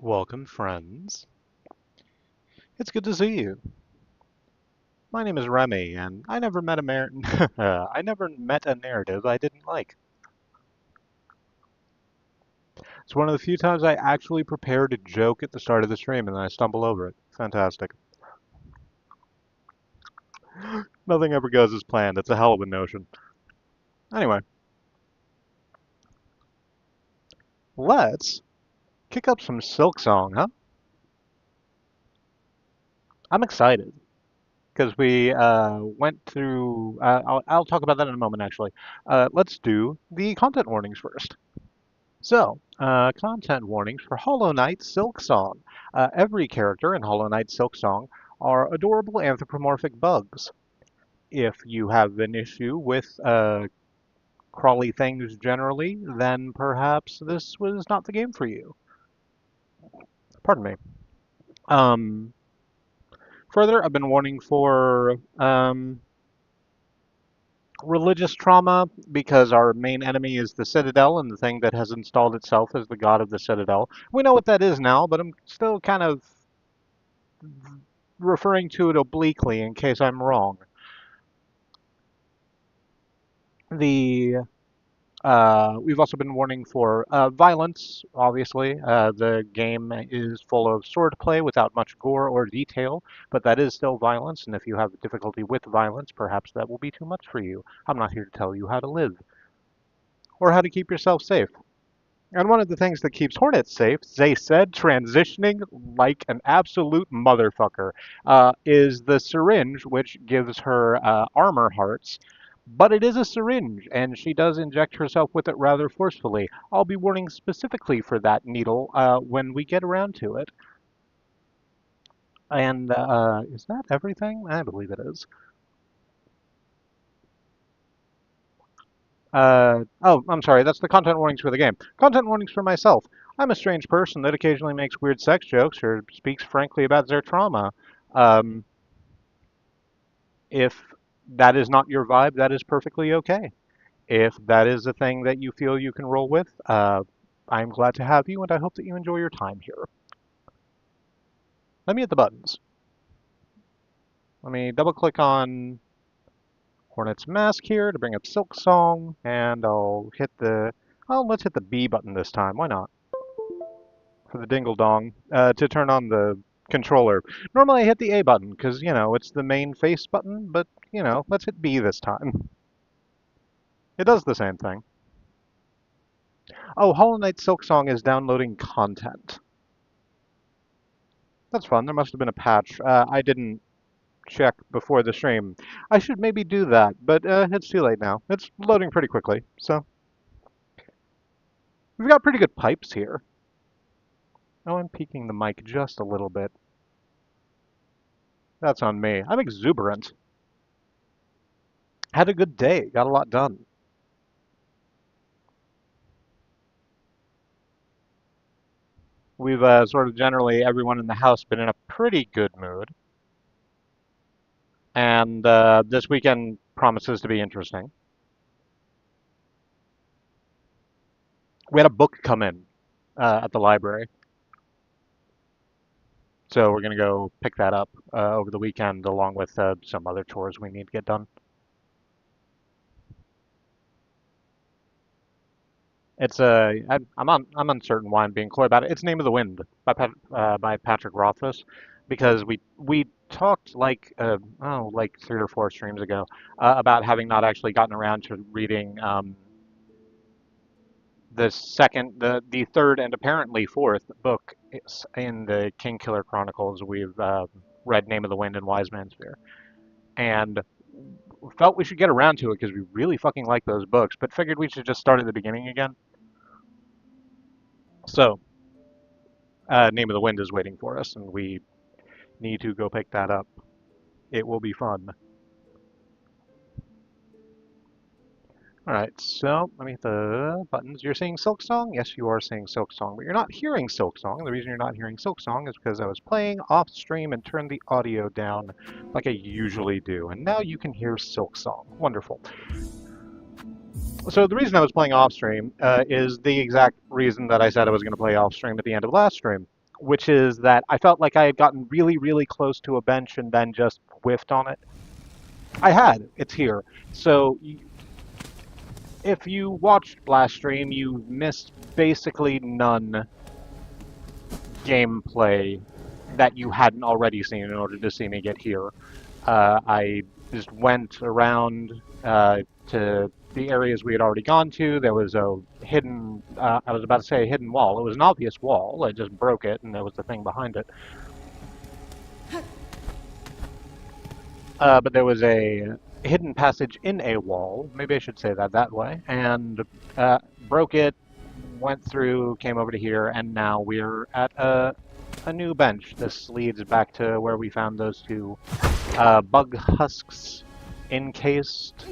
Welcome, friends. It's good to see you. My name is Remy, and I never met I never met a narrative I didn't like. It's one of the few times I actually prepared a joke at the start of the stream, and then I stumble over it. Fantastic. Nothing ever goes as planned. It's a hell of a notion. Anyway, let's kick up some Silksong, huh? I'm excited because we went through. I'll talk about that in a moment, actually. Let's do the content warnings first. So, content warnings for Hollow Knight Silksong. Every character in Hollow Knight Silksong are adorable anthropomorphic bugs. If you have an issue with crawly things generally, then perhaps this was not the game for you. Pardon me. Um, Further, I've been warning for religious trauma because our main enemy is the Citadel and the thing that has installed itself as the god of the Citadel. We know what that is now, but I'm still kind of referring to it obliquely in case I'm wrong. The We've also been warning for violence, obviously. The game is full of swordplay without much gore or detail, but that is still violence, and if you have difficulty with violence, perhaps that will be too much for you. I'm not here to tell you how to live or how to keep yourself safe. And one of the things that keeps Hornet safe, they said, transitioning like an absolute motherfucker, is the syringe, which gives her armor hearts. But it is a syringe, and she does inject herself with it rather forcefully. I'll be warning specifically for that needle when we get around to it. And is that everything? I believe it is. Oh, I'm sorry, that's the content warnings for the game. Content warnings for myself. I'm a strange person that occasionally makes weird sex jokes or speaks frankly about their trauma. Um, if that is not your vibe, that is perfectly okay. If that is a thing that you feel you can roll with, I'm glad to have you, and I hope that you enjoy your time here. Let me hit the buttons. Let me double click on Hornet's Mask here to bring up Silksong, and let's hit the B button this time. Why not? For the dingle dong to turn on the controller. Normally I hit the A button because, it's the main face button, but, let's hit B this time. It does the same thing. Oh, Hollow Knight Silksong is downloading content. That's fun. There must have been a patch. I didn't check before the stream. I should maybe do that, but it's too late now. It's loading pretty quickly, so. We've got pretty good pipes here. Oh, I'm peaking the mic just a little bit. That's on me. I'm exuberant. Had a good day. Got a lot done. We've sort of generally, everyone in the house, been in a pretty good mood. And this weekend promises to be interesting. We had a book come in at the library. So we're going to go pick that up over the weekend along with some other chores we need to get done. It's I'm uncertain why I'm being coy about it. It's Name of the Wind by Patrick Rothfuss, because we talked like like 3 or 4 streams ago about having not actually gotten around to reading the third and apparently fourth book in the King Killer Chronicles. We've read Name of the Wind and Wise Man's Fear, and felt we should get around to it because we really fucking like those books, but figured we should just start at the beginning again. So, Name of the Wind is waiting for us, and we need to go pick that up. It will be fun. Alright, so let me hit the buttons. You're seeing Silksong? Yes, you are seeing Silksong, but you're not hearing Silksong. The reason you're not hearing Silksong is because I was playing off stream and turned the audio down like I usually do, and now you can hear Silksong. Wonderful. So the reason I was playing off stream is the exact reason that I said I was going to play off stream at the end of last stream, which is that I felt like I had gotten really, really close to a bench and then just whiffed on it. I had. It's here. So if you watched last stream, you missed basically none gameplay that you hadn't already seen in order to see me get here. I just went around to the areas we had already gone to. There was a hidden, I was about to say a hidden wall. It was an obvious wall. I just broke it, and there was the thing behind it. But there was a hidden passage in a wall. Maybe I should say that way. And broke it, went through, came over to here, and now we're at a new bench. This leads back to where we found those two bug husks encased.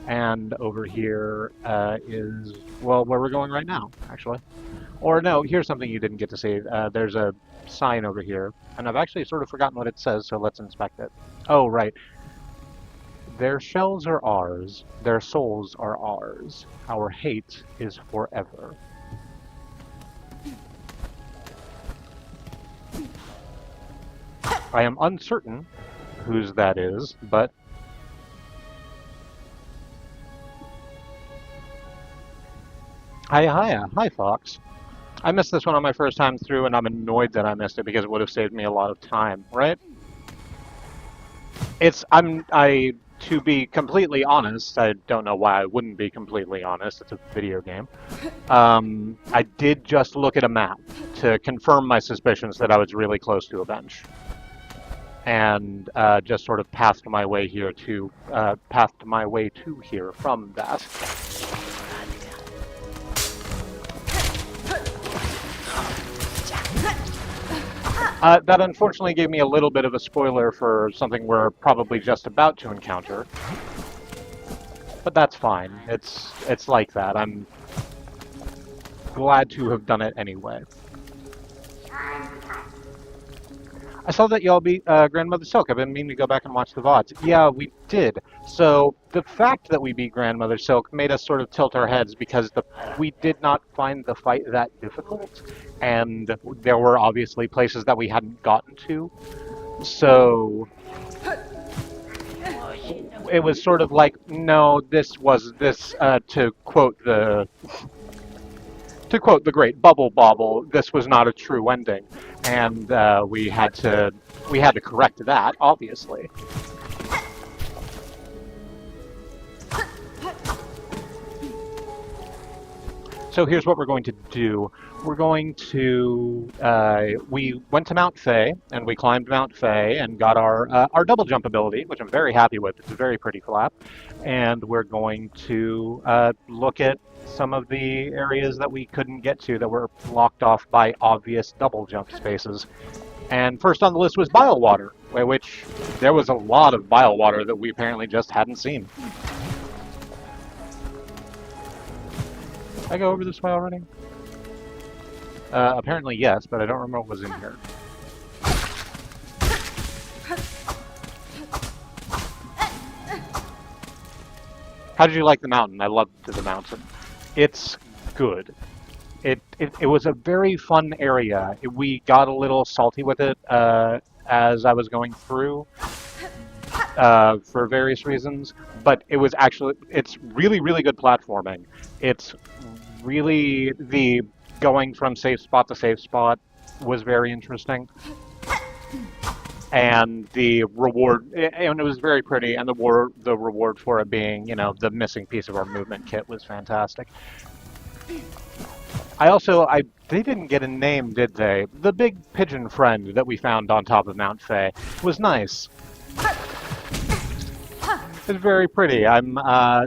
And over here is, well, where we're going right now, actually. Or no, here's something you didn't get to see. There's a sign over here, and I've actually sort of forgotten what it says, so let's inspect it. Oh, right. Their shells are ours, their souls are ours. Our hate is forever. I am uncertain whose that is, but hi, Fox. I missed this one on my first time through, and I'm annoyed that I missed it because it would have saved me a lot of time, right? To be completely honest, I don't know why I wouldn't be completely honest. It's a video game. I did just look at a map to confirm my suspicions that I was really close to a bench, and just sort of pathed my way here to here from that. That unfortunately gave me a little bit of a spoiler for something we're probably just about to encounter. But that's fine. It's like that. I'm glad to have done it anyway. I saw that y'all beat Grandmother Silk. I've been meaning to go back and watch the VODs. Yeah, we did. So the fact that we beat Grandmother Silk made us sort of tilt our heads because we did not find the fight that difficult, and there were obviously places that we hadn't gotten to. So it was sort of like, no, to quote the great Bubble Bobble, this was not a true ending, and we had to correct that, obviously. So here's what we're going to do. We're going to, we went to Mount Fae, and we climbed Mount Fae and got our double jump ability, which I'm very happy with. It's a very pretty flap. And we're going to look at some of the areas that we couldn't get to that were blocked off by obvious double jump spaces. And first on the list was Bile Water, which there was a lot of Bile Water that we apparently just hadn't seen. Did I go over this way already? Apparently yes, but I don't remember what was in here. How did you like the mountain? I loved the mountain. It's good. It was a very fun area. We got a little salty with it as I was going through for various reasons, but it's really, really good platforming. It's really, the going from safe spot to safe spot was very interesting. and the reward, and it was very pretty, and the reward for it being, you know, the missing piece of our movement kit was fantastic. They didn't get a name, did they? The big pigeon friend that we found on top of Mount Fay was nice. It's very pretty. I'm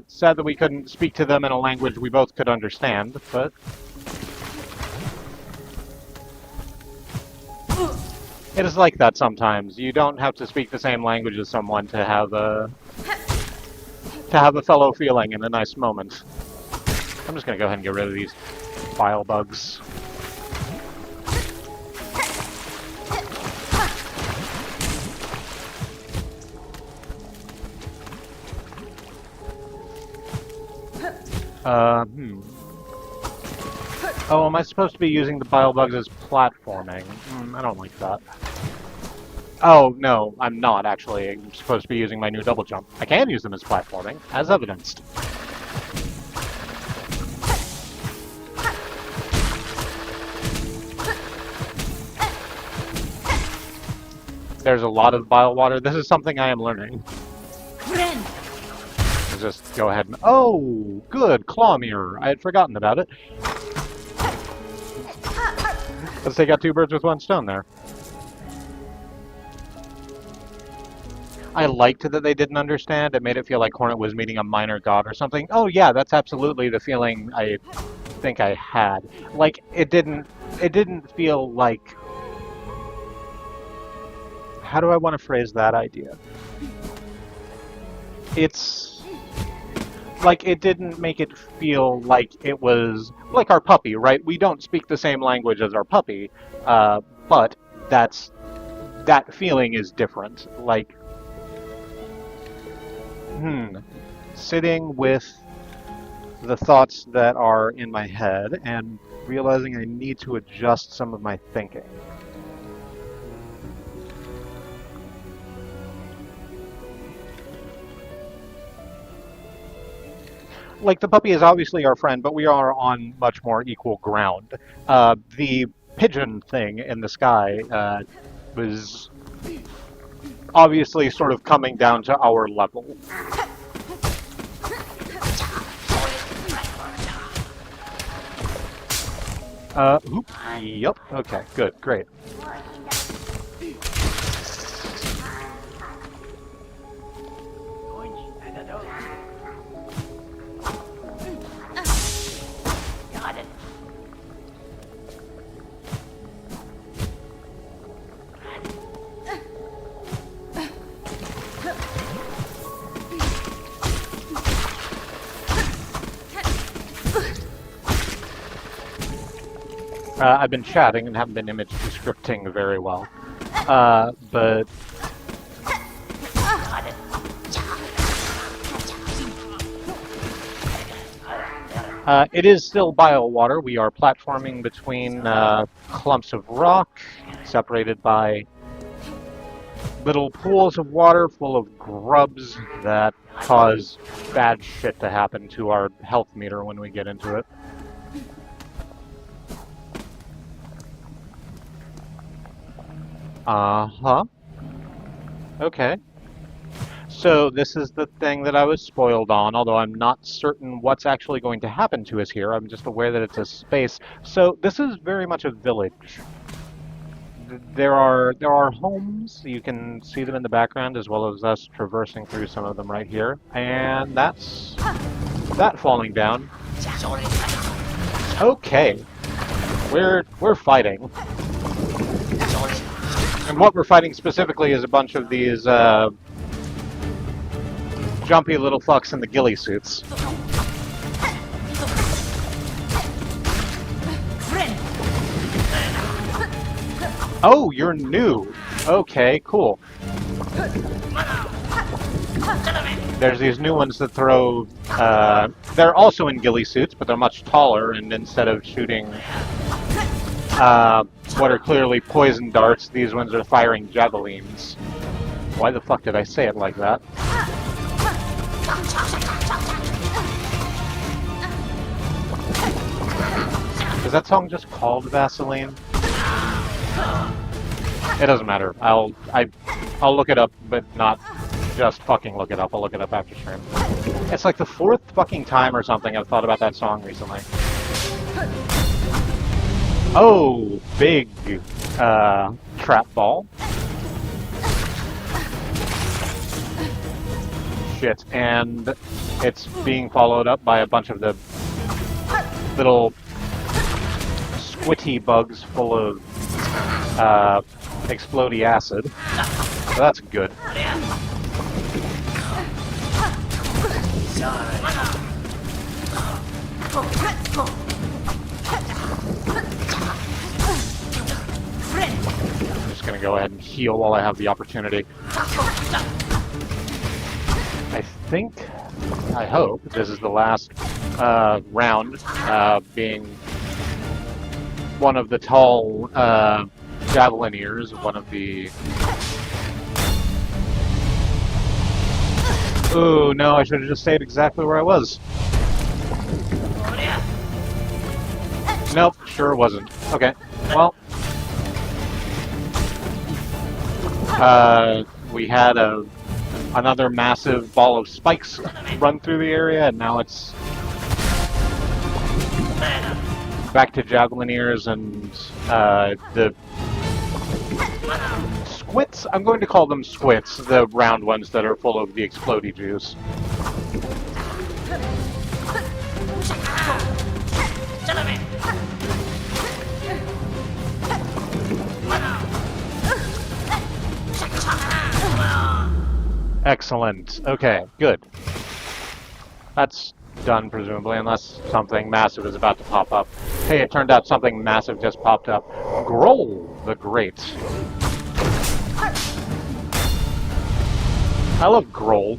sad that we couldn't speak to them in a language we both could understand, but it is like that sometimes. You don't have to speak the same language as someone to have a fellow feeling in a nice moment. I'm just gonna go ahead and get rid of these bile bugs. Oh, am I supposed to be using the bile bugs as platforming? I don't like that. Oh, no, I'm not, actually. I'm supposed to be using my new double jump. I can use them as platforming, as evidenced. There's a lot of bile water. This is something I am learning. Just go ahead and... Oh, good! Claw mirror. I had forgotten about it. Let's take out two birds with one stone there. I liked that they didn't understand. It made it feel like Hornet was meeting a minor god or something. Oh yeah, that's absolutely the feeling I think I had. Like, it didn't feel like... How do I want to phrase that idea? It's... like, it didn't make it feel like it was like our puppy, right? We don't speak the same language as our puppy, but that feeling is different. Like, sitting with the thoughts that are in my head and realizing I need to adjust some of my thinking. Like, the puppy is obviously our friend, but we are on much more equal ground. The pigeon thing in the sky was obviously sort of coming down to our level. Yep, okay, good, great. I've been chatting and haven't been image descripting very well, but it is still bile water. We are platforming between clumps of rock, separated by little pools of water full of grubs that cause bad shit to happen to our health meter when we get into it. Uh-huh. Okay. So this is the thing that I was spoiled on, although I'm not certain what's actually going to happen to us here. I'm just aware that it's a space. So this is very much a village. There are homes. You can see them in the background, as well as us traversing through some of them right here. And that's that falling down. Okay. We're fighting. And what we're fighting specifically is a bunch of these jumpy little fucks in the ghillie suits. Oh, you're new. Okay, cool. There's these new ones that throw... they're also in ghillie suits, but they're much taller, and instead of shooting... what are clearly poison darts, these ones are firing javelins. Why the fuck did I say it like that? Is that song just called Vaseline? It doesn't matter. I'll look it up, but not just fucking look it up. I'll look it up after stream. It's like the fourth fucking time or something I've thought about that song recently. Oh, big trap ball. Shit, and it's being followed up by a bunch of the little squitty bugs full of explodey acid. So that's good. I'm just gonna go ahead and heal while I have the opportunity. I hope this is the last round, being one of the tall javelineers, one of the... Ooh, no, I should have just stayed exactly where I was. Nope, sure wasn't. Okay, well... we had another massive ball of spikes run through the area, and now it's back to javelineers and the squits. I'm going to call them squits, the round ones that are full of the explodey juice. Excellent. Okay, good. That's done, presumably, unless something massive is about to pop up. Hey, it turned out something massive just popped up. Grohl the Great. I love Grohl.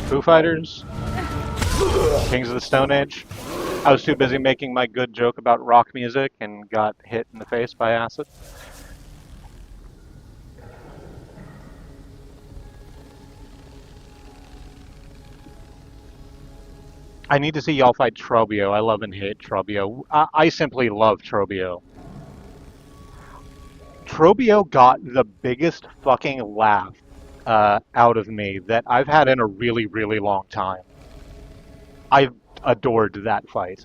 Foo Fighters. Kings of the Stone Age. I was too busy making my good joke about rock music and got hit in the face by acid. I need to see y'all fight Trobio. I love and hate Trobio. I simply love Trobio. Trobio got the biggest fucking laugh out of me that I've had in a really, really long time. I adored that fight.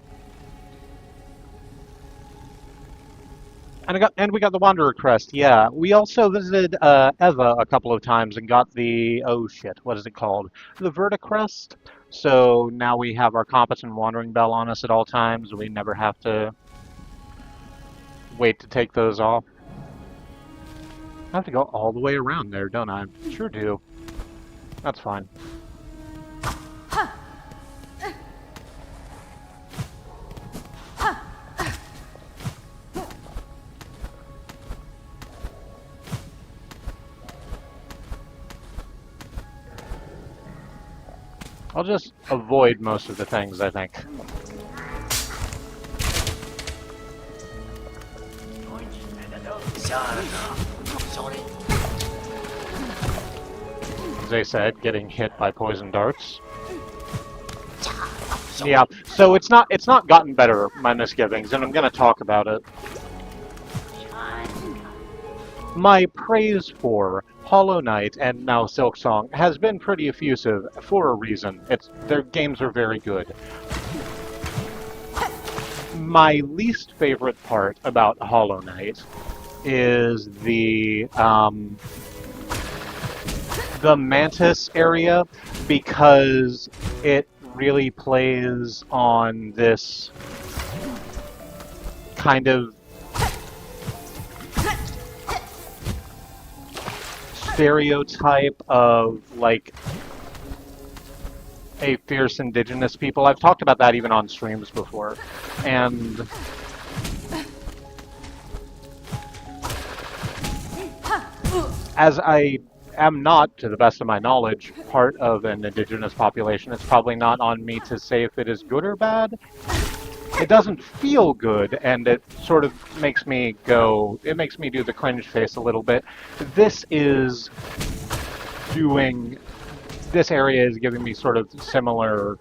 And we got the Wanderer Crest, yeah. We also visited Eva a couple of times and got the, oh shit, what is it called? The Verticrest. So now we have our compass and wandering bell on us at all times. We never have to wait to take those off. I have to go all the way around there, don't I? Sure do. That's fine. I'll just avoid most of the things, I think. As they said, getting hit by poison darts. Yeah, so it's not gotten better, my misgivings, and I'm gonna talk about it. My praise for Hollow Knight and now Silksong has been pretty effusive for a reason. Their games are very good. My least favorite part about Hollow Knight is the Mantis area, because it really plays on this kind of stereotype of, like, a fierce indigenous people. I've talked about that even on streams before. And as I am not, to the best of my knowledge, part of an indigenous population, it's probably not on me to say if it is good or bad. It doesn't feel good, and it sort of makes me go, it makes me do the cringe face a little bit. This area is giving me sort of similar,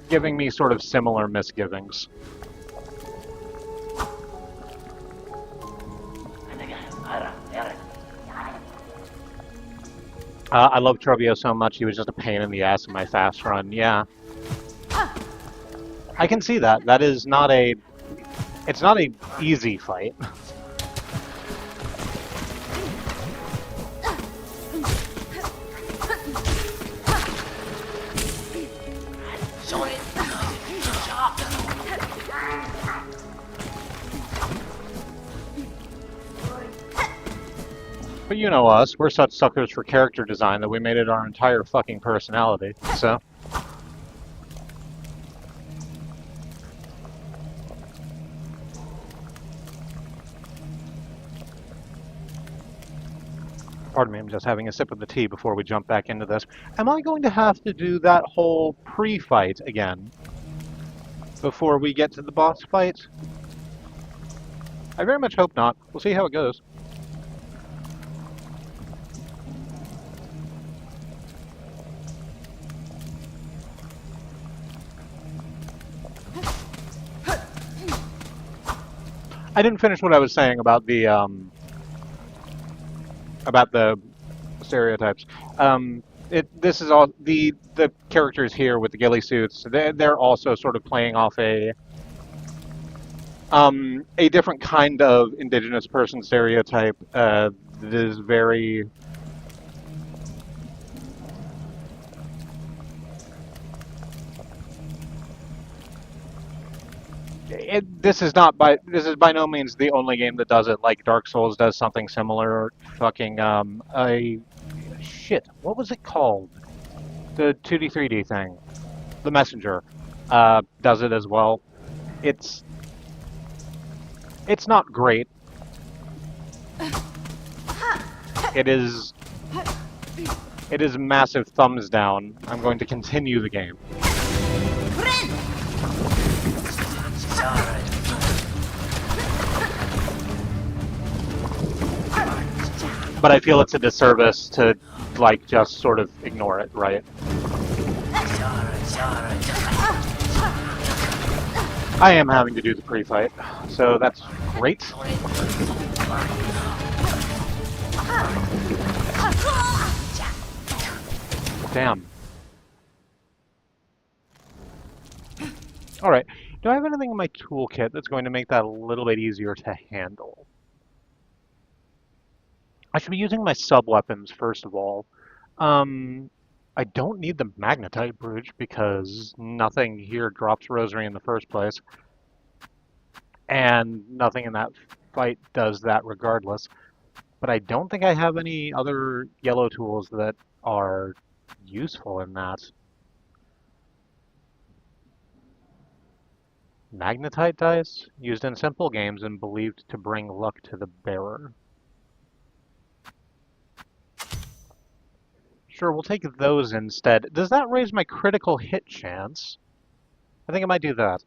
giving me sort of similar misgivings. I love Trobio so much, he was just a pain in the ass in my fast run. Yeah, I can see that. That is not a... It's not a easy fight. But you know us, we're such suckers for character design that we made it our entire fucking personality, so... Pardon me, I'm just having a sip of the tea before we jump back into this. Am I going to have to do that whole pre-fight again before we get to the boss fight? I very much hope not. We'll see how it goes. I didn't finish what I was saying about the stereotypes. This is all the characters here with the ghillie suits. They're also sort of playing off a different kind of indigenous person stereotype that is very... this is by no means the only game that does it. Like Dark Souls does something similar. Fucking shit. What was it called? The 2D 3D thing. The Messenger does it as well. It's not great. It is massive thumbs down. I'm going to continue the game. But I feel it's a disservice to, like, just sort of ignore it, right? I am having to do the pre-fight, so that's great. Damn. Alright, do I have anything in my toolkit that's going to make that a little bit easier to handle? I should be using my sub-weapons, first of all. I don't need the magnetite brooch because nothing here drops rosary in the first place. And nothing in that fight does that regardless. But I don't think I have any other yellow tools that are useful in that. Magnetite dice, used in simple games and believed to bring luck to the bearer. Sure, we'll take those instead. Does that raise my critical hit chance? I think I might do that.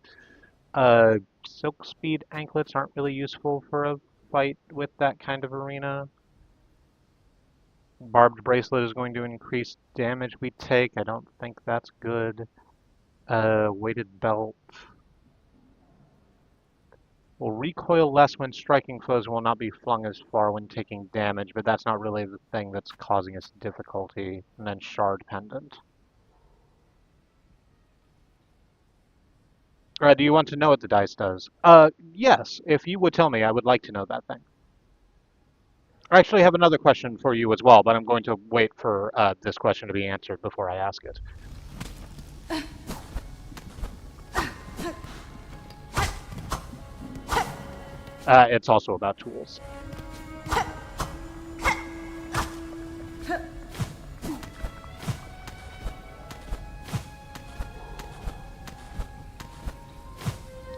Silk speed anklets aren't really useful for a fight with that kind of arena. Barbed bracelet is going to increase damage we take. I don't think that's good. Weighted belt will recoil less when striking foes and will not be flung as far when taking damage, but that's not really the thing that's causing us difficulty. And then shard pendant. Do you want to know what the dice does? Yes. If you would tell me, I would like to know that thing. I actually have another question for you as well, but I'm going to wait for this question to be answered before I ask it. It's also about tools.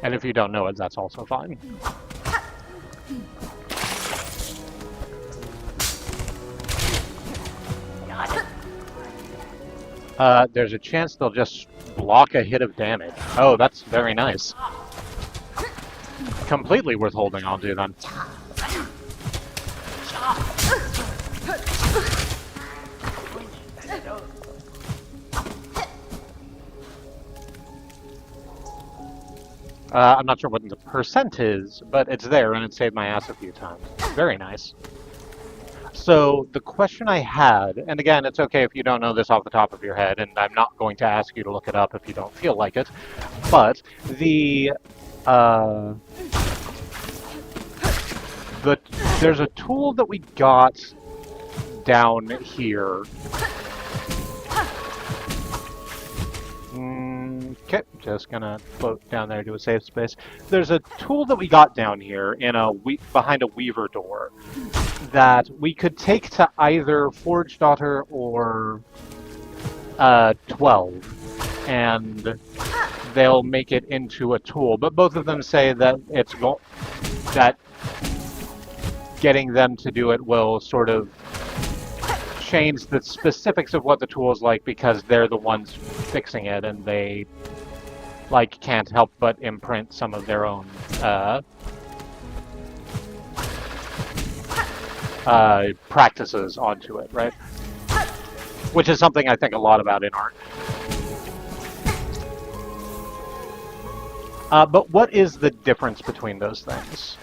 And if you don't know it, that's also fine. There's a chance they'll just block a hit of damage. Oh, that's very nice. Completely worth holding on to, then. I'm not sure what the percent is, but it's there, and it saved my ass a few times. Very nice. So the question I had, and again, it's okay if you don't know this off the top of your head, and I'm not going to ask you to look it up if you don't feel like it, but uh, the there's a tool that we got down here. Okay, just gonna float down there to a safe space. There's a tool that we got down here in behind a weaver door that we could take to either Forge Daughter or 12, and they'll make it into a tool. But both of them say that that getting them to do it will sort of change the specifics of what the tool is like because they're the ones fixing it and they can't help but imprint some of their own practices onto it, right? Which is something I think a lot about in art. But what is the difference between those things?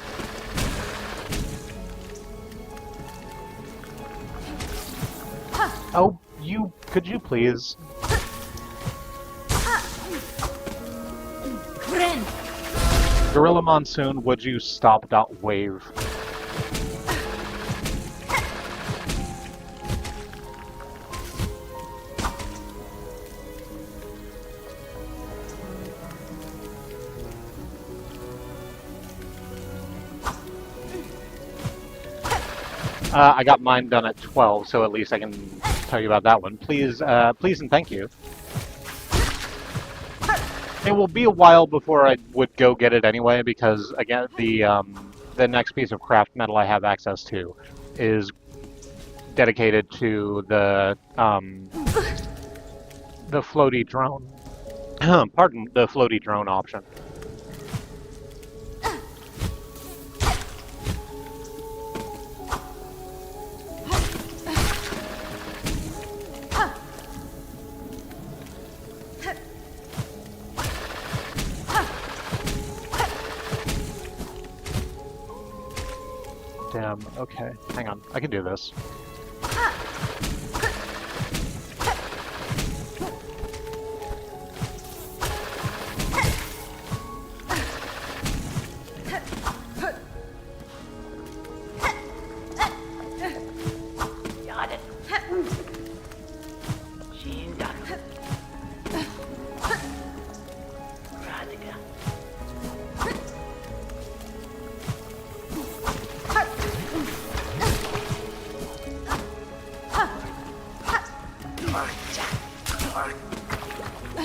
Oh, could you please? Gorilla Monsoon, would you stop that wave? I got mine done at 12, so at least I can tell you about that one. Please, please and thank you. It will be a while before I would go get it anyway, because again, the next piece of craft metal I have access to is dedicated to the floaty drone. Pardon, the floaty drone option. Damn, okay. Hang on, I can do this.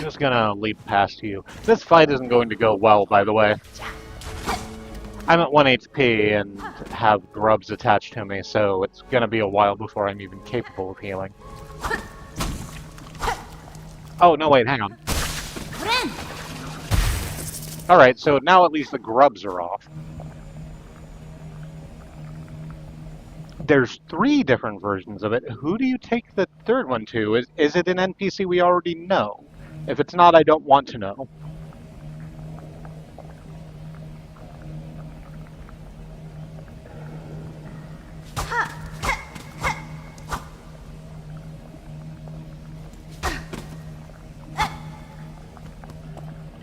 Just gonna leap past you. This fight isn't going to go well, by the way. I'm at 1 HP and have grubs attached to me, so it's gonna be a while before I'm even capable of healing. Oh, no, wait, hang on. Alright, so now at least the grubs are off. There's 3 different versions of it. Who do you take the third one to? Is it an NPC we already know? If it's not, I don't want to know.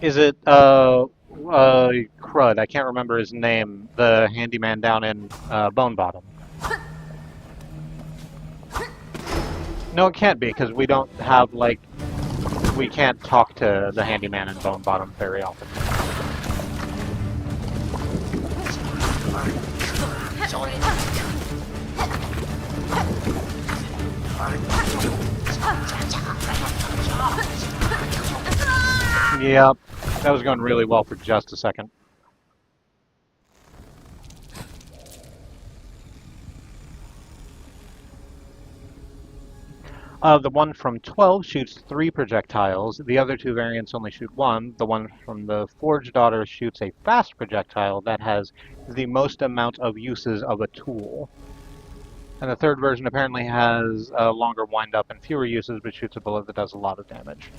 Is it, Crud, I can't remember his name, the handyman down in, Bone Bottom? No, it can't be, because we don't have, like, we can't talk to the handyman in Bone Bottom very often. Yep, that was going really well for just a second. The one from 12 shoots 3 projectiles. The other 2 variants only shoot 1. The one from the Forge Daughter shoots a fast projectile that has the most amount of uses of a tool. And the third version apparently has a longer wind-up and fewer uses, but shoots a bullet that does a lot of damage.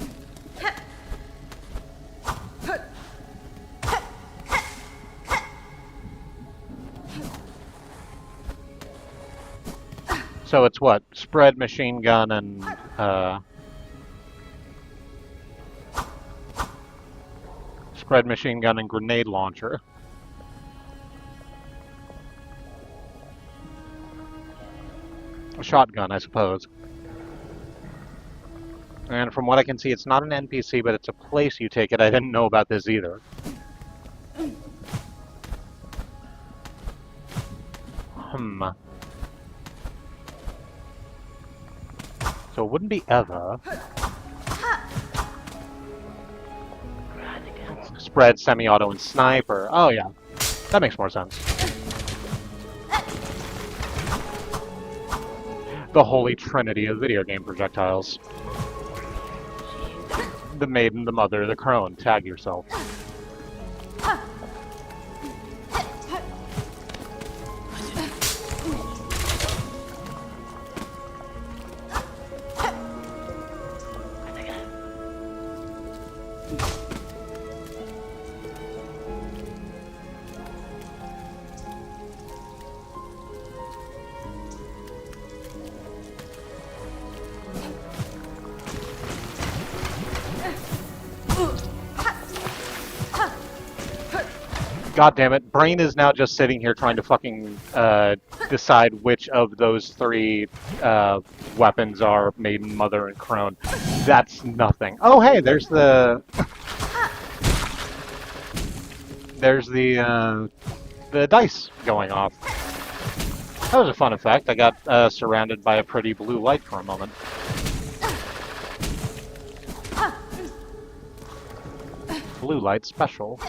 So it's what? Spread, machine gun, and spread, machine gun, and grenade launcher. A shotgun, I suppose. And from what I can see, it's not an NPC, but it's a place you take it. I didn't know about this either. So it wouldn't be Eva. Spread, semi-auto, and sniper. Oh yeah, that makes more sense. The holy trinity of video game projectiles. The maiden, the mother, the crone. Tag yourself. God damn it, Brain is now just sitting here trying to fucking decide which of those three weapons are Maiden, Mother, and Crone. That's nothing. Oh hey, there's the... there's the dice going off. That was a fun effect. I got surrounded by a pretty blue light for a moment. Blue light special.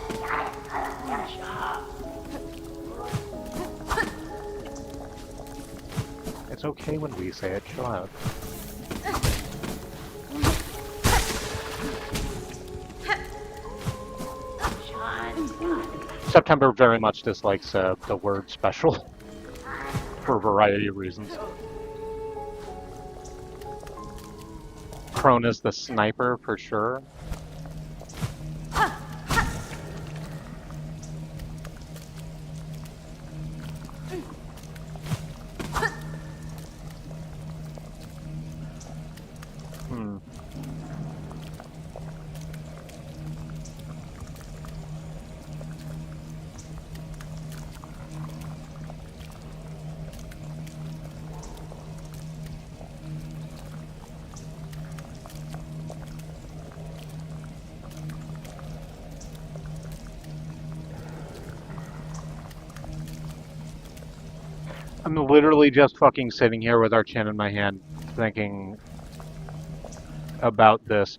It's okay when we say it, chill out. September very much dislikes the word special for a variety of reasons. Crone is the sniper for sure. I'm literally just fucking sitting here with our chin in my hand, thinking about this.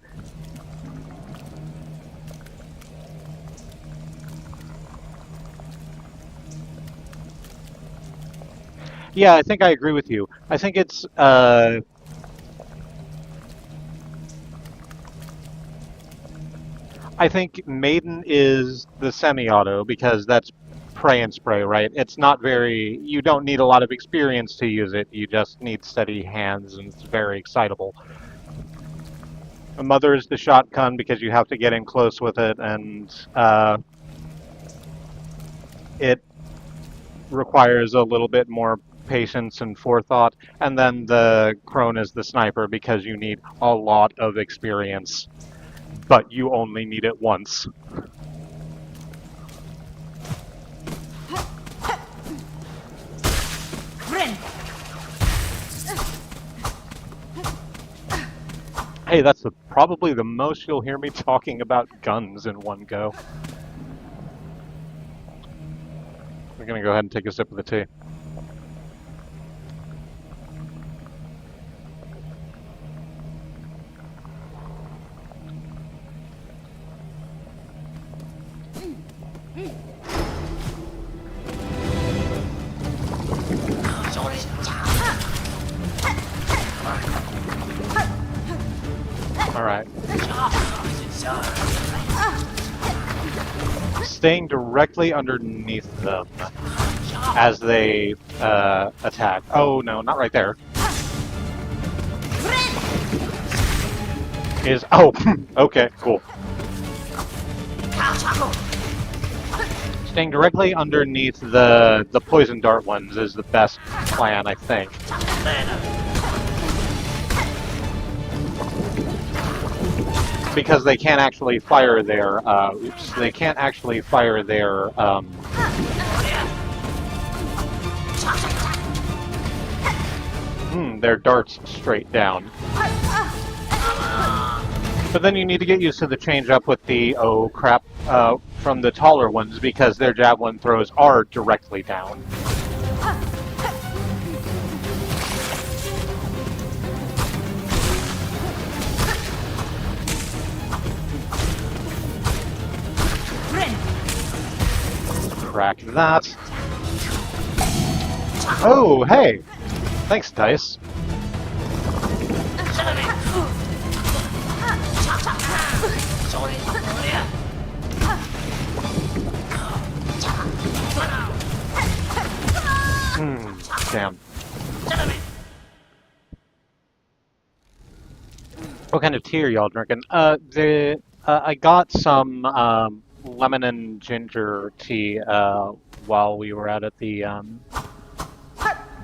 Yeah, I think I agree with you. I think it's, I think Maiden is the semi-auto because that's pray and spray, right? It's not very, you don't need a lot of experience to use it, you just need steady hands and it's very excitable. A Mother is the shotgun because you have to get in close with it and it requires a little bit more patience and forethought. And then the Crone is the sniper because you need a lot of experience, but you only need it once. Hey, that's probably the most you'll hear me talking about guns in one go. We're gonna go ahead and take a sip of the tea. Alright. Staying directly underneath them as they attack. Oh no, not right there. Is, oh, okay, cool. Staying directly underneath the poison dart ones is the best plan, I think. Because they can't actually fire their, they can't actually fire their darts straight down. But then you need to get used to the change up with the, oh crap, from the taller ones, because their javelin throws are directly down. Crack that. Oh, hey! Thanks, Dice. Damn. What kind of tea are y'all drinking? I got some lemon and ginger tea while we were out at the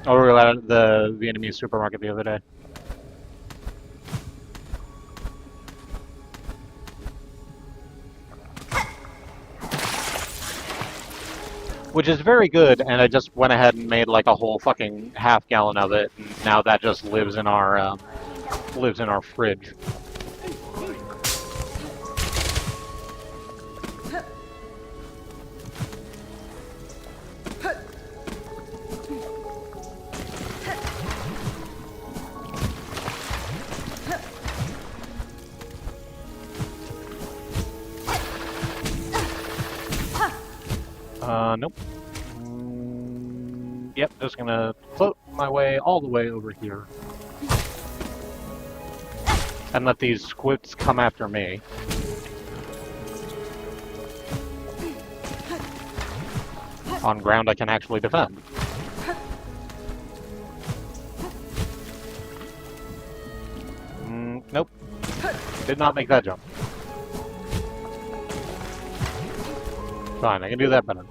we were out at the Vietnamese supermarket the other day. Which is very good, and I just went ahead and made like a whole fucking half gallon of it, and now that just lives in our fridge. Nope. Yep, just gonna float my way all the way over here. And let these squids come after me. On ground I can actually defend. Nope. Did not make that jump. Fine, I can do that better.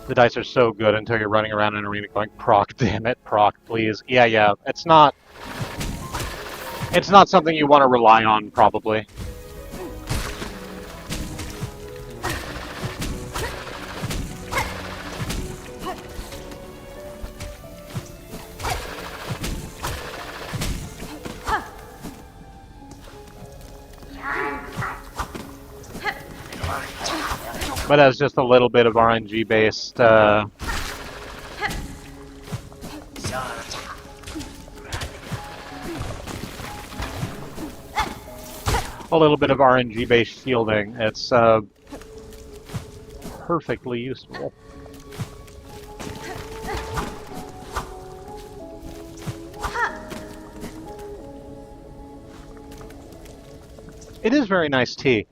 The dice are so good until you're running around in an arena going, proc, damn it, proc, please. Yeah, it's not something you want to rely on, probably. But as just a little bit of RNG based a little bit of RNG based shielding, it's perfectly useful. It is very nice tea.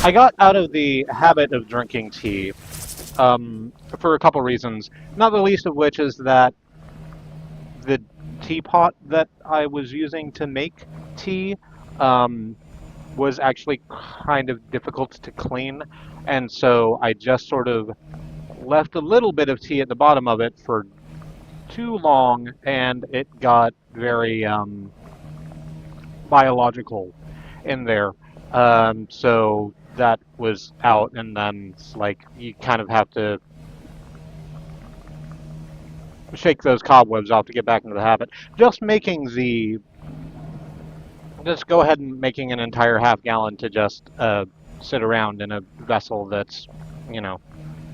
I got out of the habit of drinking tea for a couple reasons, not the least of which is that the teapot that I was using to make tea was actually kind of difficult to clean, and so I just sort of left a little bit of tea at the bottom of it for too long, and it got very biological in there. So that was out, and then it's like you kind of have to shake those cobwebs off to get back into the habit. Just go ahead and making an entire half gallon to just sit around in a vessel that's, you know,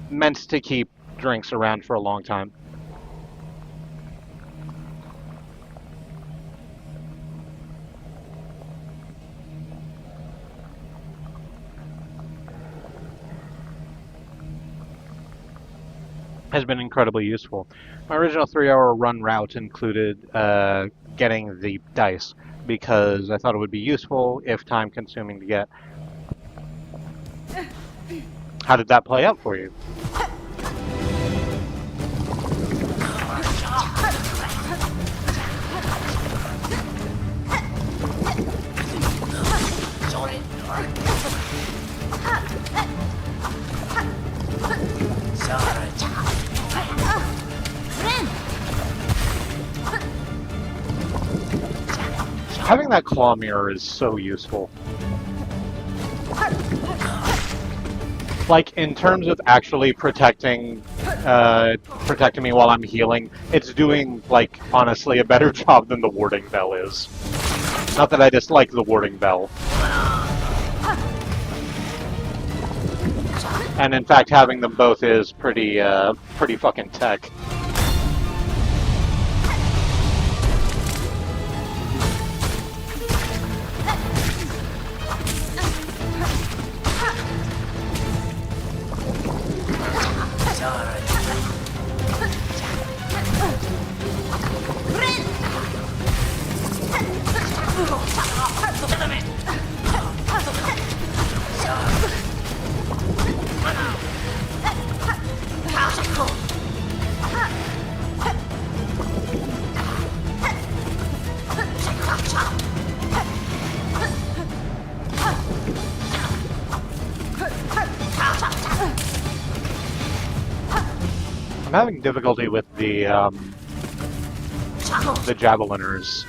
meant to keep drinks around for a long time. Has been incredibly useful. My original 3-hour run route included getting the dice, because I thought it would be useful if time-consuming to get. How did that play out for you? Having that claw mirror is so useful. Like, in terms of actually protecting me while I'm healing, it's doing, like, honestly, a better job than the warding bell is. Not that I dislike the warding bell. And in fact, having them both is pretty fucking tech. I'm having difficulty with the javeliners,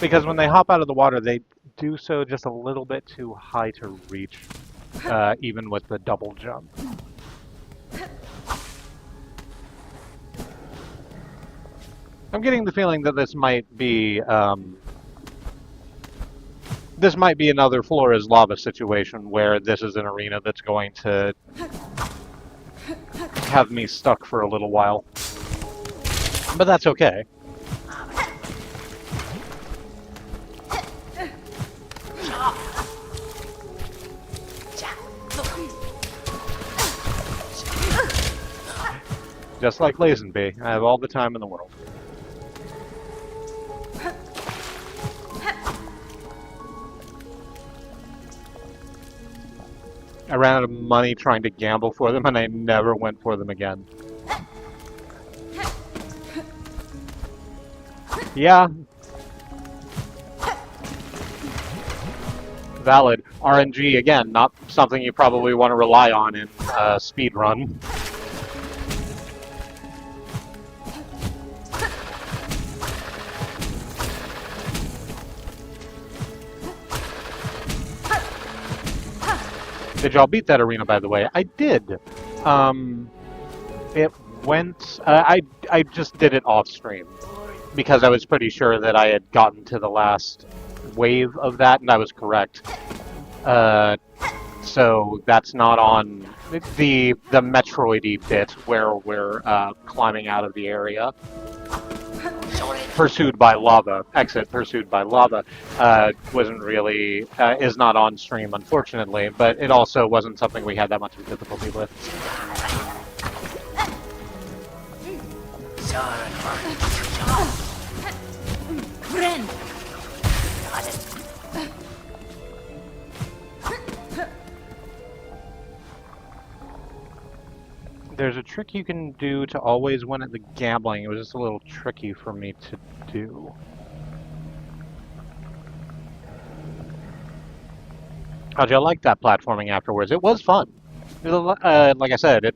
because when they hop out of the water, they do so just a little bit too high to reach, even with the double jump. I'm getting the feeling that this might be another Flora's Lava situation where this is an arena that's going to have me stuck for a little while. But that's okay. Just like Lazenby, I have all the time in the world. I ran out of money trying to gamble for them, and I never went for them again. Yeah. Valid. RNG, again, not something you probably want to rely on in speedrun. Did y'all beat that arena, by the way? I did. It went... I just did it off-stream, because I was pretty sure that I had gotten to the last wave of that, and I was correct. So that's not on the Metroid-y bit where we're climbing out of the area. Pursued by lava, exit pursued by lava, wasn't really, is not on stream, unfortunately, but it also wasn't something we had that much of difficulty with. There's a trick you can do to always win at the gambling. It was just a little tricky for me to do. How'd you like that platforming afterwards? It was fun. It was like I said,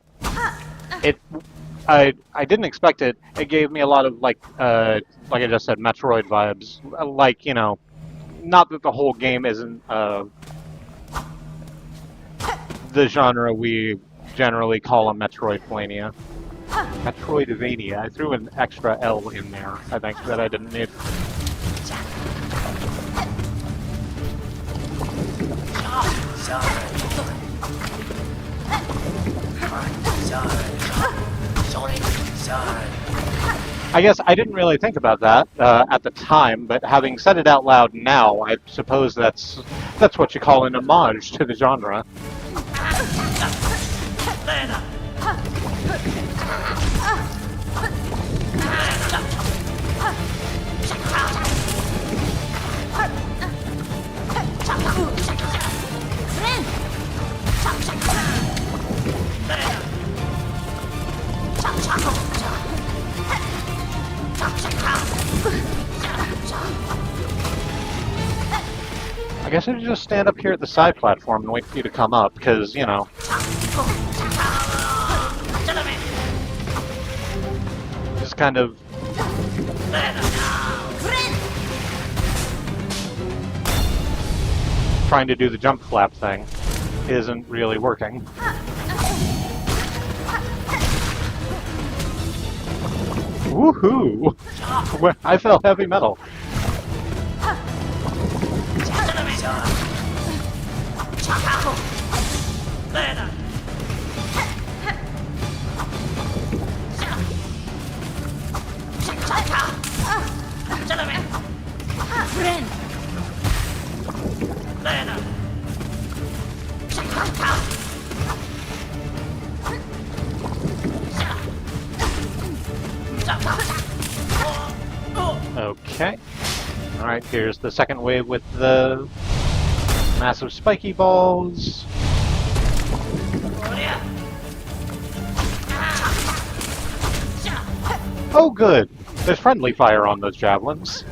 I didn't expect it. It gave me a lot of like I just said, Metroid vibes. Like, you know, not that the whole game isn't the genre we generally call a Metroidvania. Metroidvania. I threw an extra L in there, I think, that I didn't need. I guess I didn't really think about that at the time, but having said it out loud now, I suppose that's what you call an homage to the genre. guess I should just stand up here at the side platform and wait for you to come up, because, you know... Just kind of... trying to do the jump flap thing isn't really working. Woohoo! I felt heavy metal. Okay. Alright, here's the second wave with the massive spiky balls. Oh good! There's friendly fire on those javelins.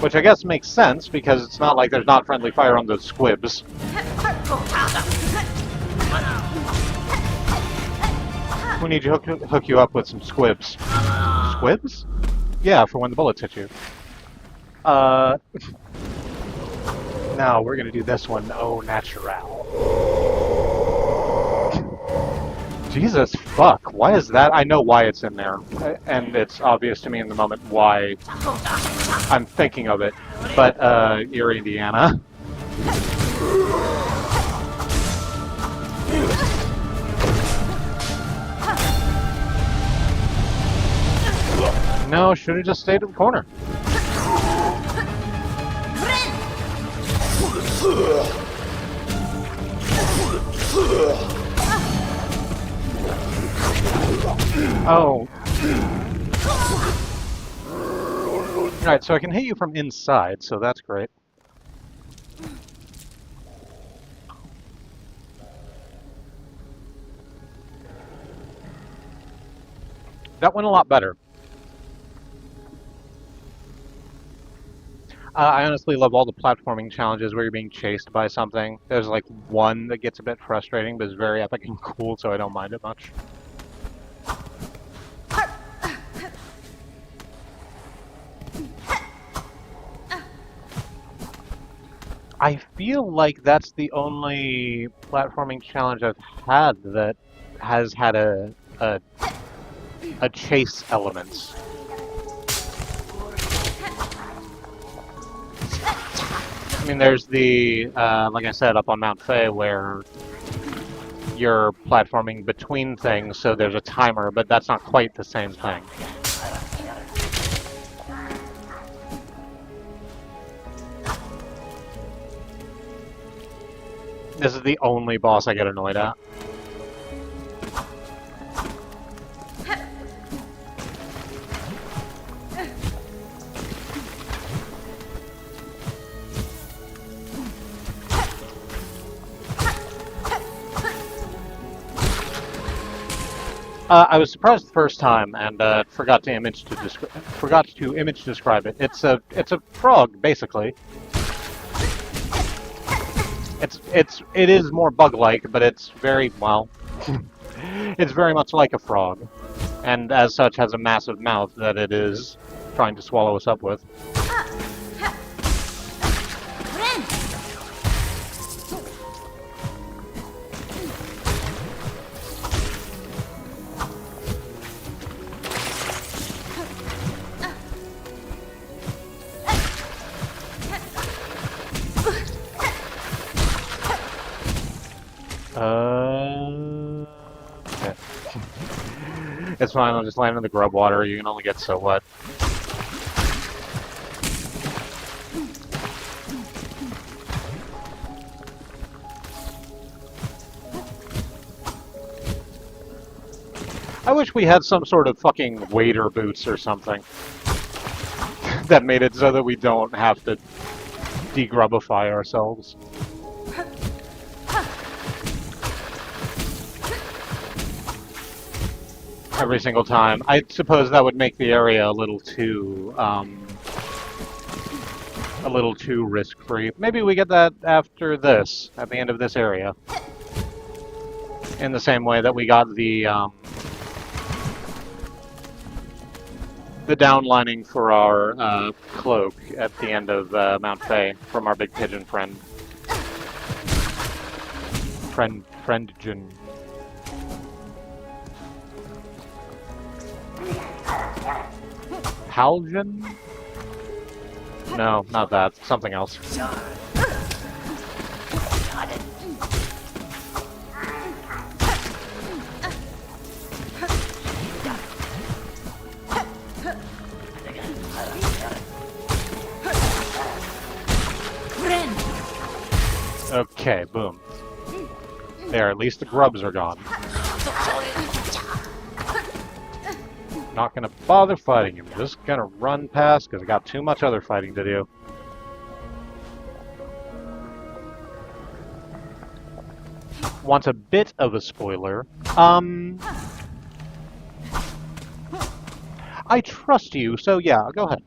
Which I guess makes sense, because it's not like there's not friendly fire on those squibs. We need to hook you up with some squibs. Squibs? Yeah, for when the bullets hit you. Now we're gonna do this one, au natural. Jesus fuck, why is that? I know why it's in there, and it's obvious to me in the moment why I'm thinking of it, but, you're Indiana. No, should have just stayed in the corner. Oh. Alright, so I can hit you from inside, so that's great. That went a lot better. I honestly love all the platforming challenges where you're being chased by something. There's like one that gets a bit frustrating, but is very epic and cool, so I don't mind it much. I feel like that's the only platforming challenge I've had that has had a chase element. I mean, there's the, like I said, up on Mount Fay, where you're platforming between things, so there's a timer, but that's not quite the same thing. This is the only boss I get annoyed at. I was surprised the first time and forgot to image describe it. It's a frog basically. It is more bug-like, but it's very well. It's very much like a frog, and as such has a massive mouth that it is trying to swallow us up with. Okay. It's fine, I'll just land in the grub water. You can only get so wet. I wish we had some sort of fucking wader boots or something that made it so that we don't have to degrubify ourselves. every single time. I suppose that would make the area a little too risk-free. Maybe we get that after this, at the end of this area. In the same way that we got the downlining for our cloak at the end of Mount Faye from our big pigeon friend. Friendgen. Halgen? No, not that. Something else. Okay, boom. There, at least the grubs are gone. Not gonna bother fighting him. Just gonna run past because I got too much other fighting to do. Want a bit of a spoiler. I trust you, so yeah, go ahead.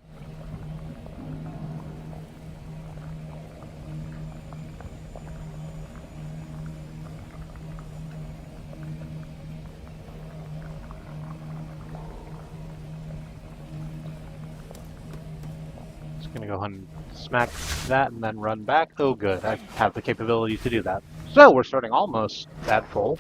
Gonna go ahead and smack that and then run back. Oh good, I have the capability to do that. So we're starting almost at full.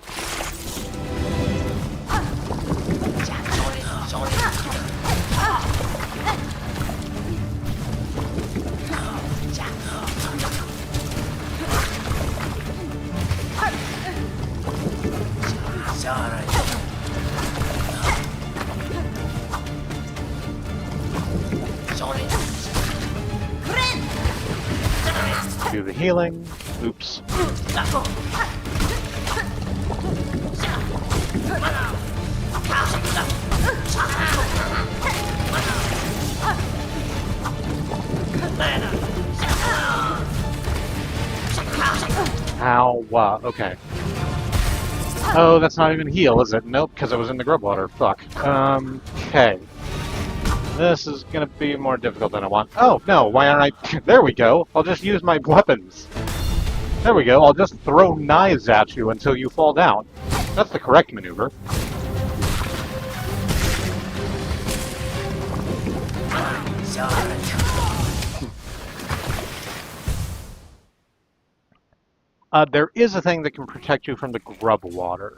Do the healing. Oops. Ow, wow, okay. Oh, that's not even heal, is it? Nope, because I was in the grub water. Fuck. Okay. This is gonna be more difficult than I want. Oh, no, why aren't I... There we go. I'll just use my weapons. There we go. I'll just throw knives at you until you fall down. That's the correct maneuver. There is a thing that can protect you from the grub water.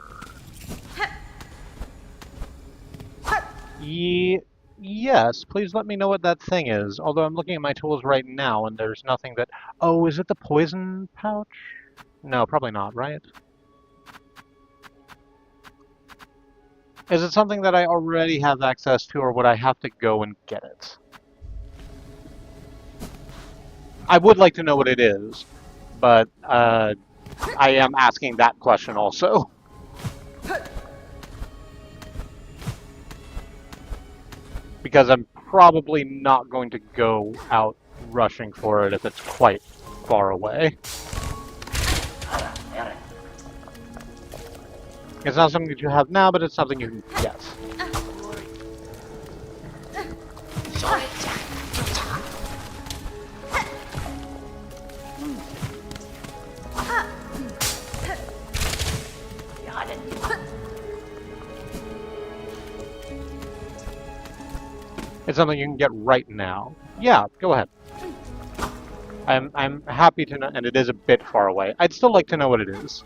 Yes, please let me know what that thing is. Although I'm looking at my tools right now and there's nothing that... Oh, is it the poison pouch? No, probably not, right? Is it something that I already have access to, or would I have to go and get it? I would like to know what it is, but I am asking that question also. Because I'm probably not going to go out rushing for it if it's quite far away. It's not something that you have now, but it's something you can get. It's something you can get right now. Yeah, go ahead. I'm happy to know, and it is a bit far away. I'd still like to know what it is.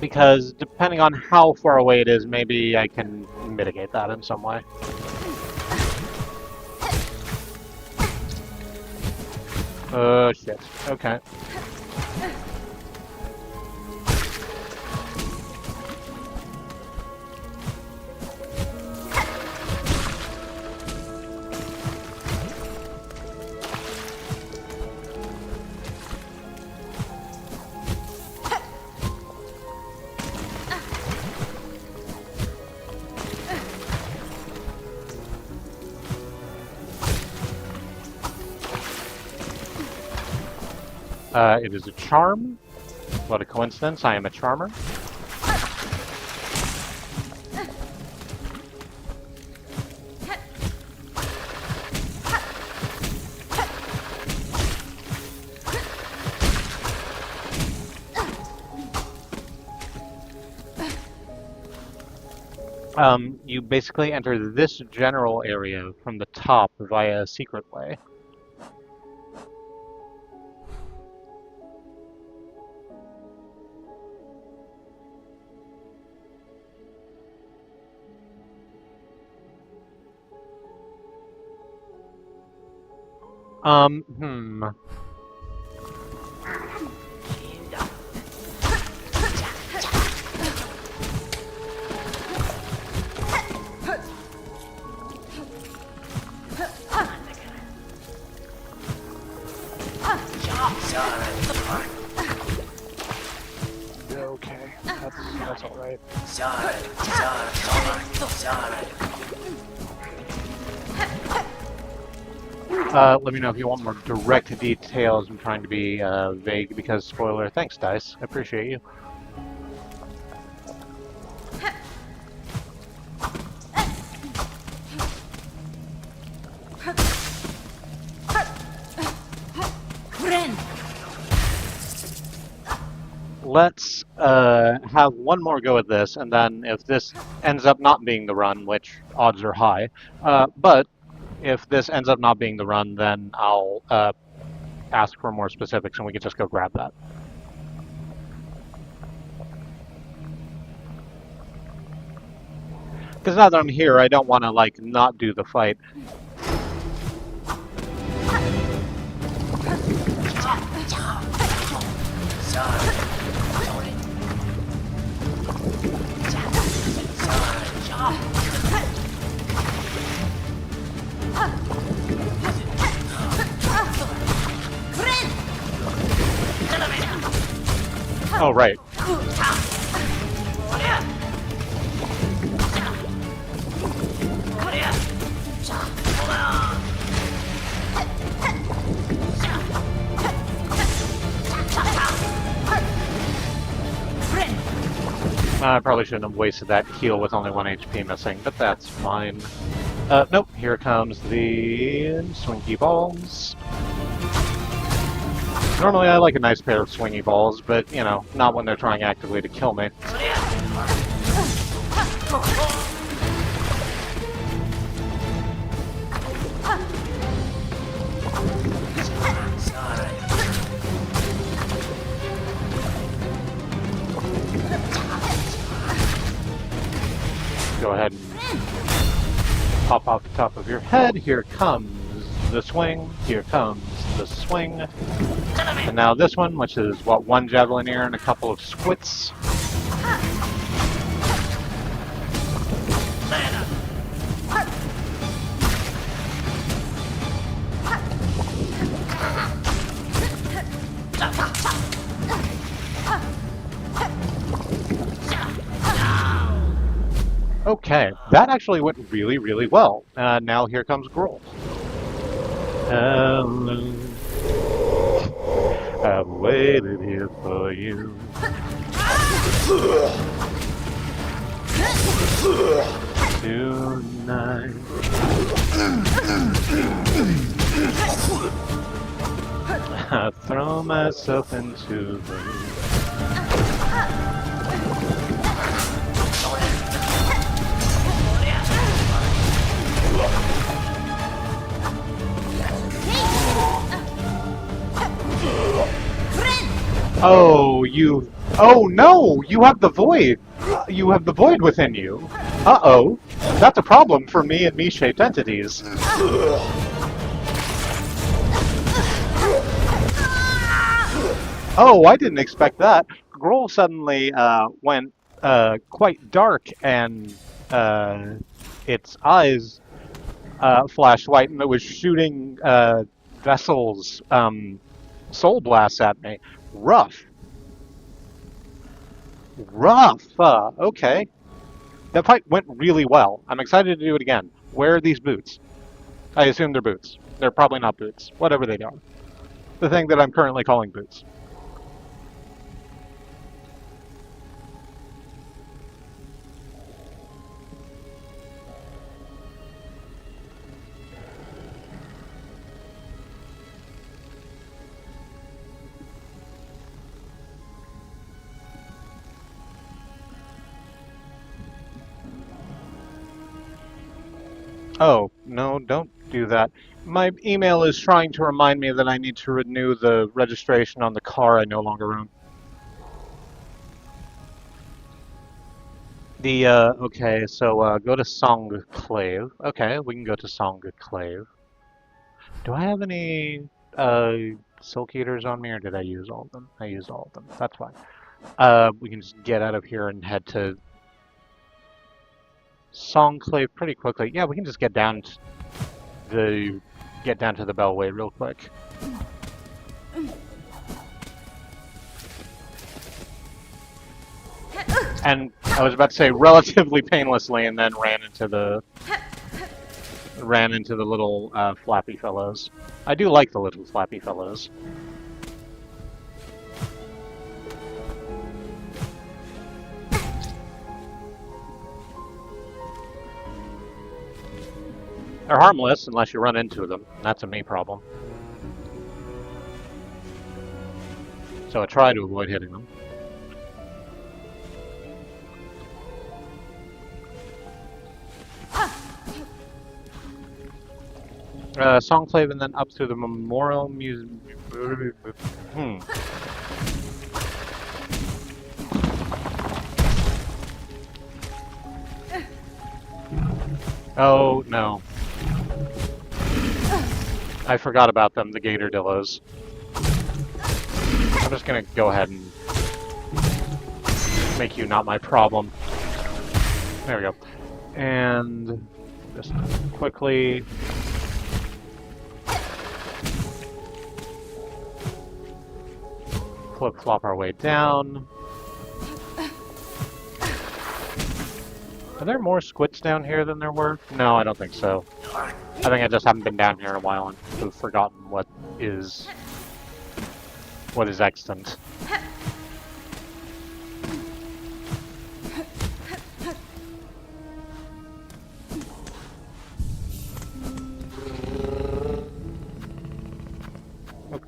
Because depending on how far away it is, maybe I can mitigate that in some way. Oh, shit. Okay. It is a charm. What a coincidence, I am a charmer. You basically enter this general area from the top via a secret way. Hmm. Okay, that's all right. Let me know if you want more direct details. I'm trying to be vague because spoiler. Thanks, Dice. I appreciate you. Let's have one more go at this, and then if this ends up not being the run, which odds are high, but if this ends up not being the run, then I'll ask for more specifics, and we can just go grab that. Because now that I'm here, I don't want to, like, not do the fight. Oh, right. I probably shouldn't have wasted that heal with only 1 HP missing, but that's fine. Nope, here comes the swingy balls. Normally I like a nice pair of swingy balls, but, you know, not when they're trying actively to kill me. Go ahead and pop off the top of your head. Here comes the swing. Here comes the swing. And now this one, which is, what, 1 Javelineer and a couple of squits. Okay, that actually went really, really well. Now here comes Grohl. Hello. I've waited here for you. Tonight. I throw myself into the... Oh, you... Oh, no! You have the void! You have the void within you! Uh-oh. That's a problem for me and me-shaped entities. Oh, I didn't expect that. Grohl suddenly went quite dark, and its eyes flashed white, and it was shooting vessels, soul blasts at me. Rough. Rough. Okay. That fight went really well. I'm excited to do it again. Where are these boots? I assume they're boots. They're probably not boots. Whatever they are. The thing that I'm currently calling boots. Oh, no, don't do that. My email is trying to remind me that I need to renew the registration on the car I no longer own. Okay, so go to Songclave. Okay, we can go to Songclave. Do I have any uh, Silk Eaters on me, or did I use all of them? I used all of them. That's fine. We can just get out of here and head to Songclave pretty quickly. Yeah, we can just the get down to the Bellway real quick. And I was about to say relatively painlessly, and then ran into the little flappy fellows. I do like the little flappy fellows. They're harmless unless you run into them. That's a me problem. So I try to avoid hitting them. Songclave and then up through the Memorial Museum. Oh, no. I forgot about them, the Gator Dillos. I'm just gonna go ahead and make you not my problem. There we go. And just quickly... flip-flop our way down. Are there more squids down here than there were? No, I don't think so. I think I just haven't been down here in a while and have forgotten what is extant.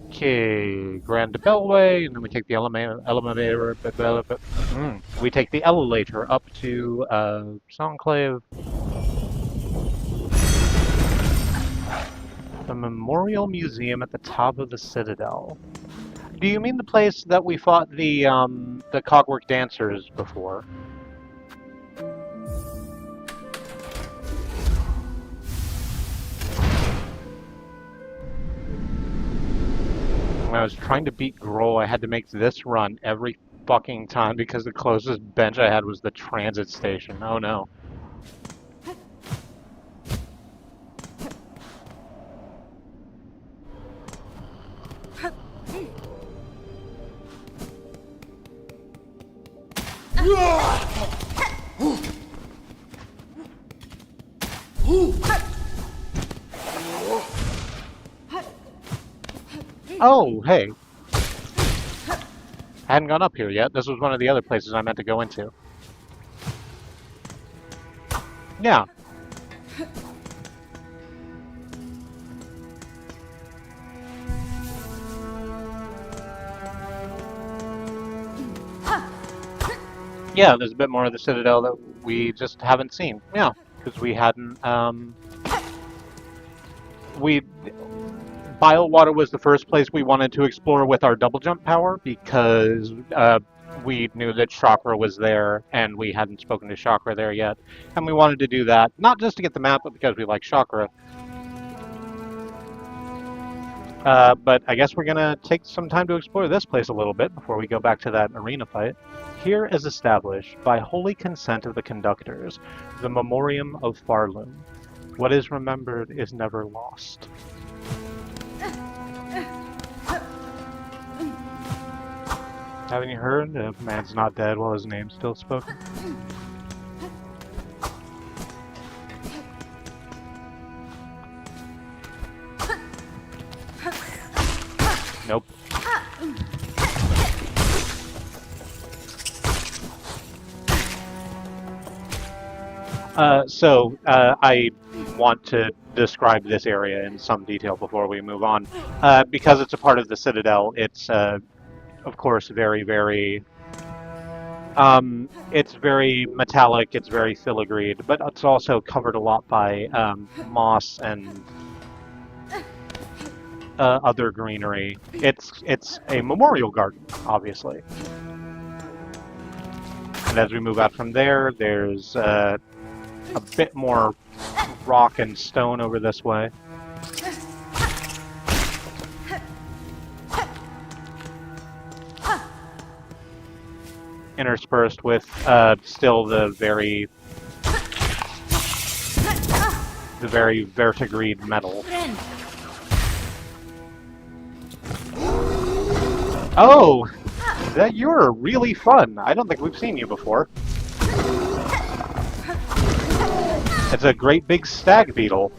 Okay, Grand Bellway, and then we take the elevator. We take the elevator up to Songclave. The Memorial Museum at the top of the Citadel. Do you mean the place that we fought the Cogwork Dancers before? When I was trying to beat Grohl, I had to make this run every fucking time because the closest bench I had was the transit station. Oh no. Oh, hey. I hadn't gone up here yet. This was one of the other places I meant to go into. Yeah. Yeah, there's a bit more of the Citadel that we just haven't seen. Yeah, because we hadn't, Biowater was the first place we wanted to explore with our double jump power because we knew that Chakra was there and we hadn't spoken to Chakra there yet. And we wanted to do that, not just to get the map, but because we like Chakra. But I guess we're going to take some time to explore this place a little bit before we go back to that arena fight. Here is established, by holy consent of the conductors, the Memoriam of Farloom. What is remembered is never lost. Haven't you heard? The man's not dead while his name's still spoken. Nope. I want to describe this area in some detail before we move on. Because it's a part of the Citadel, it's, of course, very, very It's very metallic, it's very filigreed, but it's also covered a lot by moss and other greenery. It's a memorial garden, obviously. And as we move out from there, there's a bit more rock and stone over this way. Interspersed with still the very vertigreed metal. Oh, you're really fun. I don't think we've seen you before. It's a great big stag beetle.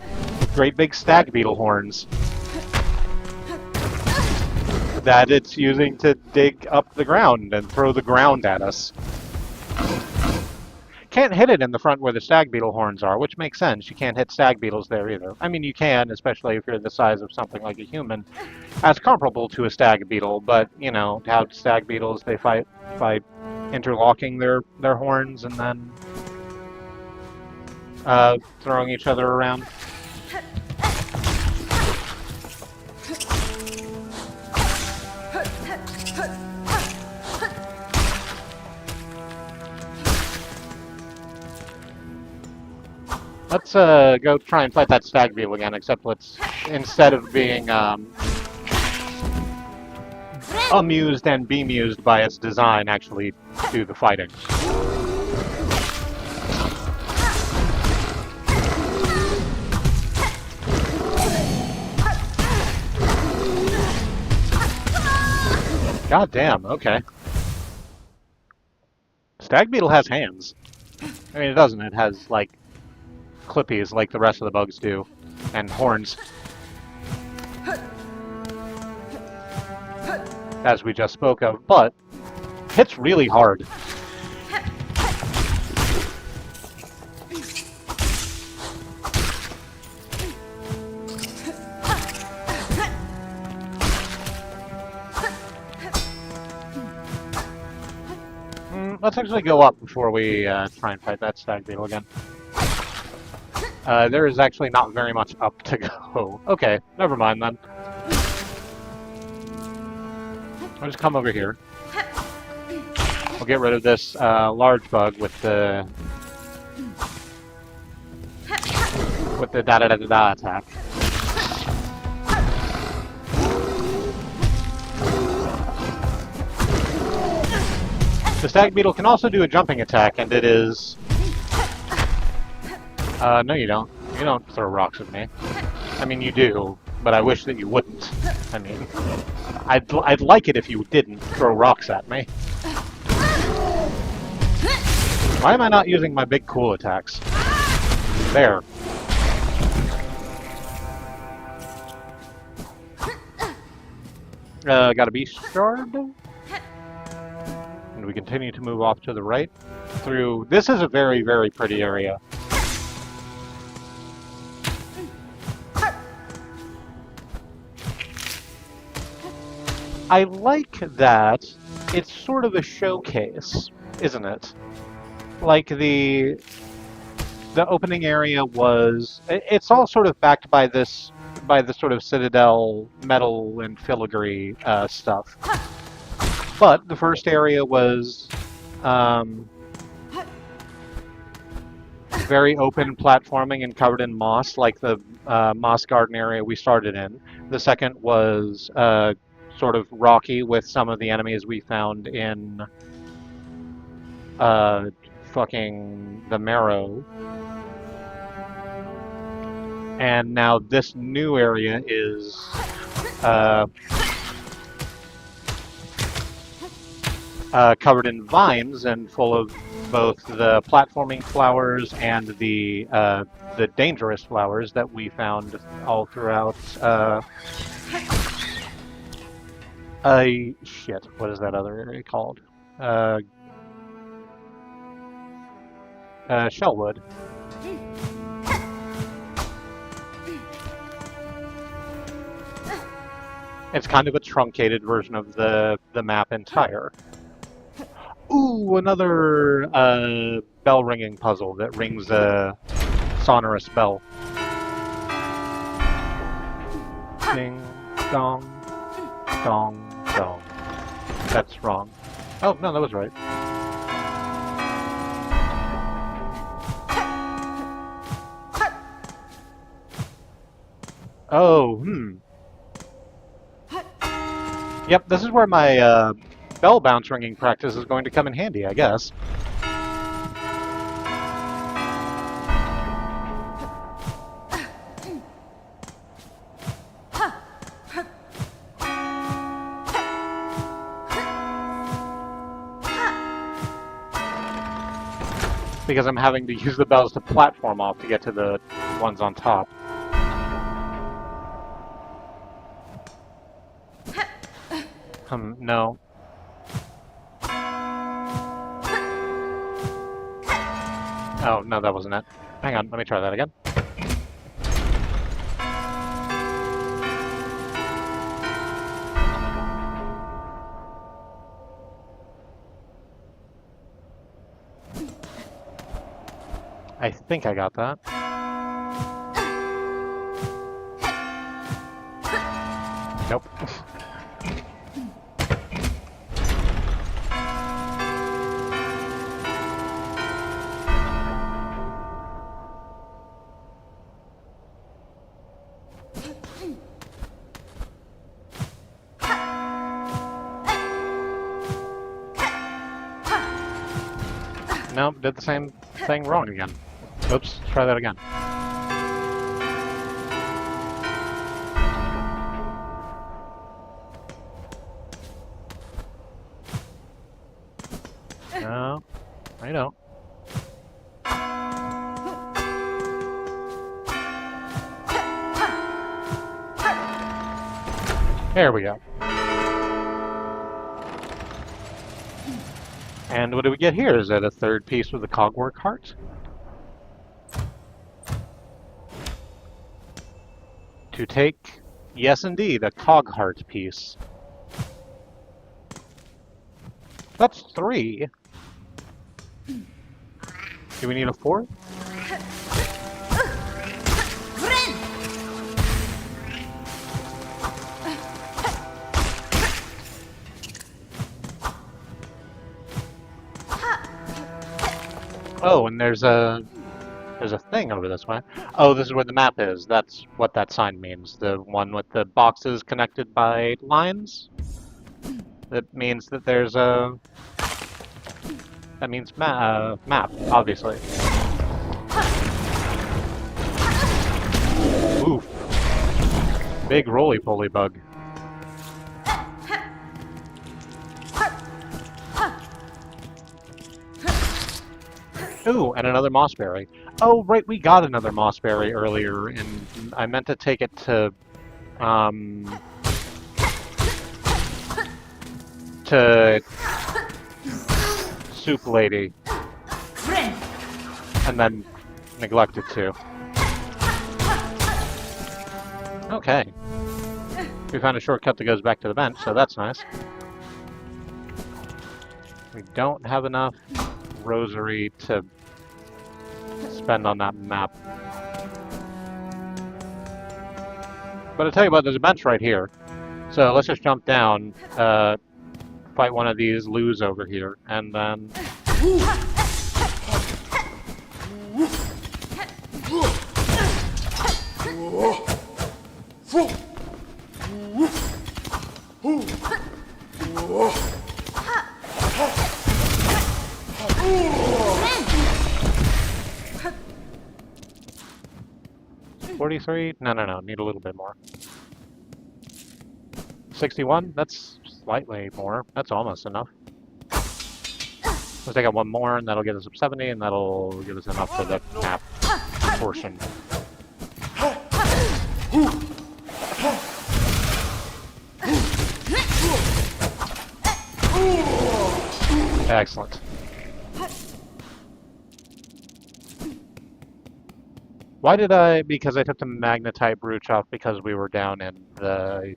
Great big stag beetle horns that it's using to dig up the ground and throw the ground at us. Can't hit it in the front where the stag beetle horns are, which makes sense. You can't hit stag beetles there either. I mean, you can, especially if you're the size of something like a human, as comparable to a stag beetle, but, you know, how stag beetles, they fight by interlocking their horns and then throwing each other around. Let's go try and fight that stag beetle again, except let's, instead of being amused and bemused by its design, actually do the fighting. God damn, okay. Stag beetle has hands. I mean, it doesn't. It has, like, clippies like the rest of the bugs do, and horns. As we just spoke of, but hits really hard. Let's actually go up before we try and fight that stag beetle again. There is actually not very much up to go. Okay, never mind then. I'll just come over here. We'll get rid of this large bug with the da-da-da-da-da attack. The stag beetle can also do a jumping attack, and it is... no you don't. You don't throw rocks at me. I mean, you do, but I wish that you wouldn't. I mean, I'd like it if you didn't throw rocks at me. Why am I not using my big cool attacks? There. Got a beast shard. And we continue to move off to the right through... This is a very, very pretty area. I like that it's sort of a showcase, isn't it? Like the opening area was... It's all sort of backed by this... by the sort of Citadel metal and filigree stuff. But the first area was very open platforming and covered in moss, like the moss garden area we started in. The second was sort of rocky with some of the enemies we found in fucking the Marrow. And now this new area is covered in vines and full of both the platforming flowers and the dangerous flowers that we found all throughout. Shit, what is that other area called? Shellwood. It's kind of a truncated version of the map entire. Ooh, another bell ringing puzzle that rings a sonorous bell. Ding, dong, dong, dong. That's wrong. Oh, no, that was right. Oh, Yep, this is where my bell bounce ringing practice is going to come in handy, I guess. Because I'm having to use the bells to platform off to get to the ones on top. No. Oh, no, that wasn't it. Hang on, let me try that again. I think I got that. Nope. Nope, did the same thing wrong again. Oops, try that again. No, I don't. There we go. And what do we get here? Is that a third piece with the cogwork heart? To take, yes indeed, a cog heart piece. That's 3. Do we need a 4th? Oh, and there's a thing over this way. Oh, this is where the map is. That's what that sign means. The one with the boxes connected by lines. That means that there's a... That means map, obviously. Oof. Big roly-poly bug. Ooh, and another mossberry. Oh, right, we got another mossberry earlier, and I meant to take it to Soup Lady. And then neglected to. Okay. We found a shortcut that goes back to the bench, so that's nice. We don't have enough rosary to spend on that map. But I'll tell you what, there's a bench right here. So let's just jump down, fight one of these loos over here, and then... $43? No. Need a little bit more. 61? That's slightly more. That's almost enough. Let's take out one more, and that'll get us up 70, and that'll give us enough for the map portion. Excellent. Why did I? Because I took the magnetite brooch off because we were down in the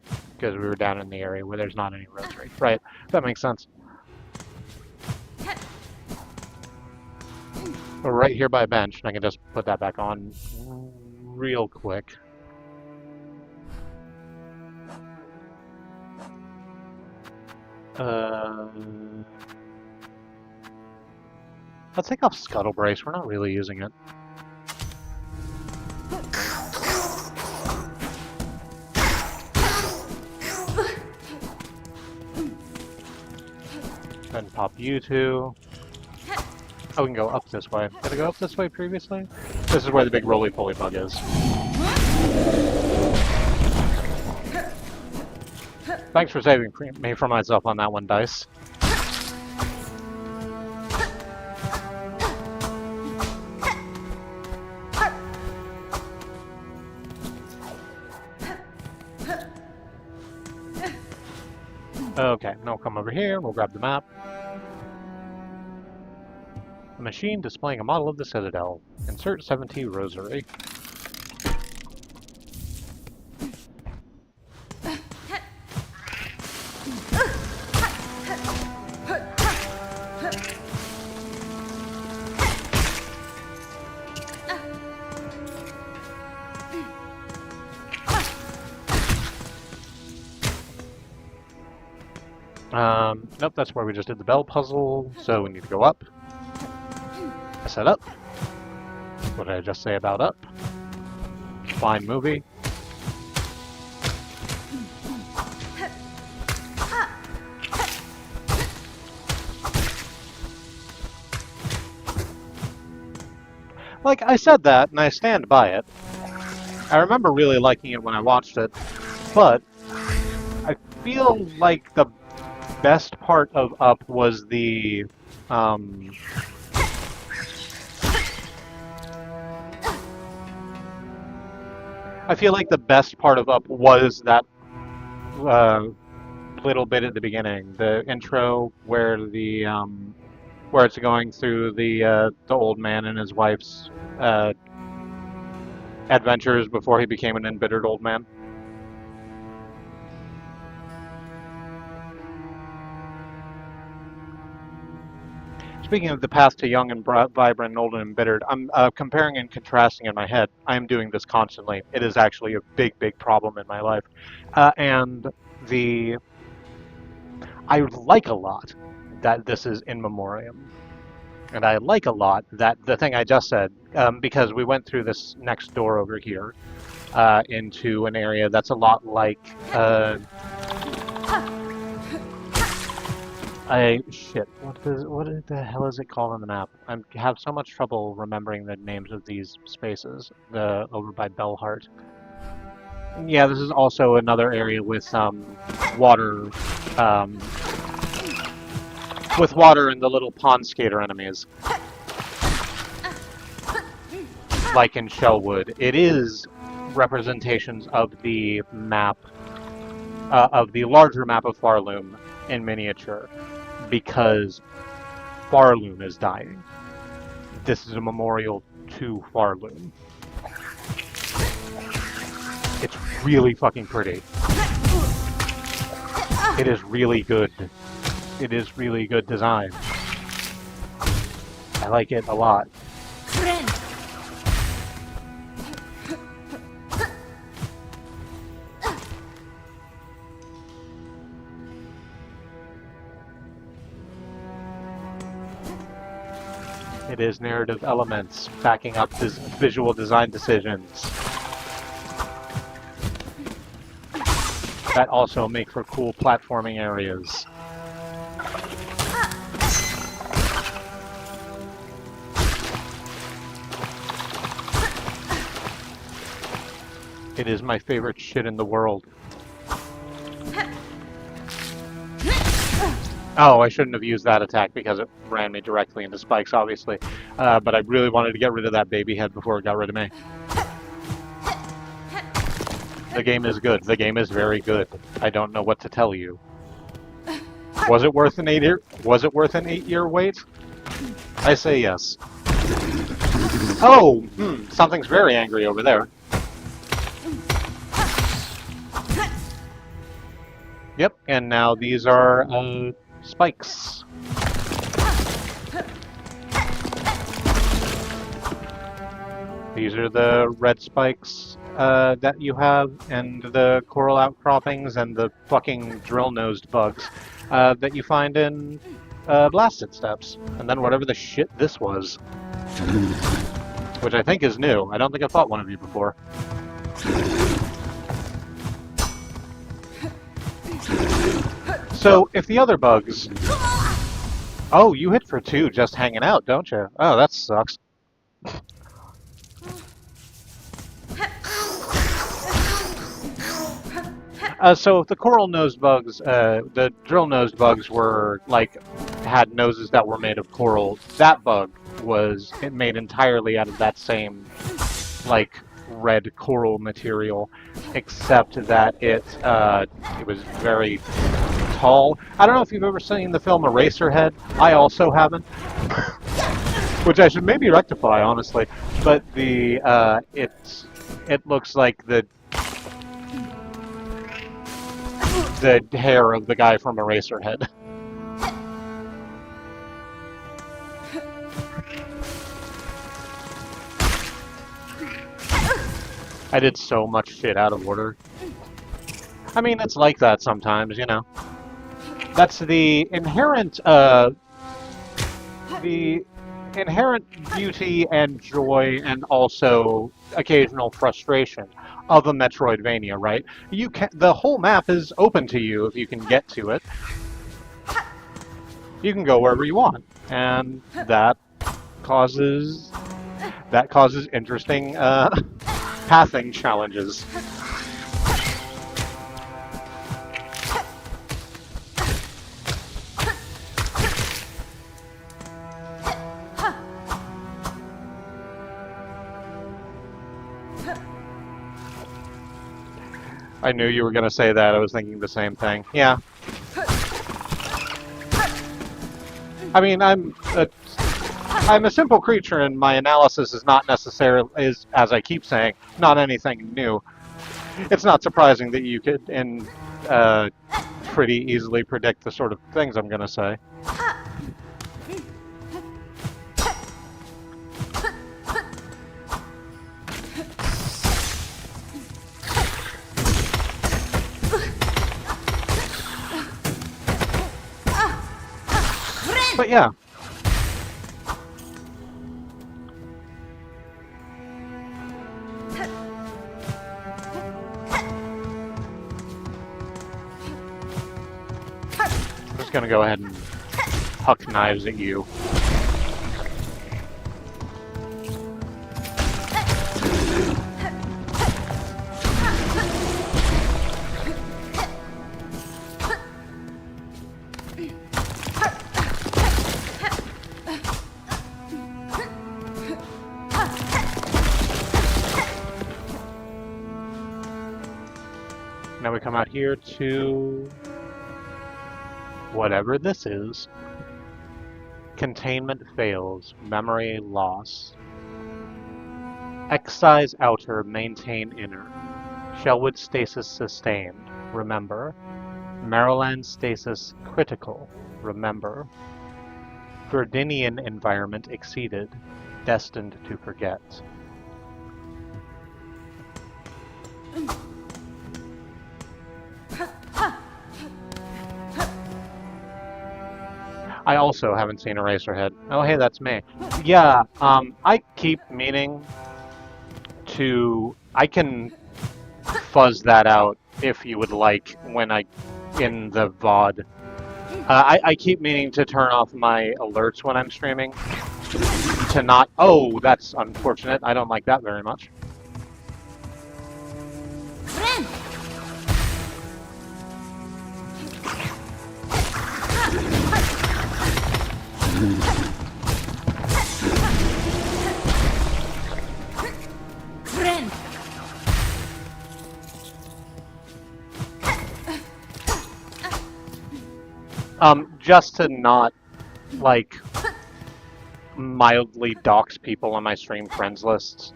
area where there's not any rosary. Right. That makes sense. We're right here by a bench, and I can just put that back on real quick. Let's take off Scuttle Brace. We're not really using it. Then pop you two. Oh, we can go up this way. Did I go up this way previously? This is where the big roly-poly bug is. Thanks for saving me from myself on that one, Dice. Okay, now we'll come over here, we'll grab the map. A machine displaying a model of the Citadel. Insert 70 rosary. Nope, that's where we just did the bell puzzle, so we need to go up. I said up. What did I just say about up? Fine movie. Like, I said that, and I stand by it. I remember really liking it when I watched it, but I feel like the best part of Up was the, I feel like the best part of Up was that little bit at the beginning, the intro where the where it's going through the old man and his wife's adventures before he became an embittered old man. Speaking of the path to young and vibrant, old and embittered, I'm comparing and contrasting in my head. I am doing this constantly. It is actually a big, big problem in my life. And I like a lot that this is in memoriam. And I like a lot that the thing I just said, because we went through this next door over here into an area that's a lot like... what the hell is it called on the map? I have so much trouble remembering the names of these spaces. Over by Bellheart. Yeah, this is also another area with water, and the little pond skater enemies, like in Shellwood. It is representations of the map, of the larger map of Farloom in miniature, because Farloom is dying. This is a memorial to Farloom. It's really fucking pretty. It is really good. It is really good design. I like it a lot. It is narrative elements backing up visual design decisions that also make for cool platforming areas. It is my favorite shit in the world. Oh, I shouldn't have used that attack because it ran me directly into spikes, obviously. But I really wanted to get rid of that baby head before it got rid of me. The game is good. The game is very good. I don't know what to tell you. Was it worth an 8-year wait? I say yes. Oh, something's very angry over there. Yep, and now these are spikes. These are the red spikes that you have, and the coral outcroppings, and the fucking drill-nosed bugs that you find in blasted steps. And then whatever the shit this was, which I think is new. I don't think I fought one of you before. So, if the other bugs... Oh, you hit for 2 just hanging out, don't you? Oh, that sucks. So if the coral-nosed bugs, the drill-nosed bugs were, like, had noses that were made of coral, that bug was made entirely out of that same, like, red coral material, except that it was very tall. I don't know if you've ever seen the film Eraserhead. I also haven't. Which I should maybe rectify, honestly. But the, it looks like the hair of the guy from Eraserhead. I did so much shit out of order. I mean, it's like that sometimes, you know. That's the inherent beauty and joy and also occasional frustration of a Metroidvania, right? You can, the whole map is open to you if you can get to it. You can go wherever you want, and that causes interesting pathing challenges. I knew you were going to say that. I was thinking the same thing. Yeah. I mean, I'm a simple creature, and my analysis is not necessarily, as I keep saying, not anything new. It's not surprising that you could pretty easily predict the sort of things I'm going to say. But yeah. I'm just gonna go ahead and huck knives at you. Now we come out here to whatever this is. Containment fails. Memory loss. Excise outer, maintain inner. Shellwood stasis sustained. Remember. Maryland stasis critical. Remember. Verdinian environment exceeded. Destined to forget. I also haven't seen Eraserhead. Oh, hey, that's me. Yeah, I keep meaning to... I can fuzz that out if you would like when in the VOD. I keep meaning to turn off my alerts when I'm streaming. To not... Oh, that's unfortunate. I don't like that very much. Just to not, like, mildly dox people on my stream friends lists.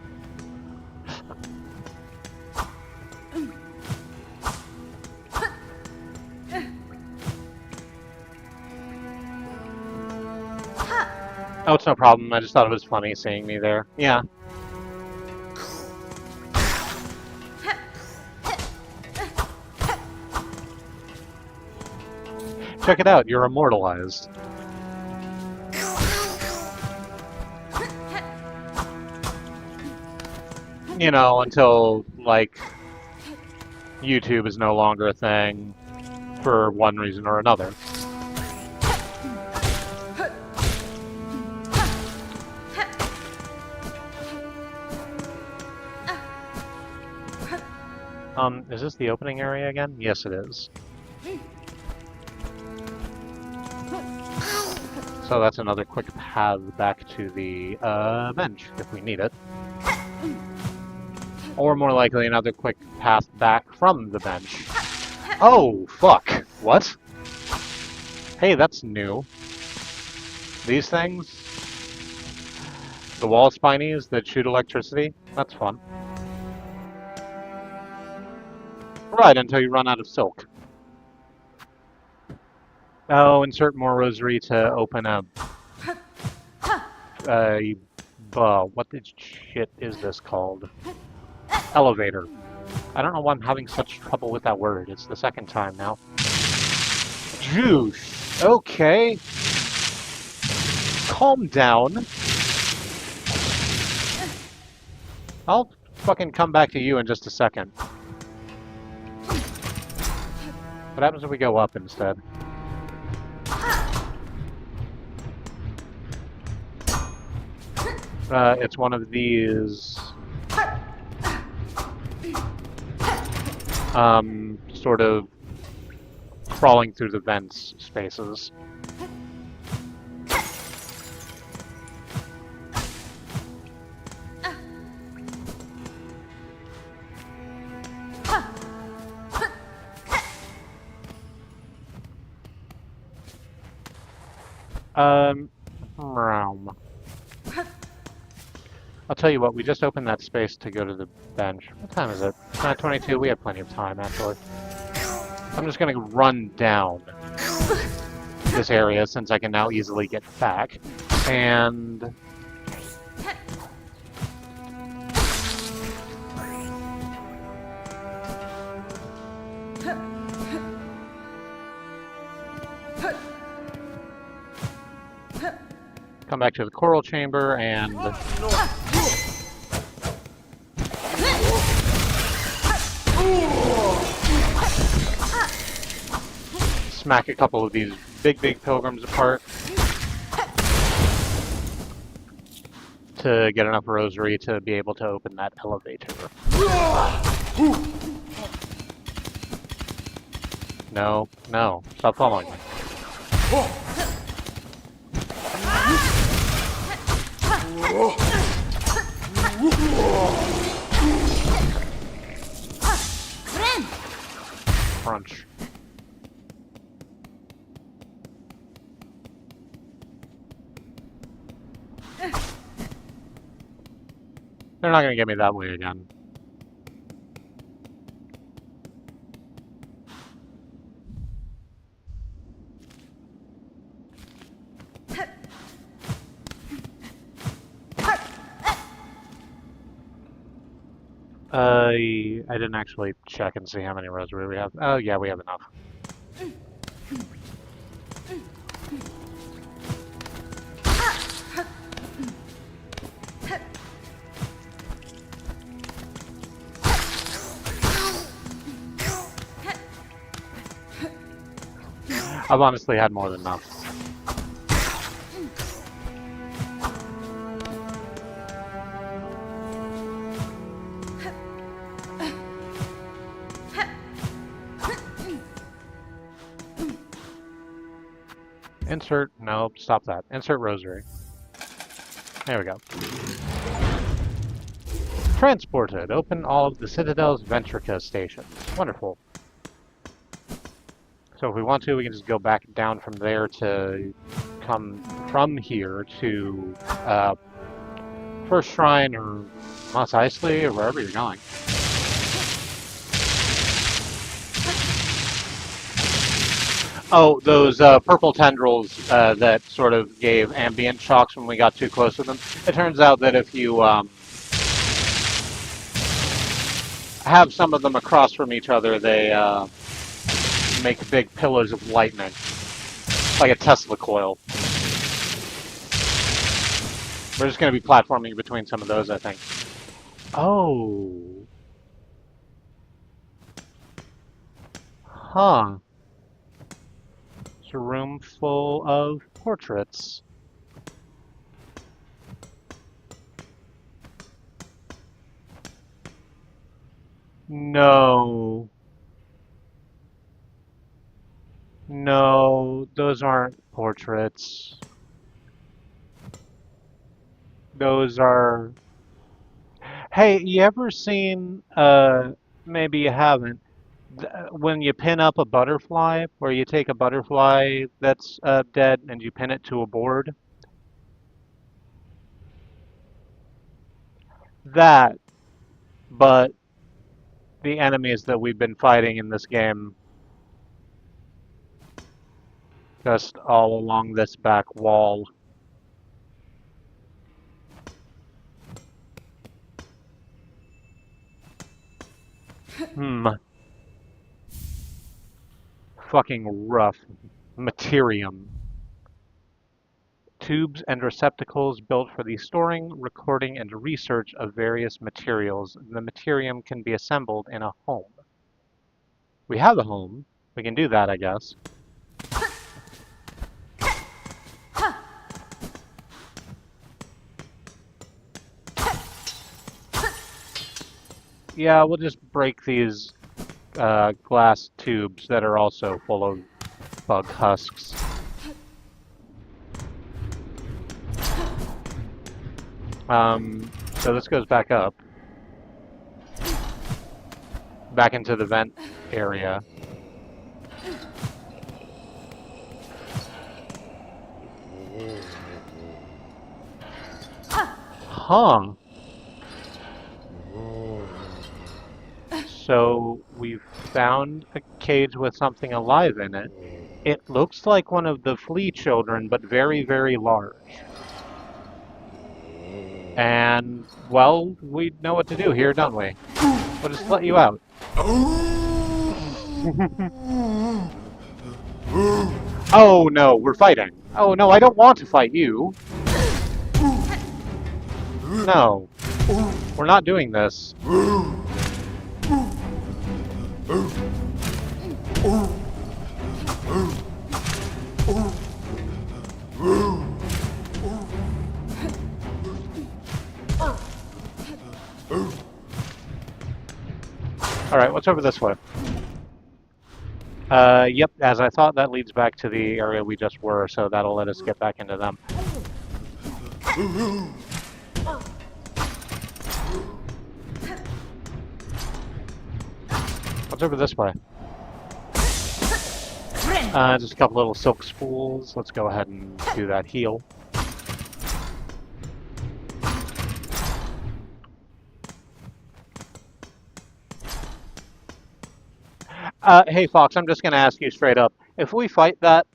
Oh, it's no problem. I just thought it was funny seeing me there. Yeah. Check it out, you're immortalized. You know, until, like, YouTube is no longer a thing for one reason or another. Is this the opening area again? Yes, it is. So that's another quick path back to the bench, if we need it. Or more likely, another quick path back from the bench. Oh, fuck. What? Hey, that's new. These things? The wall spinies that shoot electricity? That's fun. Right, until you run out of silk. Oh, insert more rosary to open a... what the shit is this called? Elevator. I don't know why I'm having such trouble with that word. It's the second time now. Juice. Okay. Calm down. I'll fucking come back to you in just a second. What happens if we go up instead? It's one of these... sort of crawling through the vents spaces. I'll tell you what, we just opened that space to go to the bench. What time is it? 9:22, we have plenty of time, actually. I'm just gonna run down this area, since I can now easily get back. And... come back to the coral chamber and... smack a couple of these big pilgrims apart to get enough rosary to be able to open that elevator. No, no, stop following me. Crunch. They're not gonna get me that way again. I didn't actually check and see how many rosary we have. Oh yeah, we have enough. I've honestly had more than enough. Insert, no, stop that. Insert rosary. There we go. Transported. Open all of the Citadel's Ventrica stations. Wonderful. So if we want to, we can just go back down from there to come from here to First Shrine or Mos Eisley or wherever you're going. Oh, those purple tendrils that sort of gave ambient shocks when we got too close to them. It turns out that if you have some of them across from each other, they make big pillars of lightning. Like a Tesla coil. We're just going to be platforming between some of those, I think. Oh. Huh. It's a room full of portraits. No. No, those aren't portraits. Those are... Hey, you ever seen, maybe you haven't, when you pin up a butterfly, where you take a butterfly that's dead and you pin it to a board? That, but the enemies that we've been fighting in this game just all along this back wall. Hmm. Fucking rough. Materium. Tubes and receptacles built for the storing, recording, and research of various materials. The materium can be assembled in a home. We have a home. We can do that, I guess. Yeah, we'll just break these glass tubes that are also full of bug husks. So this goes back up. Back into the vent area. Huh. So we've found a cage with something alive in it. It looks like one of the flea children, but very, very large. And, well, we know what to do here, don't we? We'll just let you out. Oh no, we're fighting. Oh no, I don't want to fight you. No. We're not doing this. Alright, what's over this way? Yep, as I thought, that leads back to the area we just were, so that'll let us get back into them. What's over this way? Just a couple little silk spools. Let's go ahead and do that heal. Hey Fox, I'm just going to ask you straight up. If we fight that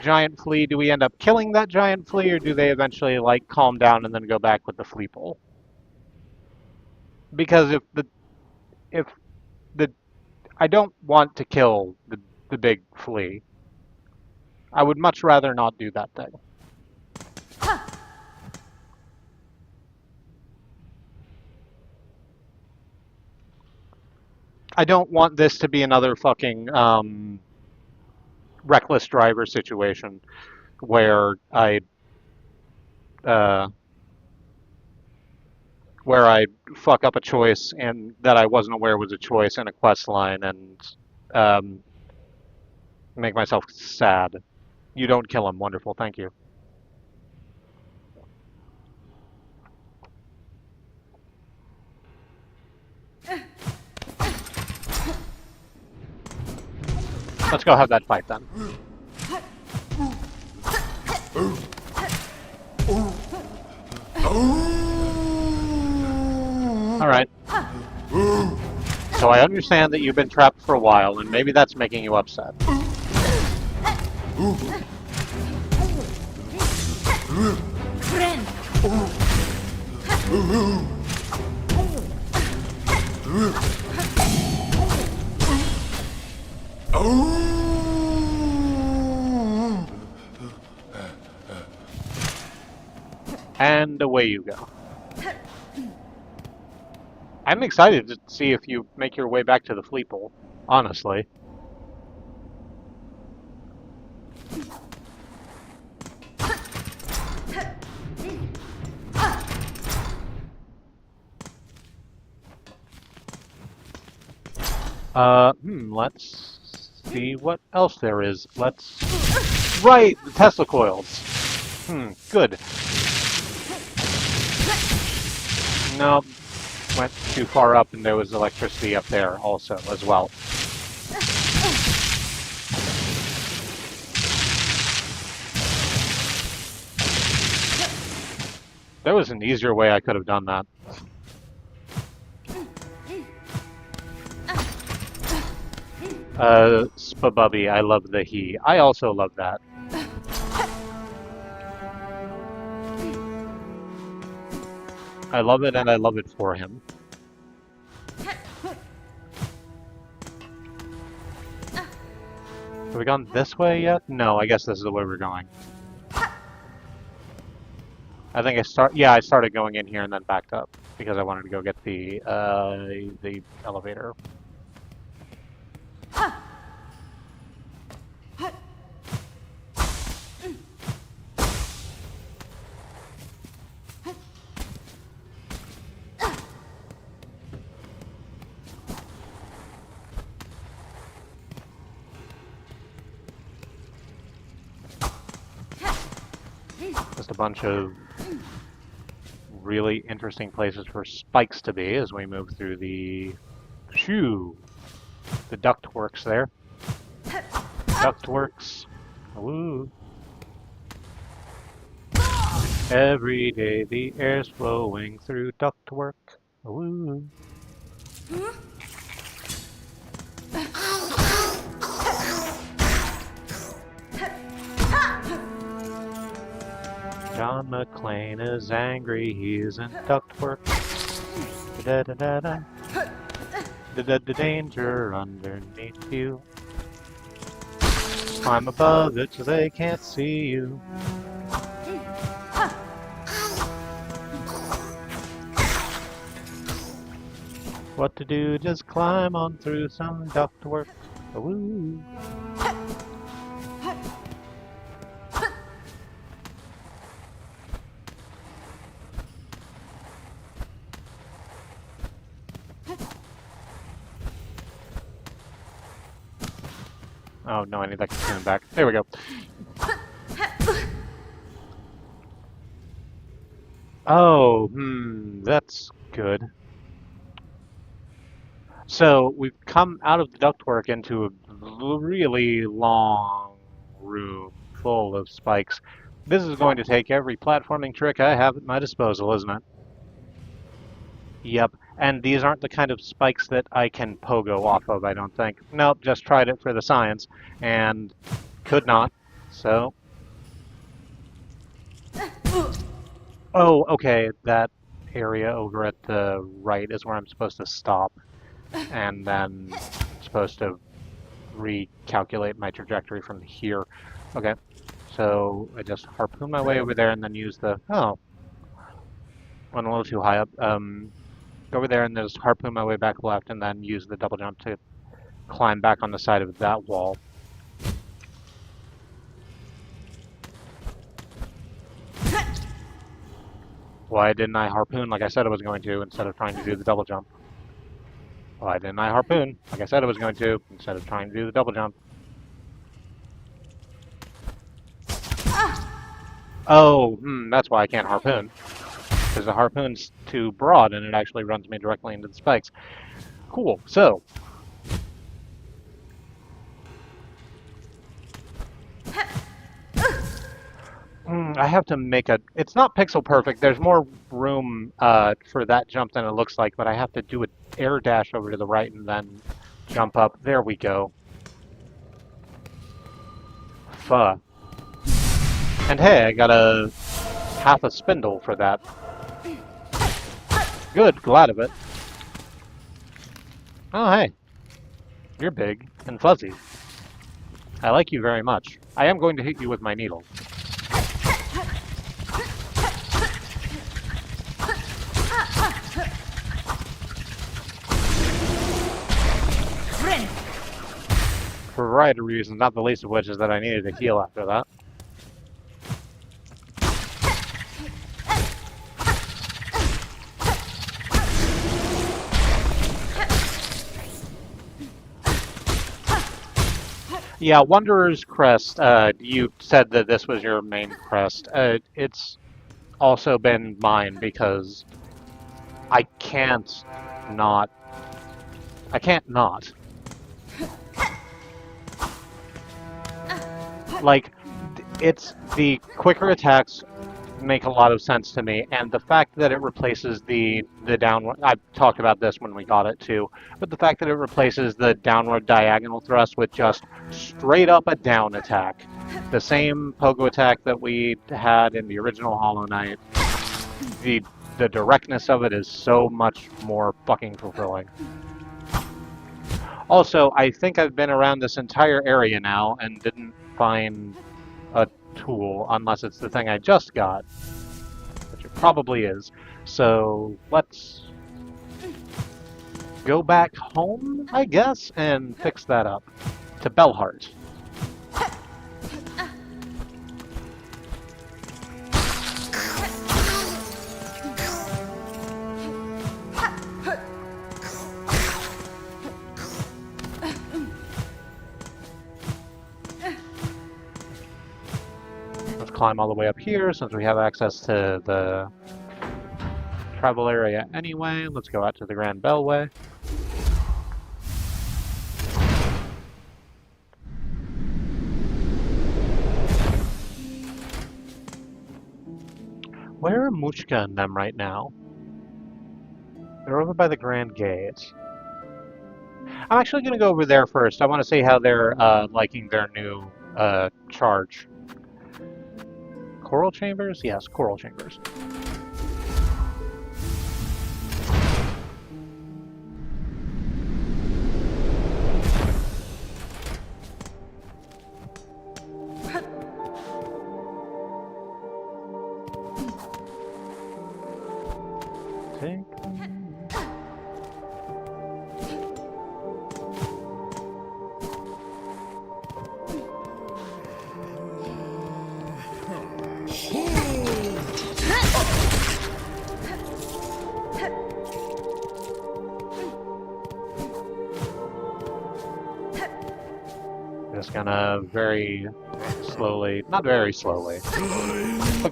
giant flea, do we end up killing that giant flea, or do they eventually, like, calm down and then go back with the flea pole? Because if the I don't want to kill the big flea. I would much rather not do that thing. I don't want this to be another fucking reckless driver situation where I fuck up a choice and that I wasn't aware was a choice in a quest line and make myself sad. You don't kill him. Wonderful. Thank you. Let's go have that fight then. Alright. So I understand that you've been trapped for a while, and maybe that's making you upset. And away you go. I'm excited to see if you make your way back to the fleet bowl, honestly. Let's see what else there is. Right, the Tesla coils. Good. Nope. Went too far up and there was electricity up there also as well. There was an easier way I could have done that. Spabubby, I love the he. I also love that. I love it and I love it for him. Have we gone this way yet? No, I guess this is the way we're going. I think I started going in here and then backed up because I wanted to go get the elevator. Just a bunch of really interesting places for spikes to be as we move through the ductworks there. Ductworks. Woo. Every day the air's flowing through ductwork. Woo. John McClane is angry, he's in ductwork. Da-da-da-da. The danger underneath you. Climb above it so they can't see you. What to do, just climb on through some ductwork. Woo. Oh no, I need that cocoon back. There we go. Oh, that's good. So we've come out of the ductwork into a really long room full of spikes. This is going to take every platforming trick I have at my disposal, isn't it? Yep, and these aren't the kind of spikes that I can pogo off of, I don't think. Nope, just tried it for the science, and could not, so... Oh, okay, that area over at the right is where I'm supposed to stop, and then I'm supposed to recalculate my trajectory from here. Okay, so I just harpoon my way over there and then use the... Oh, went a little too high up. Go over there and just harpoon my way back left and then use the double jump to climb back on the side of that wall. Why didn't I harpoon like I said I was going to instead of trying to do the double jump? Why didn't I harpoon like I said I was going to instead of trying to do the double jump? Oh, that's why I can't harpoon. Because the harpoon's too broad and it actually runs me directly into the spikes. Cool, so... I have to make a... It's not pixel perfect. There's more room for that jump than it looks like, but I have to do an air dash over to the right and then jump up. There we go. Fuh. And hey, I got half a spindle for that. Good, glad of it. Oh, hey. You're big and fuzzy. I like you very much. I am going to hit you with my needle. for a variety of reasons, not the least of which is that I needed to heal after that. Yeah, Wanderer's Crest, you said that this was your main crest. It's also been mine because I can't not. I can't not. Like, it's the quicker attacks make a lot of sense to me, and the fact that it replaces the downward, I talked about this when we got it too, but the fact that it replaces the downward diagonal thrust with just straight up a down attack, the same pogo attack that we had in the original Hollow Knight, the directness of it is so much more fucking fulfilling. Also, I think I've been around this entire area now and didn't find a tool, unless it's the thing I just got, which it probably is. So let's go back home, I guess, and fix that up to Bellheart. Climb all the way up here since we have access to the travel area anyway. Let's go out to the Grand Bellway. Where are Mushka and them right now? They're over by the Grand Gate. I'm actually going to go over there first. I want to see how they're liking their new charge. Coral Chambers? Yes, Coral Chambers. Just gonna very slowly, not very slowly, but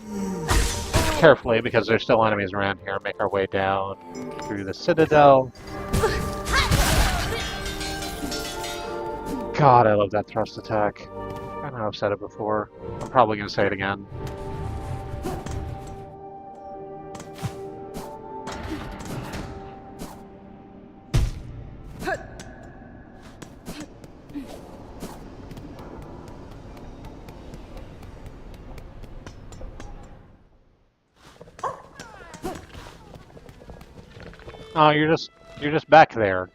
carefully, because there's still enemies around here, make our way down through the Citadel. God, I love that thrust attack. I know I've said it before. I'm probably gonna say it again. Oh, you're just back there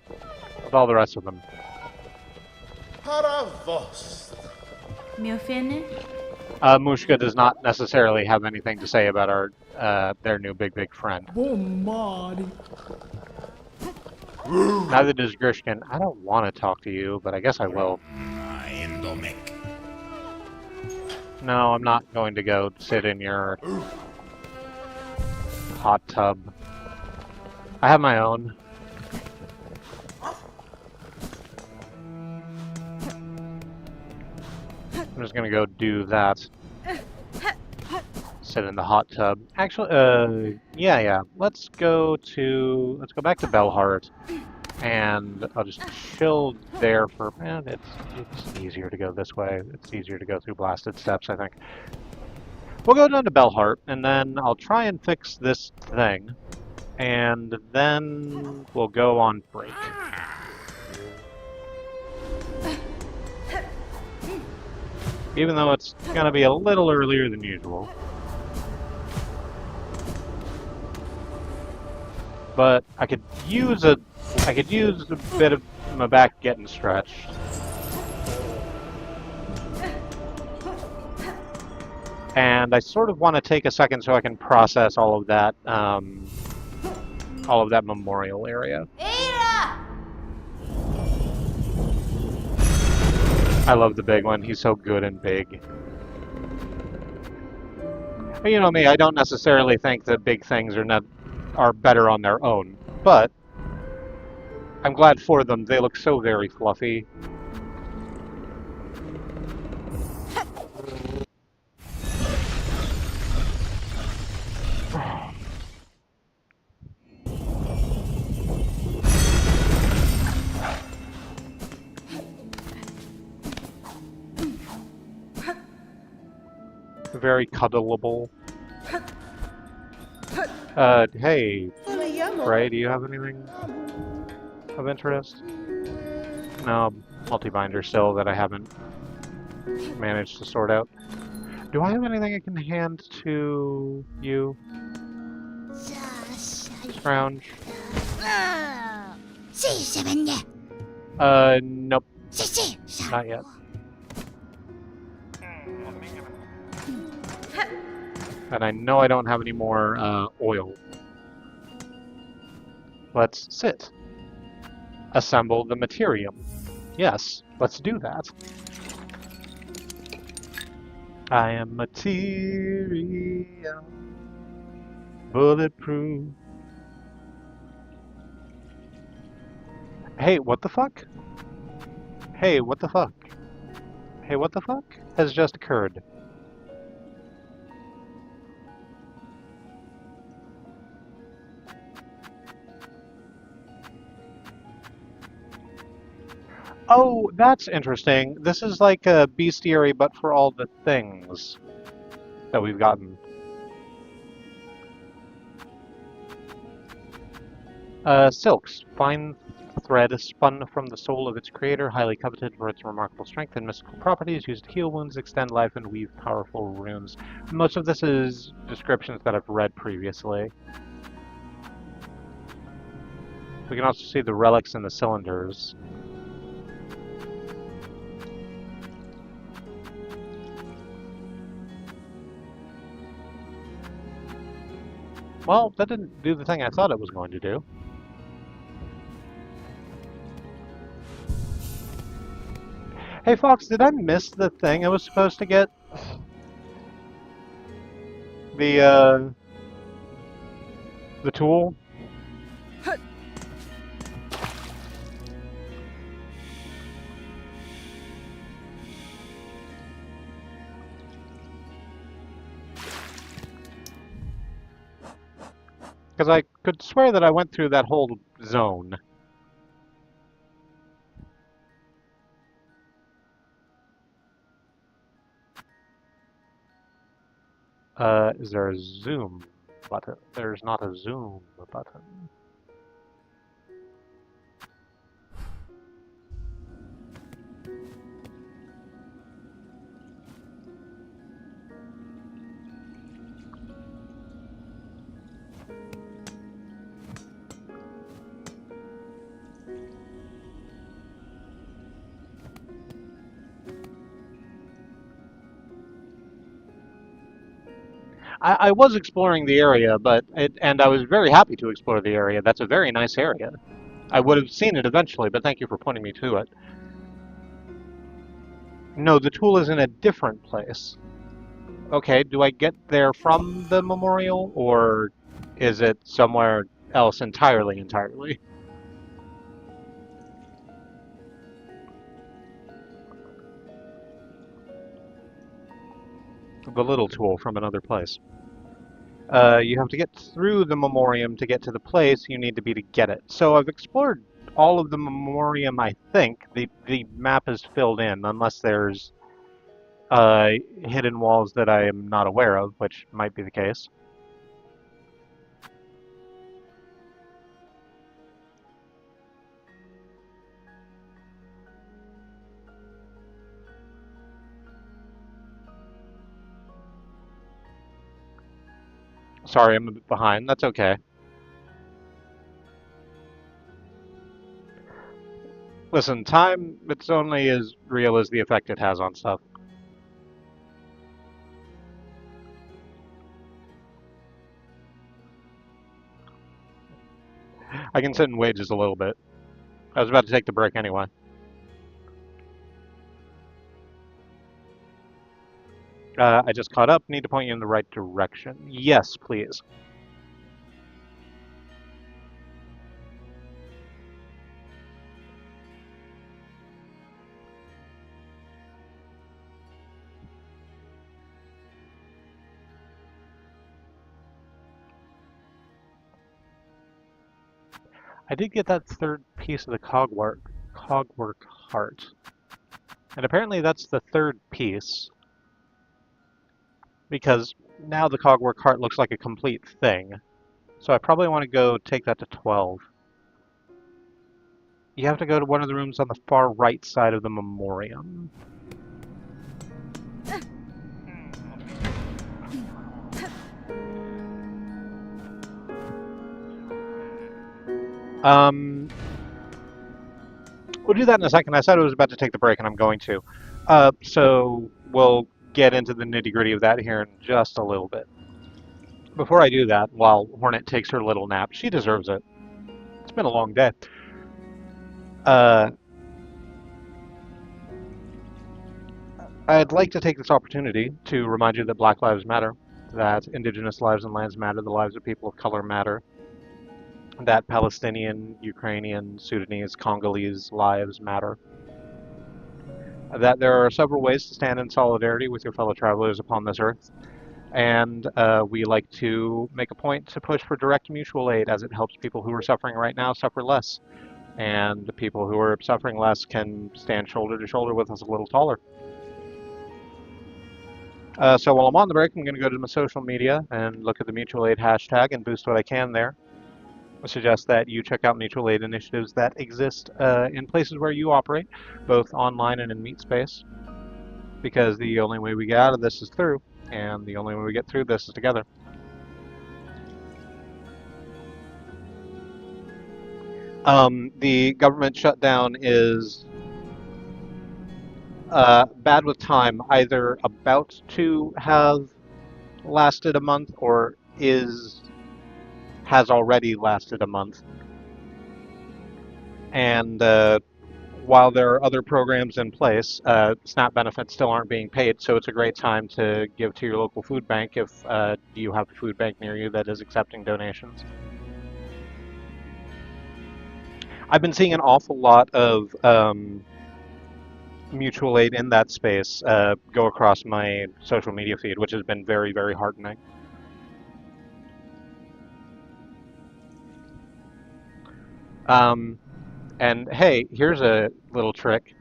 with all the rest of them. Mushka does not necessarily have anything to say about our their new big friend. Neither does Grishkin. I don't want to talk to you, but I guess I will. No, I'm not going to go sit in your hot tub. I have my own. I'm just gonna go do that. Sit in the hot tub. Actually, yeah. Let's go back to Bellheart, and I'll just chill there for. It's easier to go this way. It's easier to go through blasted steps, I think. We'll go down to Bellheart, and then I'll try and fix this thing. And then we'll go on break. Even though it's gonna be a little earlier than usual. But I could use a bit of my back getting stretched. And I sort of want to take a second so I can process all of that memorial area. I love the big one. He's so good and big. You know me, I don't necessarily think that big things are better on their own, but I'm glad for them. They look so very fluffy. Very cuddleable. Hey, Ray, do you have anything of interest? No, multi-binder still that I haven't managed to sort out. Do I have anything I can hand to you, Scrounge? Nope. Not yet. And I know I don't have any more oil. Let's sit. Assemble the materium. Yes, let's do that. I am material, bulletproof. Hey, what the fuck? Hey, what the fuck? Hey, what the fuck has just occurred? Oh, that's interesting. This is like a bestiary, but for all the things that we've gotten. Silks. Fine thread spun from the soul of its creator, highly coveted for its remarkable strength and mystical properties, used to heal wounds, extend life, and weave powerful runes. Most of this is descriptions that I've read previously. We can also see the relics in the cylinders. Well, that didn't do the thing I thought it was going to do. Hey Fox, did I miss the thing I was supposed to get? The tool? Because I could swear that I went through that whole zone. Is there a zoom button? There's not a zoom button. I was exploring the area, and I was very happy to explore the area. That's a very nice area. I would have seen it eventually, but thank you for pointing me to it. No, the tool is in a different place. Okay, do I get there from the memorial, or is it somewhere else entirely? The little tool from another place. You have to get through the memoriam to get to the place you need to be to get it. So I've explored all of the memoriam, I think. The map is filled in, unless there's hidden walls that I am not aware of, which might be the case. Sorry, I'm a bit behind. That's okay. Listen, time, it's only as real as the effect it has on stuff. I can sit and wait just a little bit. I was about to take the break anyway. I just caught up. Need to point you in the right direction. Yes, please. I did get that third piece of the cogwork heart. And apparently that's the third piece, because now the cogwork heart looks like a complete thing. So I probably want to go take that to 12. You have to go to one of the rooms on the far right side of the memoriam. Um, we'll do that in a second. I said I was about to take the break, and I'm going to. So we'll get into the nitty-gritty of that here in just a little bit. Before I do that, while Hornet takes her little nap, she deserves it. It's been a long day. I'd like to take this opportunity to remind you that Black Lives Matter, that Indigenous lives and lands matter, the lives of people of color matter, that Palestinian, Ukrainian, Sudanese, Congolese lives matter, that there are several ways to stand in solidarity with your fellow travelers upon this earth, and we like to make a point to push for direct mutual aid as it helps people who are suffering right now suffer less, and people who are suffering less can stand shoulder to shoulder with us a little taller. So while I'm on the break, I'm going to go to my social media and look at the mutual aid hashtag and boost what I can there. I suggest that you check out mutual aid initiatives that exist in places where you operate, both online and in meet space, because the only way we get out of this is through, and the only way we get through this is together. The government shutdown is bad with time, either about to have lasted a month or has already lasted a month. And while there are other programs in place, SNAP benefits still aren't being paid, so it's a great time to give to your local food bank if you have a food bank near you that is accepting donations. I've been seeing an awful lot of mutual aid in that space go across my social media feed, which has been very, very heartening. Um, and hey, here's a little trick.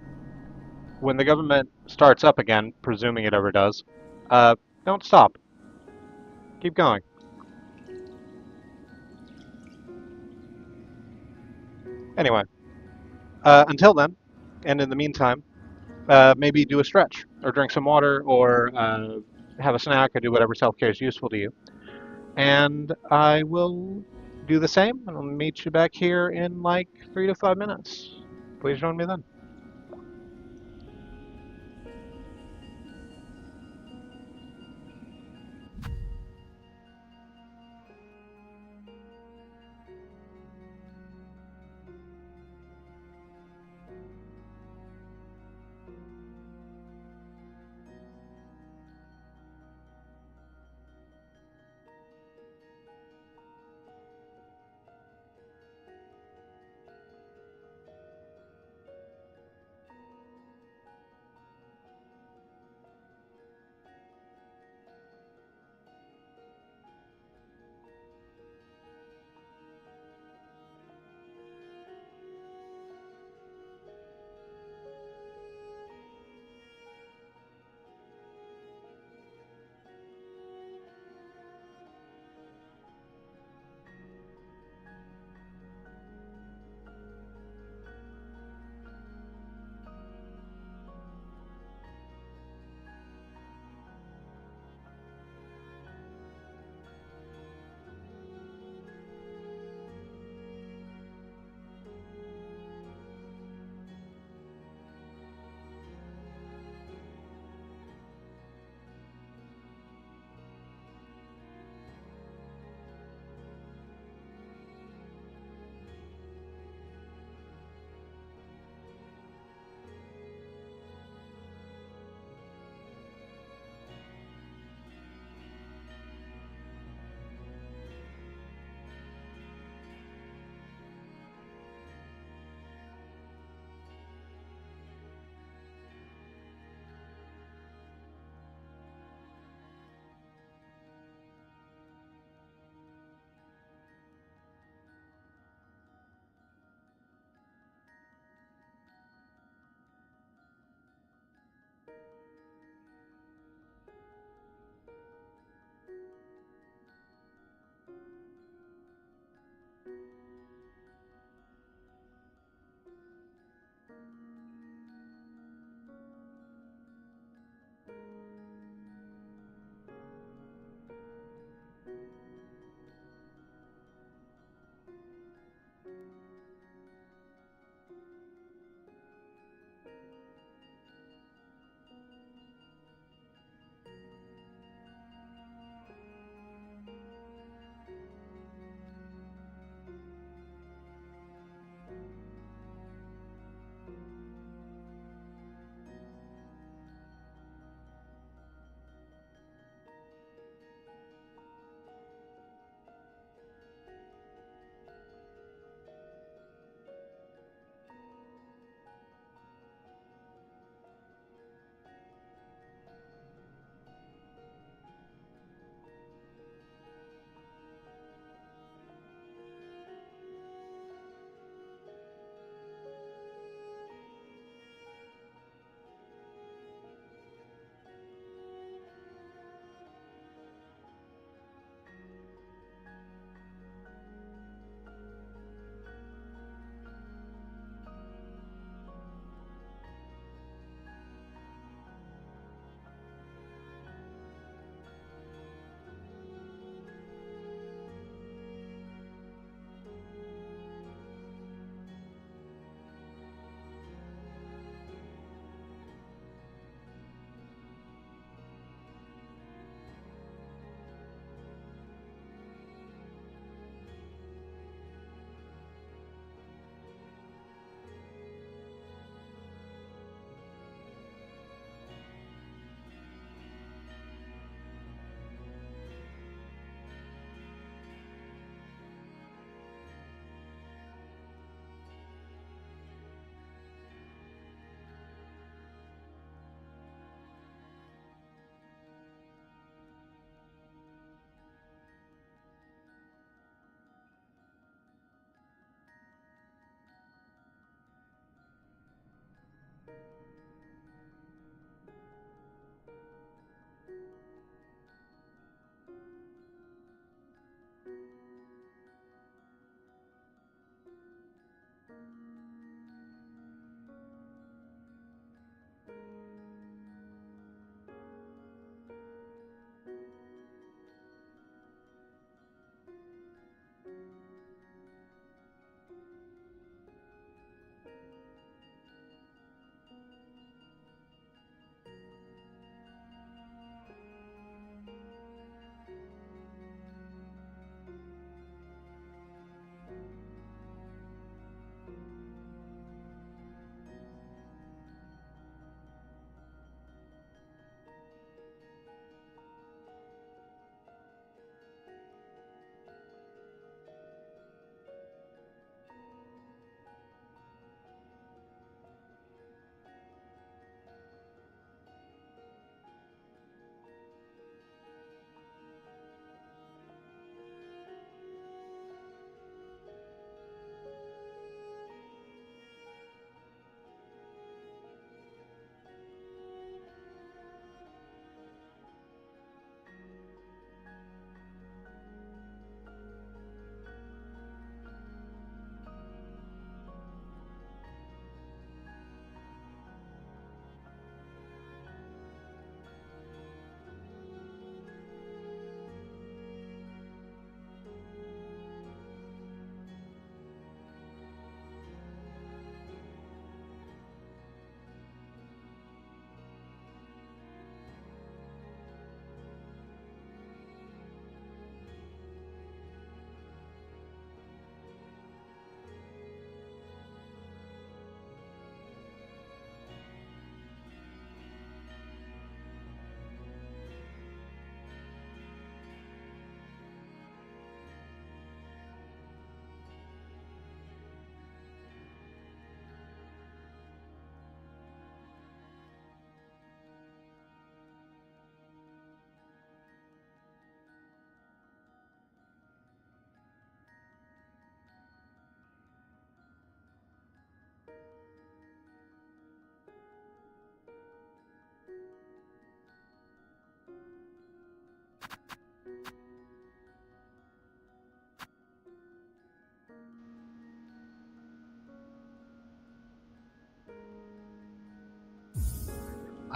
When the government starts up again, presuming it ever does, don't stop. Keep going. Anyway, until then, and in the meantime, maybe do a stretch, or drink some water, or have a snack, or do whatever self-care is useful to you. And I will do the same, and I'll meet you back here in like 3 to 5 minutes. Please join me then.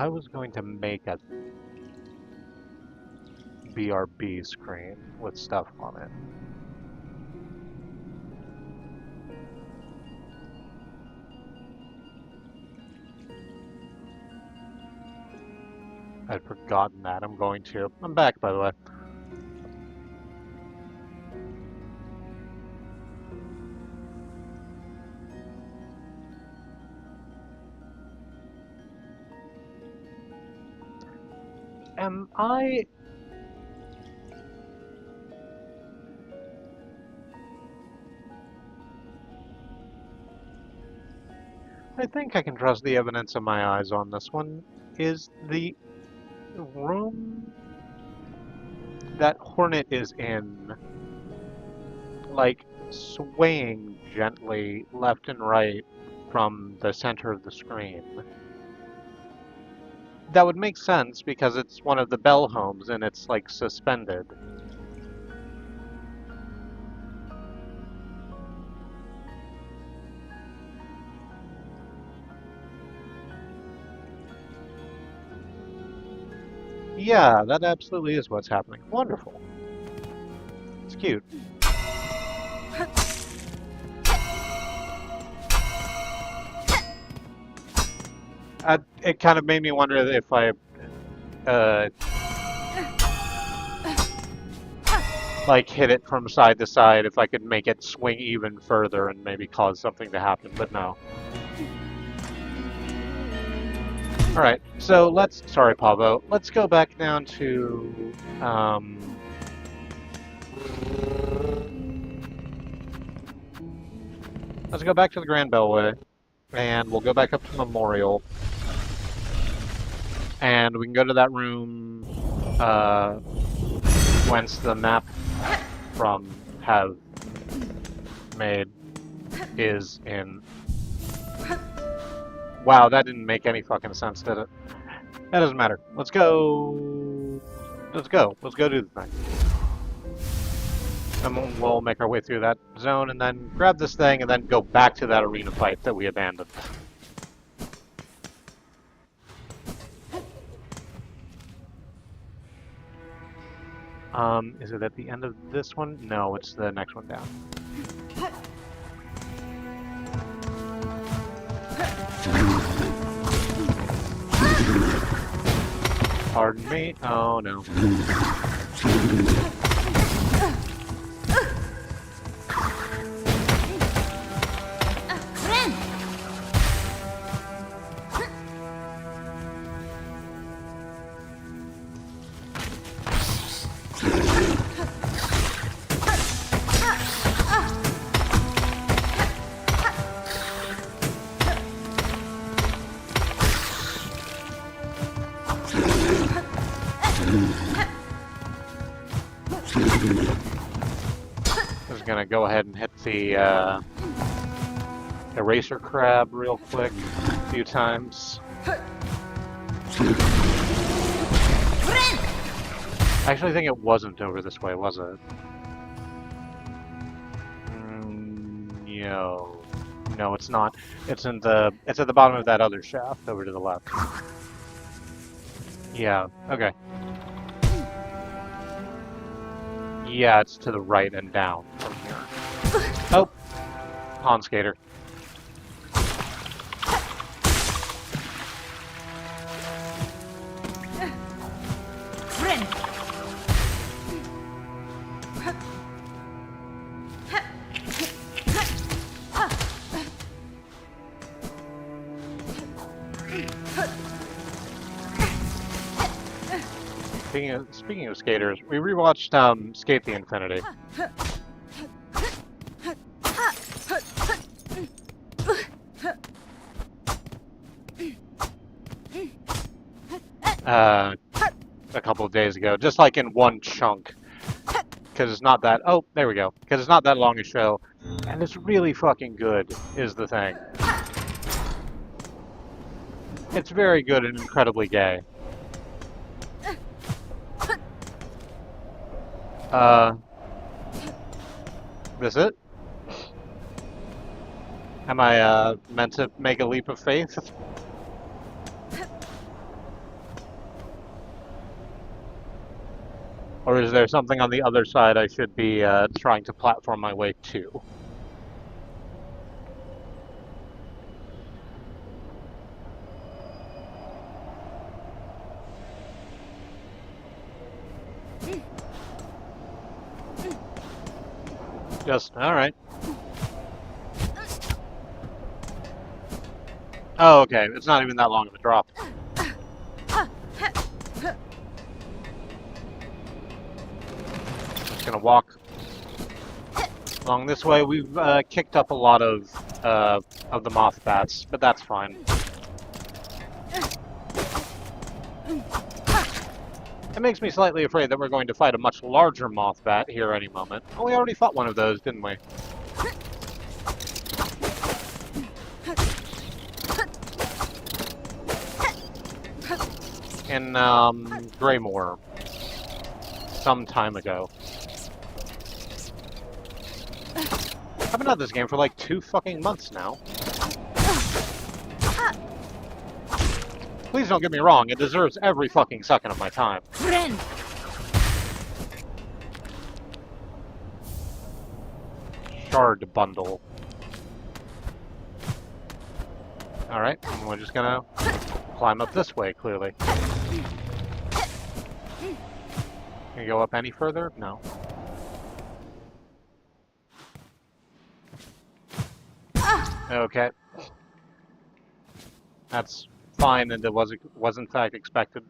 I was going to make a BRB screen with stuff on it. I'd forgotten that. I'm going to. I'm back, by the way. Am I... I think I can trust the evidence of my eyes on this one. Is the room that Hornet is in, like, swaying gently left and right from the center of the screen? That would make sense because it's one of the Bell homes and it's, like, suspended. Yeah, that absolutely is what's happening. Wonderful. It's cute. It kind of made me wonder if I, like, hit it from side to side, if I could make it swing even further and maybe cause something to happen, but no. Alright, so let's, sorry Pavo, let's go back down to, let's go back to the Grand Bellway, and we'll go back up to Memorial, and we can go to that room, whence the map from Have Made is in. Wow, that didn't make any fucking sense, did it? That doesn't matter. Let's go. Let's go. Let's go do the thing. And we'll make our way through that zone and then grab this thing and then go back to that arena fight that we abandoned. Is it at the end of this one? No, it's the next one down. Pardon me? Oh no. Just gonna go ahead and hit the eraser crab real quick a few times. I actually think it wasn't over this way, was it? No. No, it's not. It's at the bottom of that other shaft over to the left. Yeah, okay. Yeah, it's to the right and down from here. Oh! Pond skater. Speaking of skaters, we rewatched Skate the Infinity. A couple of days ago, just like in one chunk, because it's not that. Oh, there we go. Because it's not that long a show, and it's really fucking good. Is the thing. It's very good and incredibly gay. This it? Am I meant to make a leap of faith? Or is there something on the other side I should be trying to platform my way to? Just, alright. Oh, okay. It's not even that long of a drop. Just gonna walk along this way. We've kicked up a lot of the moth bats, but that's fine. It makes me slightly afraid that we're going to fight a much larger moth bat here any moment. Oh, we already fought one of those, didn't we? In Greymore, some time ago. I've been at this game for like 2 fucking months now. Please don't get me wrong, it deserves every fucking second of my time. Friend. Shard bundle. Alright, we're just gonna climb up this way, clearly. Can you go up any further? No. Okay. That's fine, and it was in fact expected.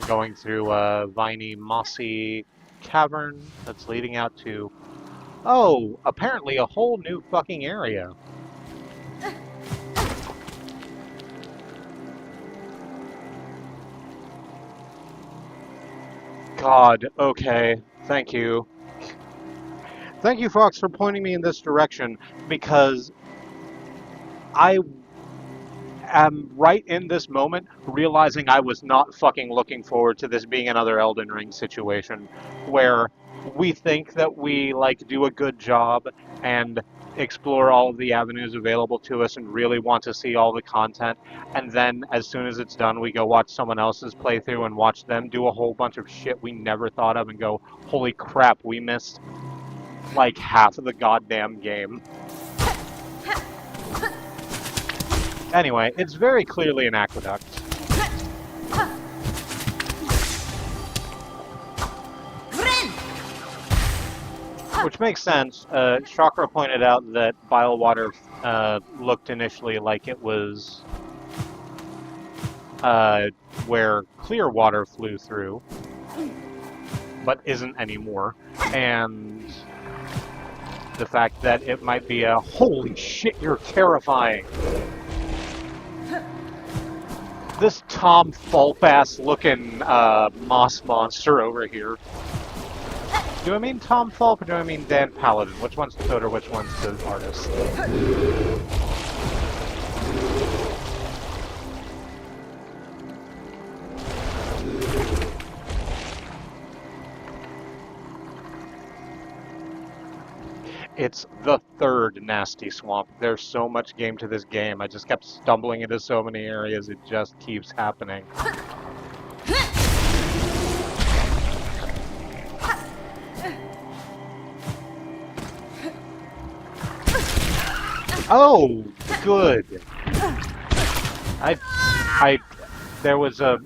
Going through a viney, mossy cavern that's leading out to, oh, apparently a whole new fucking area. God, okay, thank you. Thank you, Fox, for pointing me in this direction, because I am right in this moment realizing I was not fucking looking forward to this being another Elden Ring situation, where we think that we, like, do a good job and explore all of the avenues available to us and really want to see all the content, and then as soon as it's done we go watch someone else's playthrough and watch them do a whole bunch of shit we never thought of and go, holy crap, we missed like half of the goddamn game. Anyway, it's very clearly an aqueduct. Which makes sense. Chakra pointed out that bile water looked initially like it was where clear water flew through, but isn't anymore. And the fact that it might be a holy shit, you're terrifying. This Tom Fulp-ass looking moss monster over here. Do I mean Tom Fulp or do I mean Dan Paladin? Which one's the coder, which one's the artist? It's the third nasty swamp. There's so much game to this game. I just kept stumbling into so many areas. It just keeps happening. Oh, good. There was a,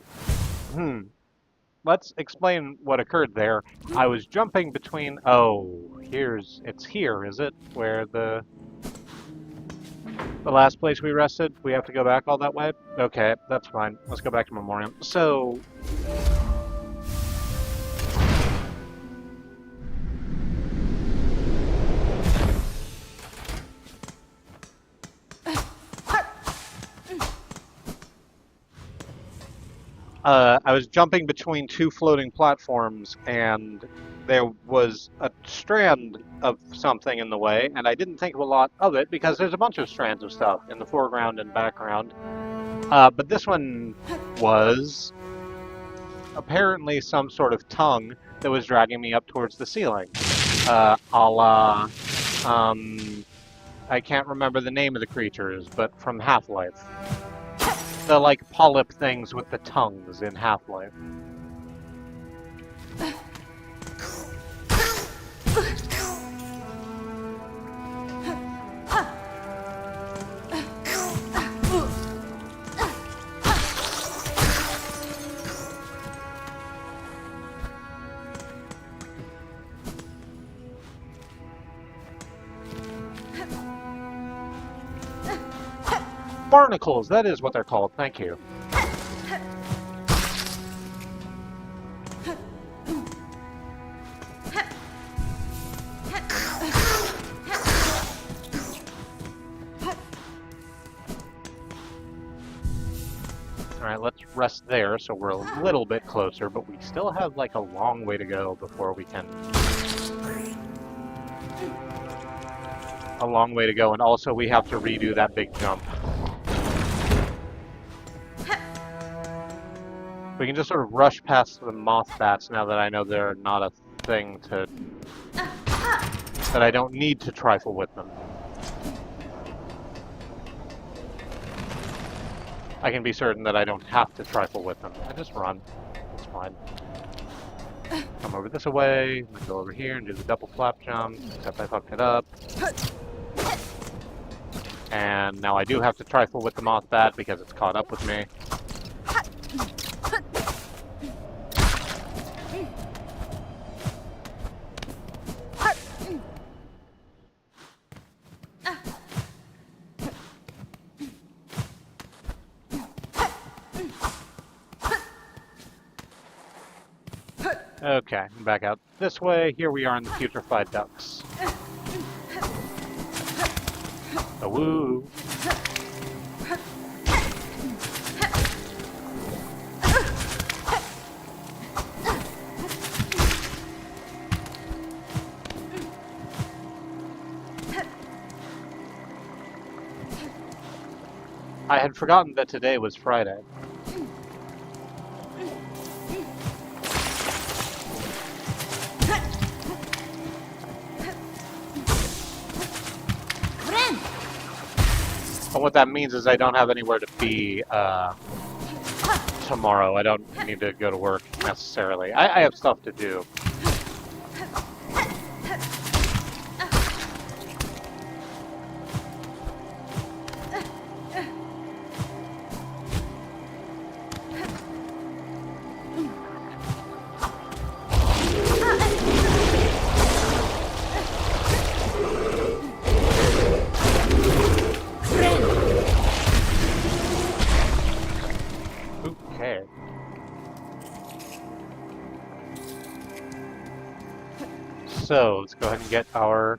Let's explain what occurred there. I was jumping between, it's here, is it? Where the last place we rested? We have to go back all that way? Okay, that's fine. Let's go back to Memoriam. So, I was jumping between 2 floating platforms, and there was a strand of something in the way, and I didn't think a lot of it, because there's a bunch of strands of stuff in the foreground and background. But this one was apparently some sort of tongue that was dragging me up towards the ceiling. a la, I can't remember the name of the creatures, but from Half-Life. The, like, polyp things with the tongues in Half-Life. Barnacles, that is what they're called, thank you. Alright, let's rest there so we're a little bit closer, but we still have like a long way to go before we can... A long way to go, and also we have to redo that big jump. We can just sort of rush past the moth bats now that I know they're not a thing to... that I don't need to trifle with them. I can be certain that I don't have to trifle with them. I just run. It's fine. Come over this way, we go over here and do the double flap jump, except I fucked it up. And now I do have to trifle with the moth bat because it's caught up with me. Okay, back out this way. Here we are in the putrefied ducks. A woo! I had forgotten that today was Friday. And what that means is I don't have anywhere to be tomorrow. I don't need to go to work necessarily. I have stuff to do. So, let's go ahead and get our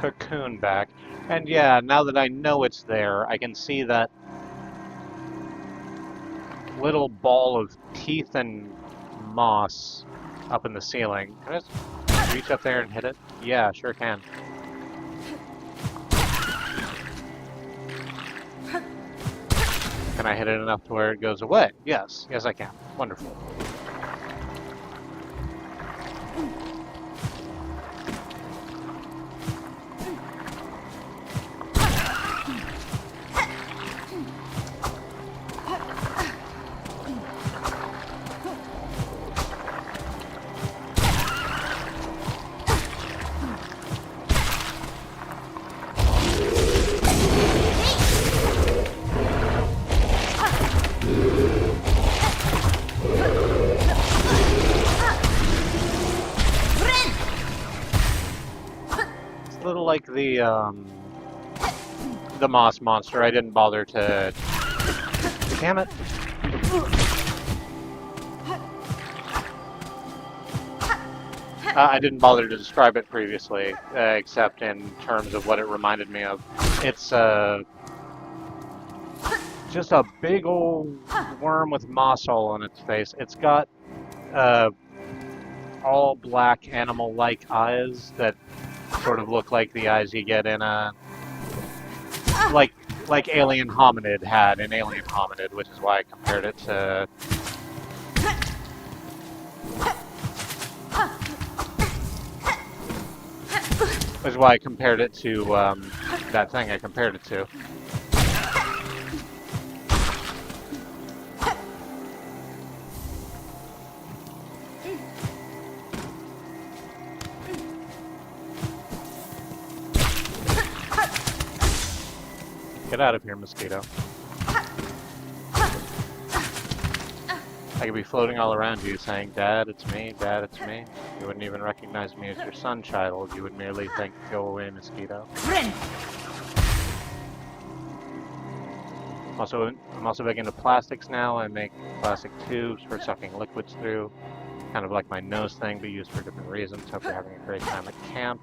cocoon back. And yeah, now that I know it's there, I can see that little ball of teeth and moss up in the ceiling. Can I just reach up there and hit it? Yeah, sure can. Can I hit it enough to where it goes away? Yes, yes I can. Wonderful. Like the moss monster, I didn't bother to... Damn it. I didn't bother to describe it previously, except in terms of what it reminded me of. It's just a big old worm with moss all on its face. It's got all black animal-like eyes that sort of look like the eyes you get in a... like Alien Hominid had in Alien Hominid, which is why I compared it to... Which is why I compared it to that thing I compared it to. Get out of here, mosquito. I could be floating all around you saying, Dad, it's me, Dad, it's me. You wouldn't even recognize me as your son, child. You would merely think, go away, mosquito. I'm also big into plastics now. I make plastic tubes for sucking liquids through. Kind of like my nose thing, but used for different reasons. Hope you're having a great time at camp.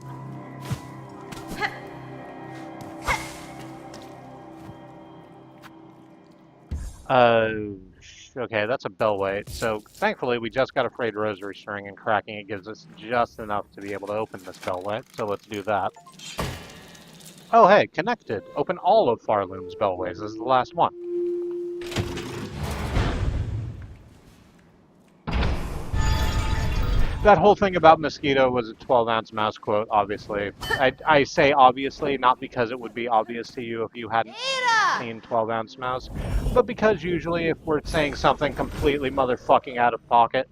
Okay, that's a bell weight. So thankfully we just got a frayed rosary string, and cracking it gives us just enough to be able to open this bell weight. So let's do that. Oh hey, connected. Open all of Farloom's bellways. This is the last one. That whole thing about mosquito was a 12-ounce mouse quote, obviously. I say obviously, not because it would be obvious to you if you hadn't seen 12-ounce mouse, but because usually if we're saying something completely motherfucking out of pocket,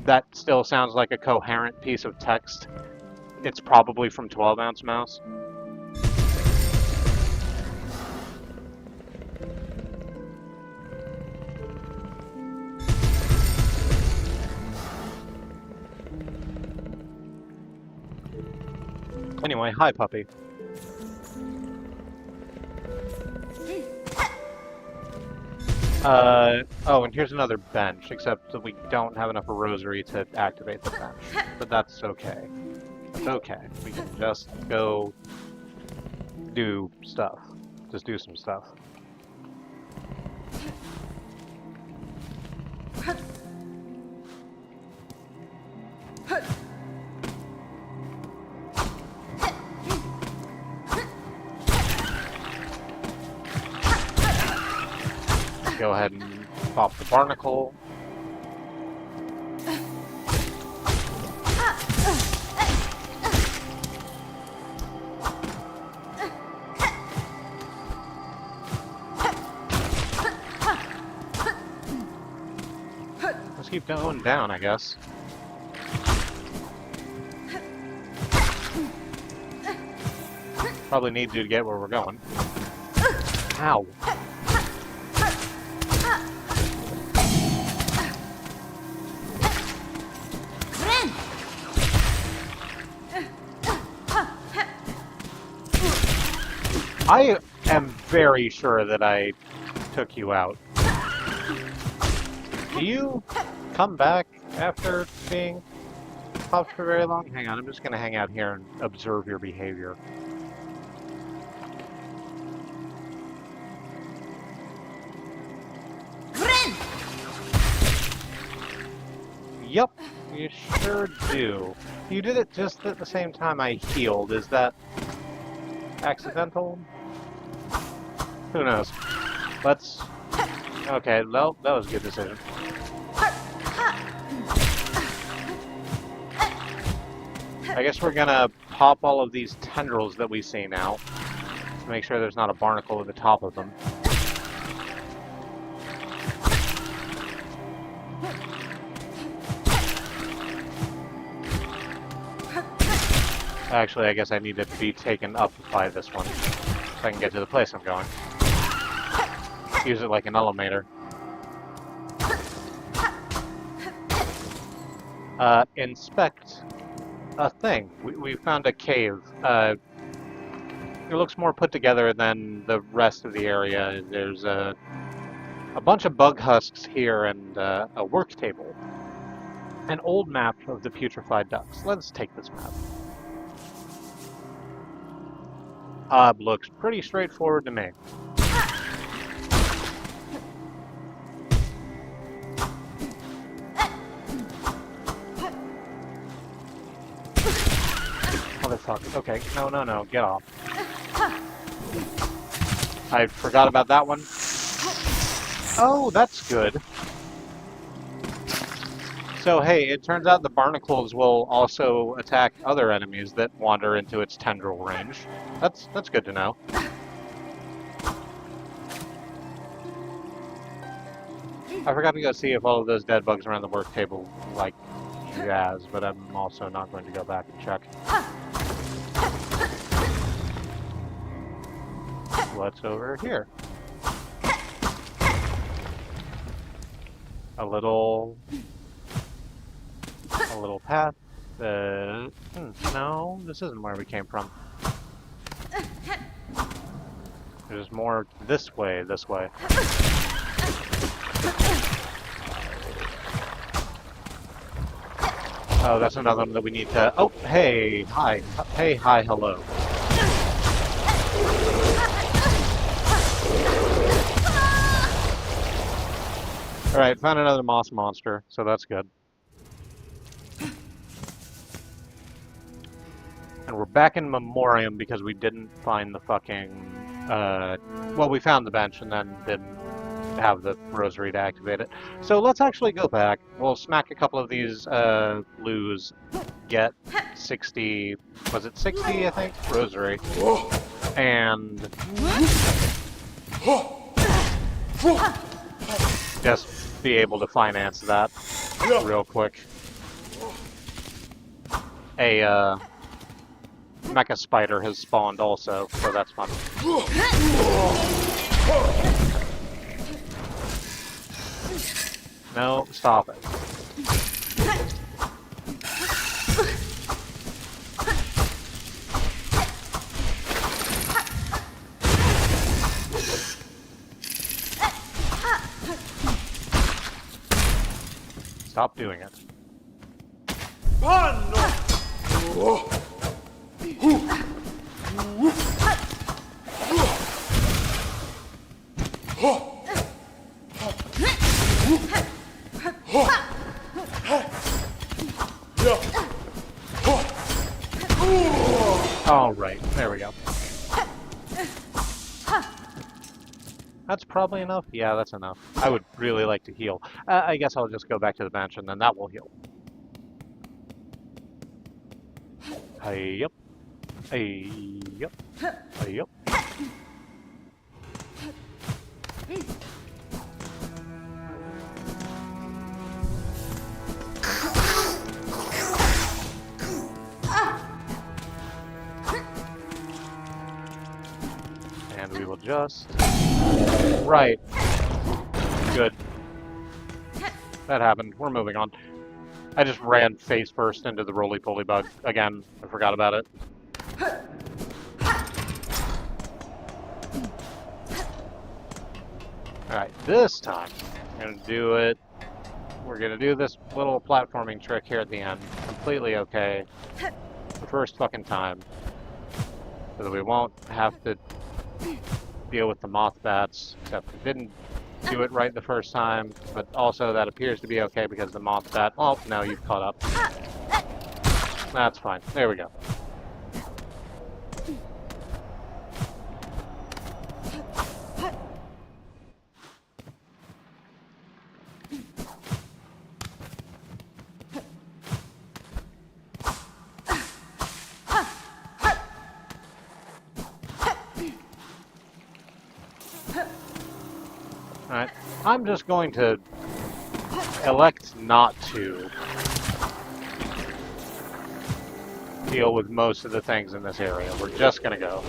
that still sounds like a coherent piece of text. It's probably from 12-ounce mouse. Anyway, hi puppy. Oh, and here's another bench, except that we don't have enough rosary to activate the bench. But that's okay. That's okay. We can just go do stuff. Just do some stuff. Go ahead and pop the barnacle. Let's keep going down, I guess. Probably need you to get where we're going. Ow. I am very sure that I took you out. Do you come back after being popped for very long? Hang on, I'm just going to hang out here and observe your behavior. Yep, you sure do. You did it just at the same time I healed. Is that accidental? Who knows? Let's... Okay, well, that was a good decision. I guess we're gonna pop all of these tendrils that we see now to make sure there's not a barnacle at the top of them. Actually, I guess I need to be taken up by this one so I can get to the place I'm going. Use it like an elevator. Inspect a thing. We found a cave. It looks more put together than the rest of the area. There's a bunch of bug husks here and a work table. An old map of the putrefied ducks. Let's take this map. Looks pretty straightforward to me. Motherfucker. Okay, no, get off. I forgot about that one. Oh, that's good. So hey, it turns out the barnacles will also attack other enemies that wander into its tendril range. That's good to know. I forgot to go see if all of those dead bugs around the work table like jazz, but I'm also not going to go back and check. What's over here? A little path. No, this isn't where we came from. There's more this way, this way. Oh, that's another one that we need to... Oh, hey, hi. Hey, hi, hello. Alright, found another moss monster, so that's good. And we're back in Memoriam because we didn't find the fucking... well, we found the bench and then didn't have the rosary to activate it. So let's actually go back. We'll smack a couple of these loos, get 60... Was it 60, I think? Rosary. And... just be able to finance that real quick. A mecha spider has spawned also, so that's fun. No, stop it. Stop doing it. All right, there we go. That's probably enough? Yeah, that's enough. I would really like to heal. I guess I'll just go back to the bench and then that will heal. Hey, yep. Hey, yep. Hey, yep. And we will just... Right. Good. That happened. We're moving on. I just ran face first into the roly-poly bug. Again, I forgot about it. Alright, this time, I'm going to do it. We're going to do this little platforming trick here at the end. Completely okay. The first fucking time. So that we won't have to deal with the moth bats, except we didn't do it right the first time, but also that appears to be okay because the moth bat... Oh, no, you've caught up. That's fine. There we go. Alright, I'm just going to elect not to deal with most of the things in this area. We're just gonna go.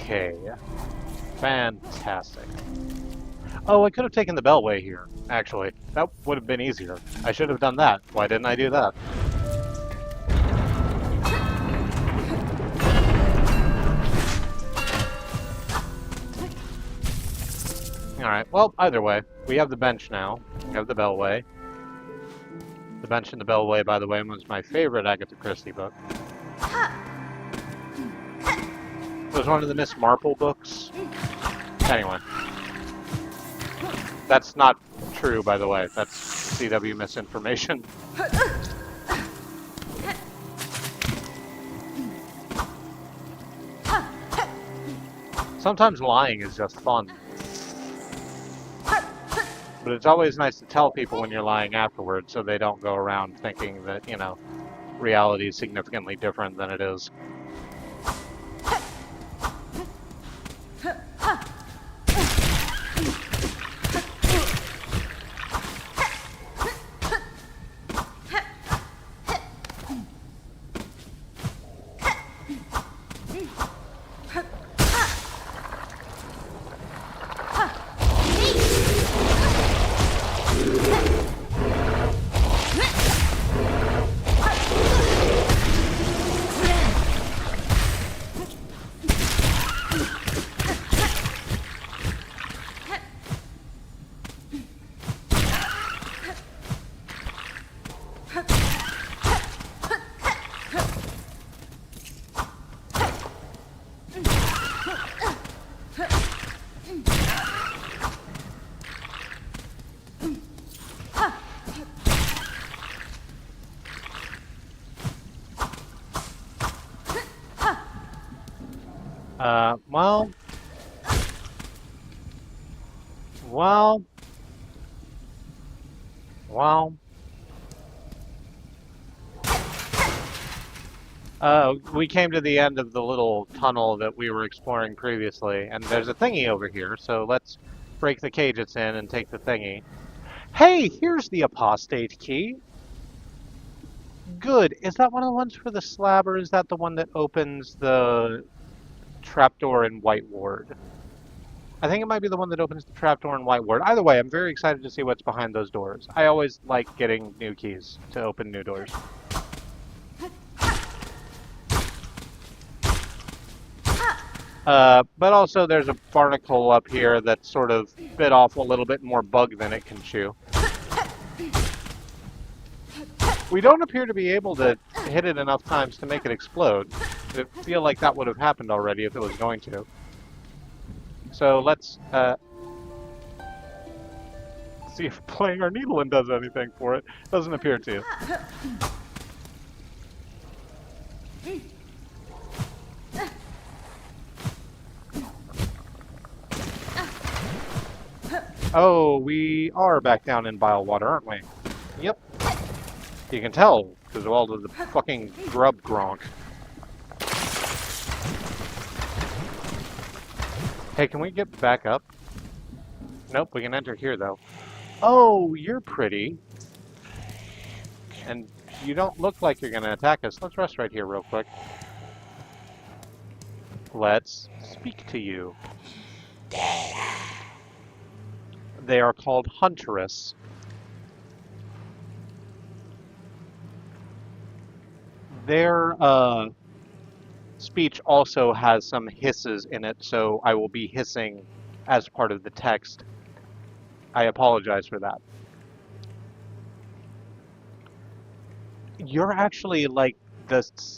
Okay. Fantastic. Oh, I could have taken the Beltway here, actually. That would have been easier. I should have done that. Why didn't I do that? Alright, well, either way, we have the bench now. We have the Bellway. The Bench and the Bellway, by the way, was my favorite Agatha Christie book. It was one of the Miss Marple books. Anyway. That's not true, by the way. That's CW misinformation. Sometimes lying is just fun. But it's always nice to tell people when you're lying afterwards so they don't go around thinking that, you know, reality is significantly different than it is. We came to the end of the little tunnel that we were exploring previously, and there's a thingy over here, so let's break the cage it's in and take the thingy. Hey, here's the apostate key. Good. Is that one of the ones for the slab, or is that the one that opens the trapdoor in White Ward? I think it might be the one that opens the trapdoor in White Ward. Either way, I'm very excited to see what's behind those doors. I always like getting new keys to open new doors. But also there's a barnacle up here that's sort of bit off a little bit more bug than it can chew. We don't appear to be able to hit it enough times to make it explode. I feel like that would have happened already if it was going to. So let's see if playing our needle-in does anything for it. Doesn't appear to. Oh, we are back down in Bilewater, aren't we? Yep. You can tell, because of all of the fucking grub gronk. Hey, can we get back up? Nope, we can enter here, though. Oh, you're pretty. And you don't look like you're going to attack us. Let's rest right here real quick. Let's speak to you. They are called Huntress. Their speech also has some hisses in it, so I will be hissing as part of the text. I apologize for that. You're actually like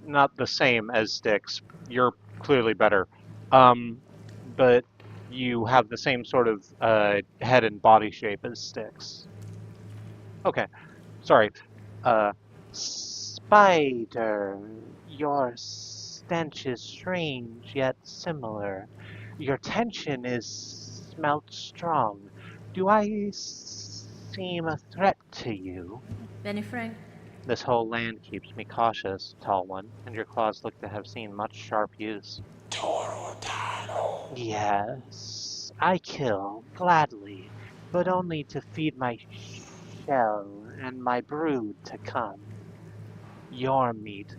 not the same as Styx. You're clearly better. But you have the same sort of head and body shape as Styx. Okay, sorry. Spider, your stench is strange yet similar. Your tension is smelt strong. Do I seem a threat to you? Benny Frank. This whole land keeps me cautious, tall one, and your claws look to have seen much sharp use. Yes, I kill, gladly, but only to feed my shell and my brood to come. Your meat,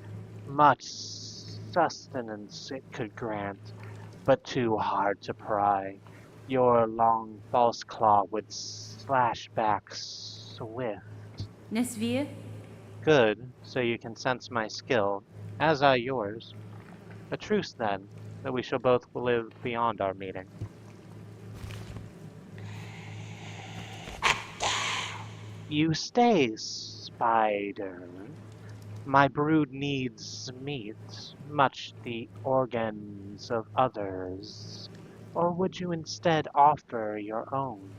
much sustenance it could grant, but too hard to pry. Your long false claw would slash back swift. Nesvir. Good, so you can sense my skill, as I yours. A truce then, that we shall both live beyond our meeting. You stay, spider. My brood needs meat, much the organs of others. Or would you instead offer your own?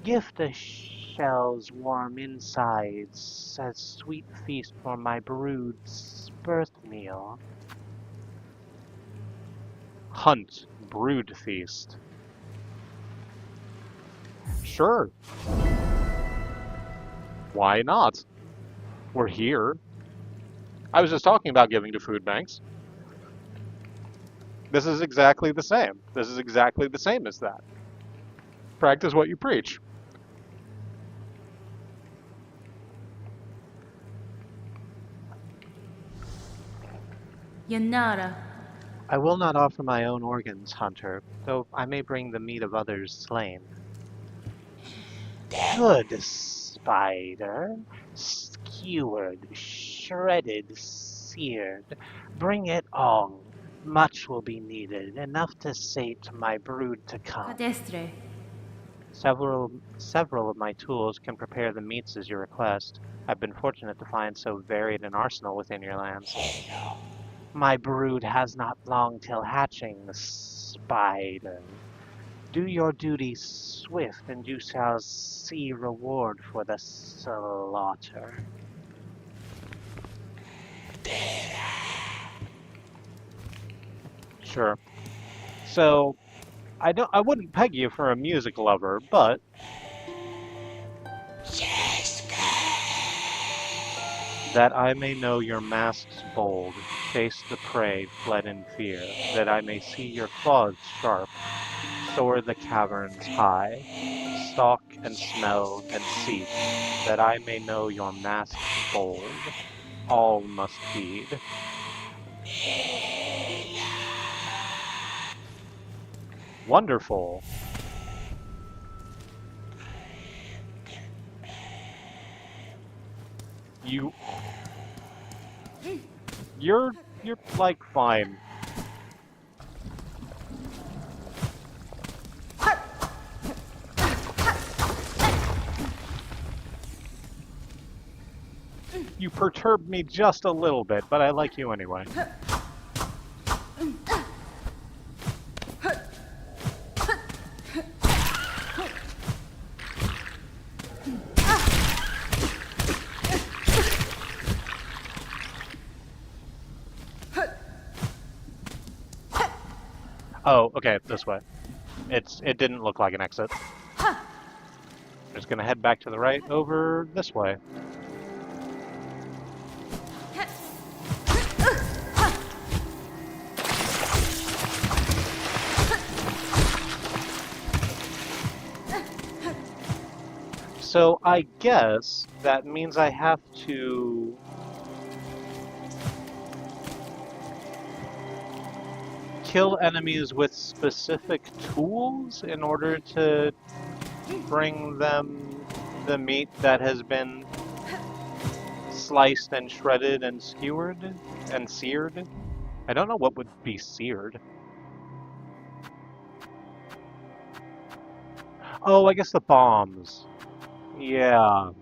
Gift the shell's warm insides as sweet feast for my brood's birth meal. Hunt brood feast. Sure, why not? We're here. I was just talking about giving to food banks. This is exactly the same. This is exactly the same as that. Practice what you preach. Yanara. I will not offer my own organs, Hunter, though I may bring the meat of others slain. Good, spider. Skewered, shredded, seared. Bring it all. Much will be needed, enough to sate my brood to come. Cadestre. Several of my tools can prepare the meats as you request. I've been fortunate to find so varied an arsenal within your lands. My brood has not long till hatching, spider. Do your duty swift, and you shall see reward for the slaughter. Sure. So, I wouldn't peg you for a music lover, but that I may know your masks bold, face the prey, fled in fear, that I may see your claws sharp, soar the caverns high, stalk and smell and seek, that I may know your masks bold, all must heed. Wonderful. You, you're like fine. You perturbed me just a little bit, but I like you anyway. Oh, okay, this way. It didn't look like an exit. I'm just gonna head back to the right over this way. So I guess that means I have to kill enemies with specific tools in order to bring them the meat that has been sliced and shredded and skewered and seared. I don't know what would be seared. Oh, I guess the bombs. Yeah.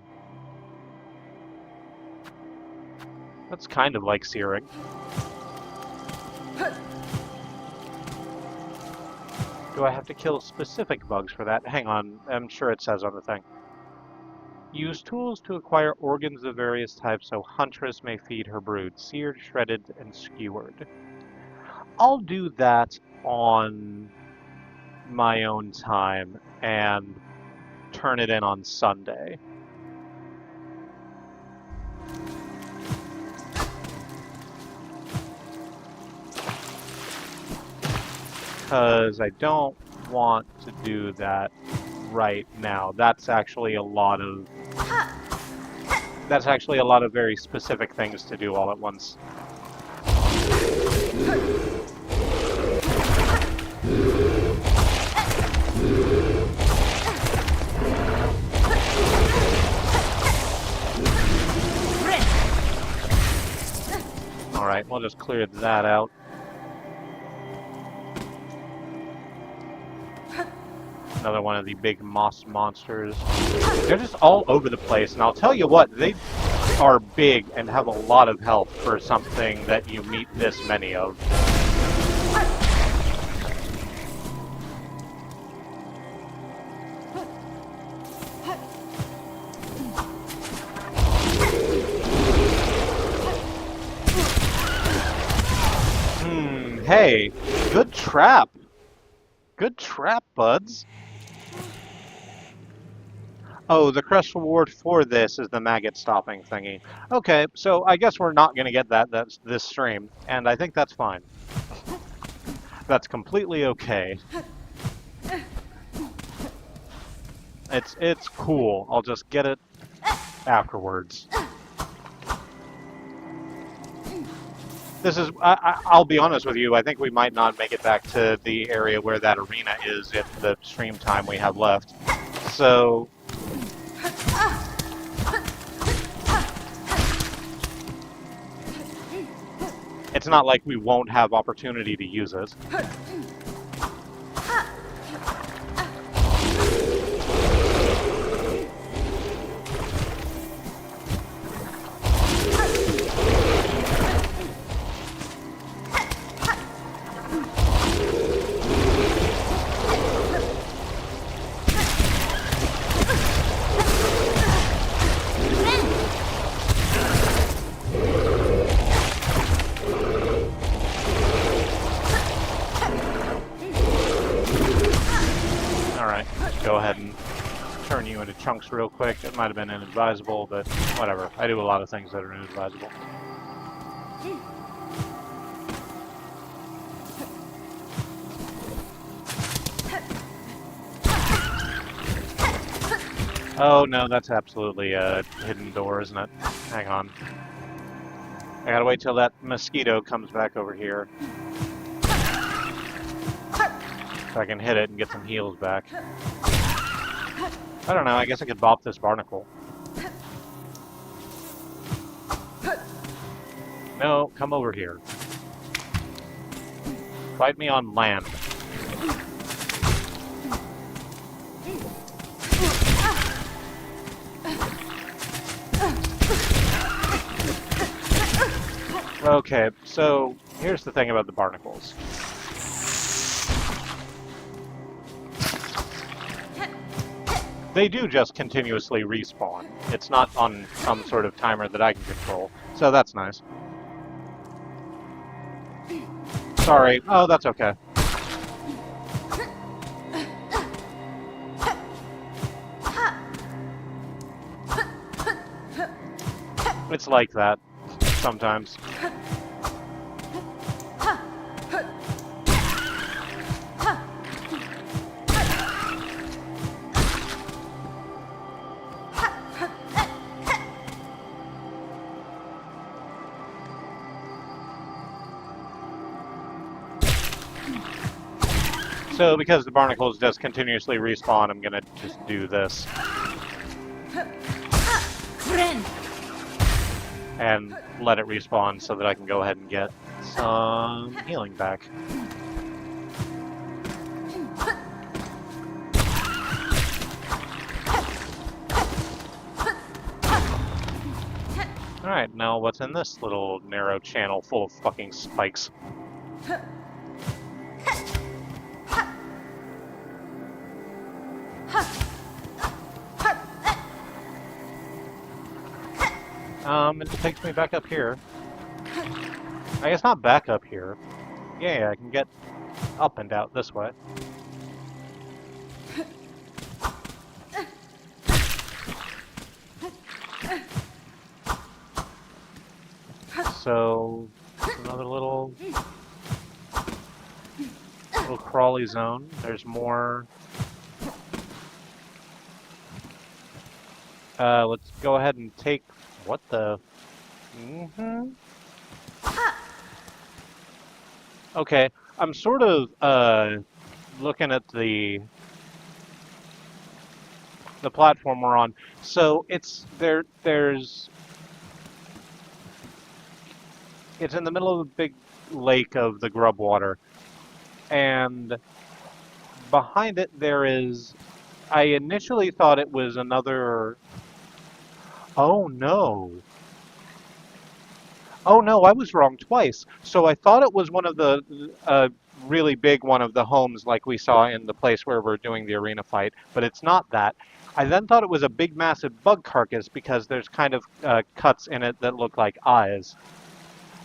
That's kind of like searing. Do I have to kill specific bugs for that? Hang on, I'm sure it says on the thing. Use tools to acquire organs of various types so Huntress may feed her brood, seared, shredded, and skewered. I'll do that on my own time and turn it in on Sunday. Because I don't want to do that right now. That's actually a lot of very specific things to do all at once. Alright, we'll just clear that out. Another one of the big moss monsters. They're just all over the place, and I'll tell you what, they are big and have a lot of health for something that you meet this many of. Hey, good trap. Good trap, buds. Oh, the crest reward for this is the maggot stopping thingy. Okay, so I guess we're not going to get that this stream, and I think that's fine. That's completely okay. It's cool. I'll just get it afterwards. This is, I'll be honest with you, I think we might not make it back to the area where that arena is in the stream time we have left. So, it's not like we won't have opportunity to use it. Go ahead and turn you into chunks real quick. It might have been inadvisable, but whatever. I do a lot of things that are inadvisable. Oh no, that's absolutely a hidden door, isn't it? Hang on. I gotta wait till that mosquito comes back over here. So I can hit it and get some heals back. I don't know, I guess I could bop this barnacle. No, come over here. Fight me on land. Okay, so here's the thing about the barnacles. They do just continuously respawn. It's not on some sort of timer that I can control, so that's nice. Sorry. Oh, that's okay. It's like that sometimes. So because the barnacles just continuously respawn, I'm gonna just do this. And let it respawn so that I can go ahead and get some healing back. Alright, now what's in this little narrow channel full of fucking spikes? It takes me back up here. I guess not back up here. Yeah, I can get up and out this way. So, another little crawly zone. There's more. Let's go ahead and take. What the? Okay, I'm sort of looking at the platform we're on. So it's there's it's in the middle of a big lake of the grub water, and behind it there is... I initially thought it was another... Oh no. Oh no, I was wrong twice. So I thought it was one of the really big one of the homes like we saw in the place where we're doing the arena fight, but it's not that. I then thought it was a big massive bug carcass because there's kind of cuts in it that look like eyes.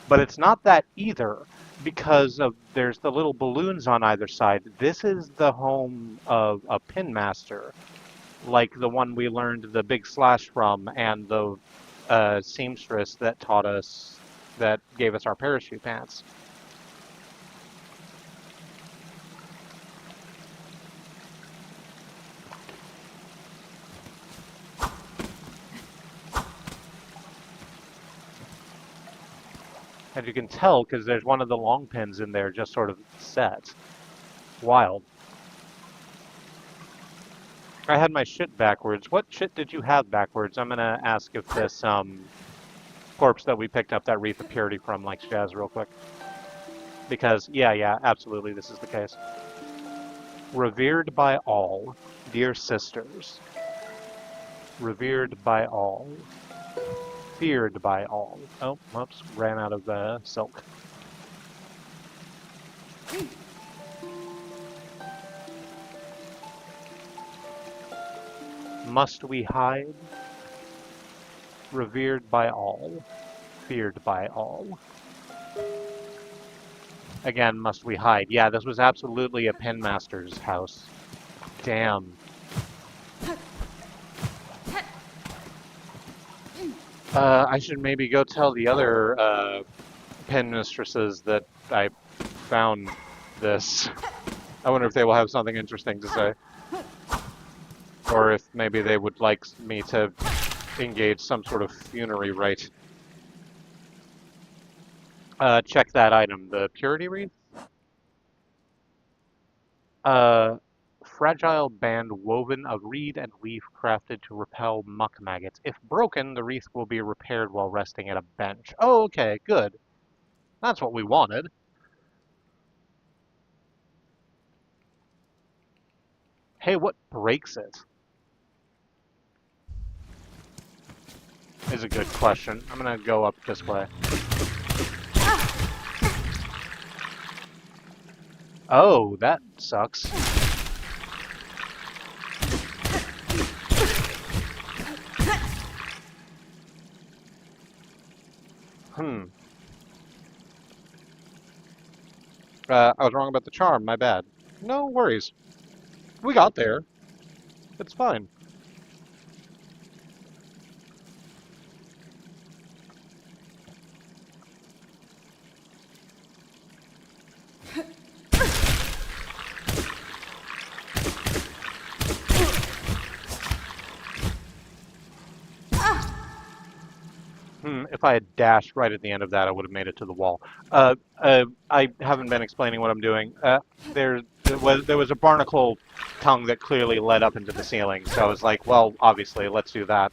But it's not that either because of there's the little balloons on either side. This is the home of a pin master, like the one we learned the big slash from and the seamstress that taught us, that gave us our parachute pants. And you can tell because there's one of the long pins in there just sort of set. Wild. I had my shit backwards. What shit did you have backwards? I'm gonna ask if this corpse that we picked up that wreath of purity from likes jazz real quick. Because, yeah, absolutely, this is the case. Revered by all, dear sisters. Revered by all. Feared by all. Oh, whoops, ran out of the silk. Must we hide? Revered by all. Feared by all. Again, must we hide? Yeah, this was absolutely a pinmaster's house. Damn. I should maybe go tell the other pin mistresses that I found this. I wonder if they will have something interesting to say. Or if maybe they would like me to engage some sort of funerary rite. Check that item, the purity wreath. Fragile band woven of reed and leaf crafted to repel muck maggots. If broken, the wreath will be repaired while resting at a bench. Oh, okay, good. That's what we wanted. Hey, what breaks it? Is a good question. I'm gonna go up this way. Oh, that sucks. I was wrong about the charm, my bad. No worries. We got there. It's fine. If I had dashed right at the end of that, I would have made it to the wall. I haven't been explaining what I'm doing. There was a barnacle tongue that clearly led up into the ceiling, so I was like, well, obviously, let's do that.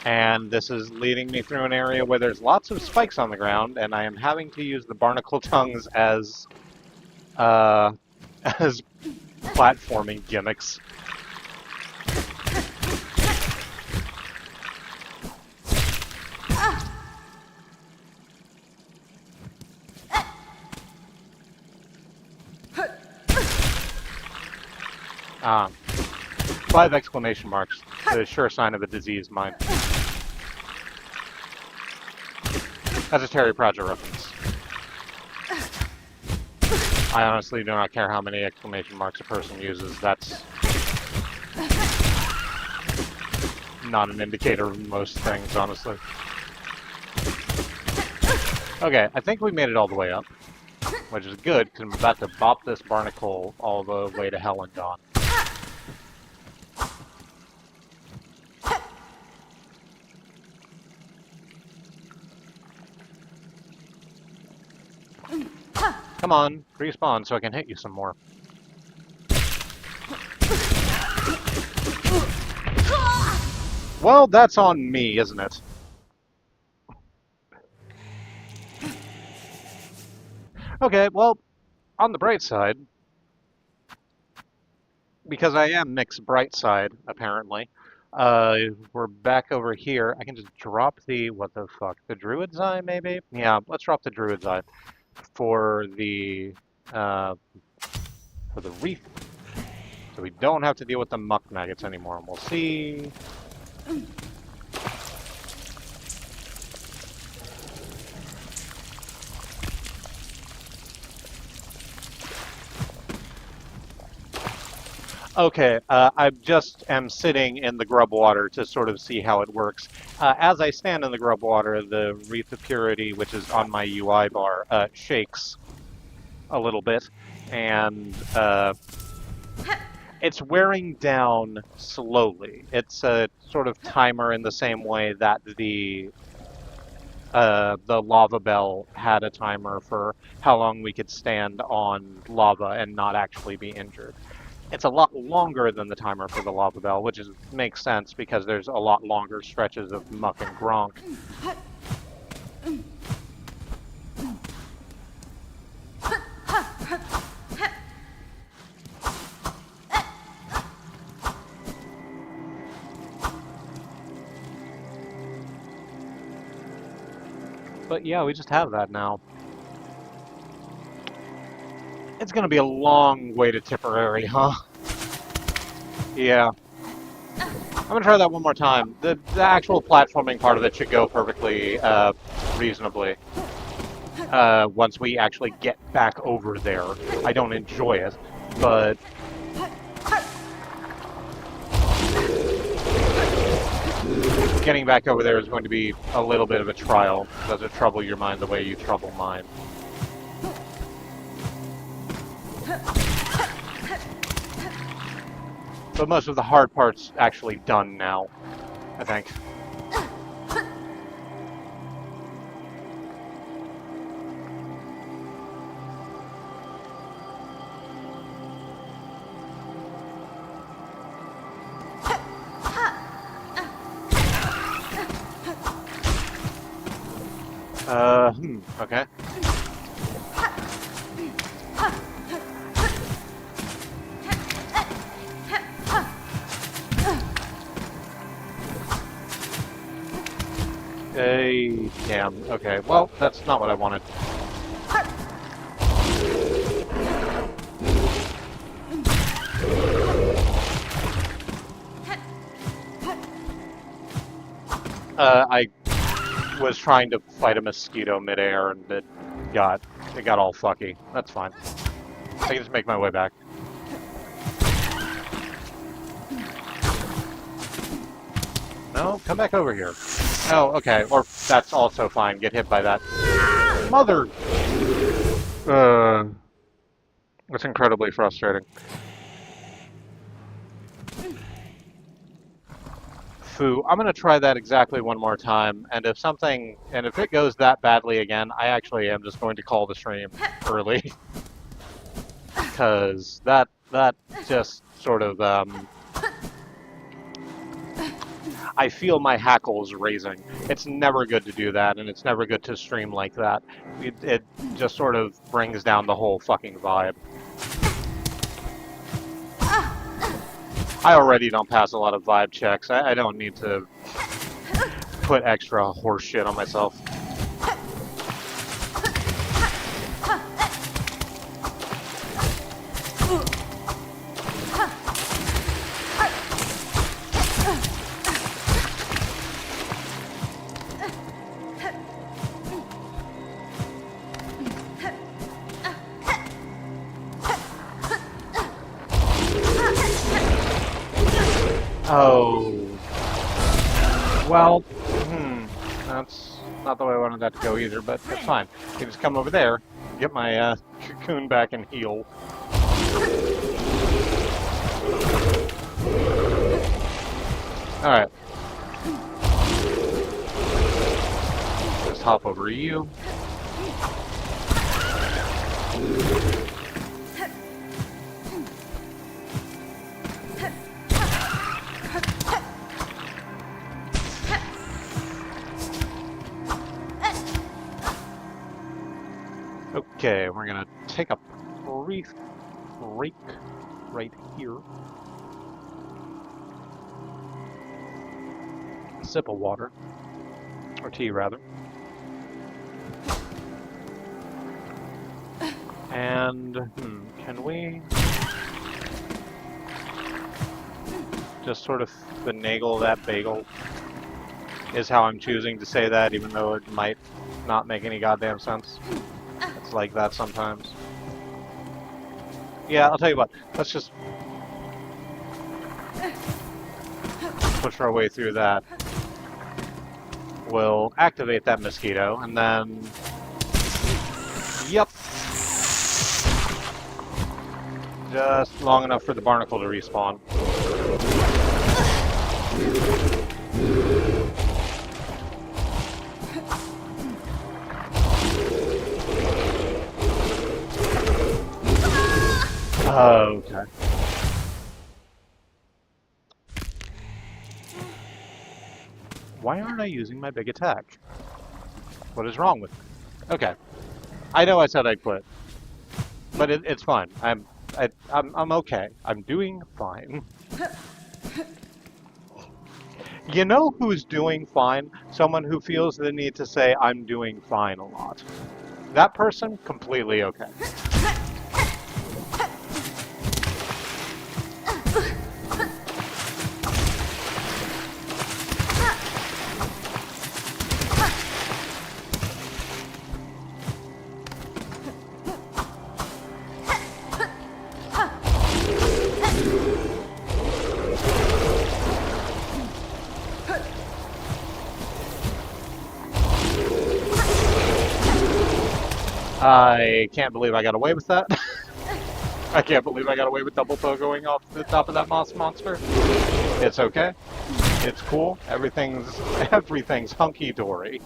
And this is leading me through an area where there's lots of spikes on the ground, and I am having to use the barnacle tongues as as platforming gimmicks. Ah, 5 exclamation marks. The sure sign of a disease, mine. That's a Terry Pratchett reference. I honestly do not care how many exclamation marks a person uses. That's not an indicator of most things, honestly. Okay, I think we made it all the way up, which is good, because I'm about to bop this barnacle all the way to hell and gone. Come on, respawn so I can hit you some more. Well, that's on me, isn't it? Okay, well, On the bright side, because I am mixed bright side, apparently, we're back over here. I can just drop the, what the fuck, the Druid's Eye, maybe? Yeah, let's drop the Druid's Eye for uh, the reef, so we don't have to deal with the muck maggots anymore. And we'll see. Okay, I just am sitting in the grub water to sort of see how it works. As I stand in the grub water, the Wreath of Purity, which is on my UI bar, shakes a little bit, and it's wearing down slowly. It's a sort of timer in the same way that the lava bell had a timer for how long we could stand on lava and not actually be injured. It's a lot longer than the timer for the lava bell, which makes sense because there's a lot longer stretches of muck and gronk. But yeah, we just have that now. It's gonna be a long way to Tipperary, huh? Yeah. I'm gonna try that one more time. The actual platforming part of it should go perfectly reasonably. Once we actually get back over there. I don't enjoy it, but getting back over there is going to be a little bit of a trial. Does it trouble your mind the way you trouble mine? But most of the hard part's actually done now, I think. Okay. Hey, damn. Okay, well, that's not what I wanted. I was trying to fight a mosquito midair and it got all fucky. That's fine. I can just make my way back. No, come back over here. Oh, okay. Or that's also fine. Get hit by that. Mother! That's incredibly frustrating. Foo. I'm gonna try that exactly one more time, and if it goes that badly again, I actually am just going to call the stream early. Because that just sort of, I feel my hackles raising. It's never good to do that, and it's never good to stream like that. It just sort of brings down the whole fucking vibe. I already don't pass a lot of vibe checks. I don't need to put extra horse shit on myself. Oh. Well, that's not the way I wanted that to go either, but it's fine. I can just come over there, get my cocoon back and heal. Alright. Just hop over you. Okay, we're gonna take a brief break right here. A sip of water, or tea rather. And, can we just sort of finagle that bagel? Is how I'm choosing to say that, even though it might not make any goddamn sense. It's like that sometimes. Yeah, I'll tell you what, let's just push our way through that. We'll activate that mosquito, and then... Yep. Just long enough for the barnacle to respawn. Okay. Why aren't I using my big attack? What is wrong with me? Okay. I know I said I'd quit, but it's fine. I'm okay. I'm doing fine. You know who's doing fine? Someone who feels the need to say I'm doing fine a lot. That person, completely okay. I can't believe I got away with that. I can't believe I got away with double toe going off the top of that moss monster. It's okay. It's cool. Everything's hunky dory.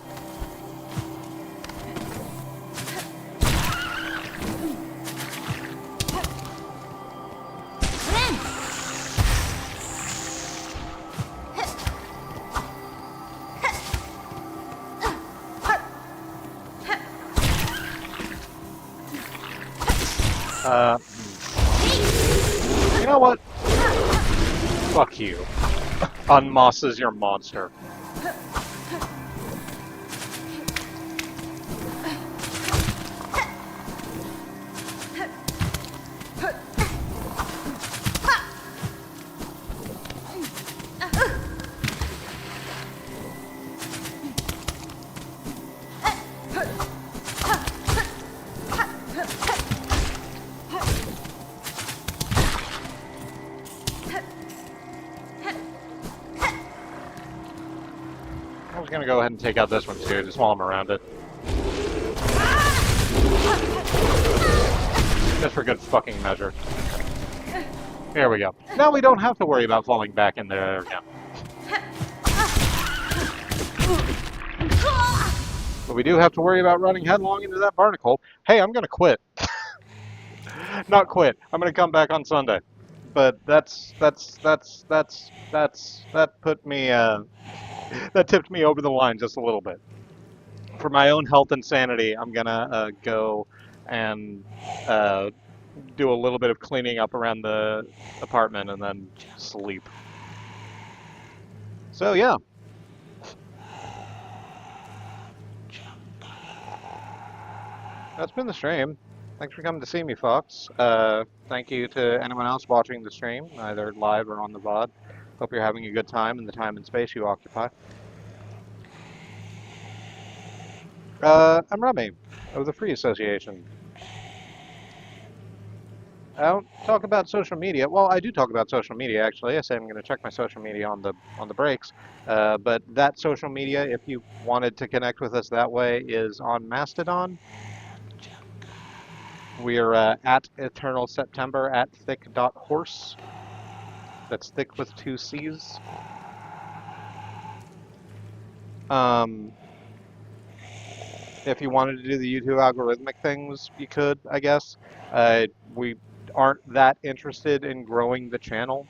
You know what? Fuck you. Unmoss is your monster. I was gonna go ahead and take out this one too, just while I'm around it. Just for good fucking measure. There we go. Now we don't have to worry about falling back in there again. But we do have to worry about running headlong into that barnacle. Hey, I'm gonna quit. Not quit. I'm gonna come back on Sunday. But that put me, that tipped me over the line just a little bit. For my own health and sanity, I'm gonna go and do a little bit of cleaning up around the apartment and then sleep. So yeah. That's been the stream. Thanks for coming to see me, Fox. Thank you to anyone else watching the stream, either live or on the VOD. Hope you're having a good time in the time and space you occupy. I'm Remy, of the Free Association. I don't talk about social media. Well, I do talk about social media, actually. I say I'm going to check my social media on the breaks. But that social media, if you wanted to connect with us that way, is on Mastodon. We're at Eternal September at thick.horse. That's thick with 2 C's. If you wanted to do the YouTube algorithmic things, you could, I guess. We aren't that interested in growing the channel,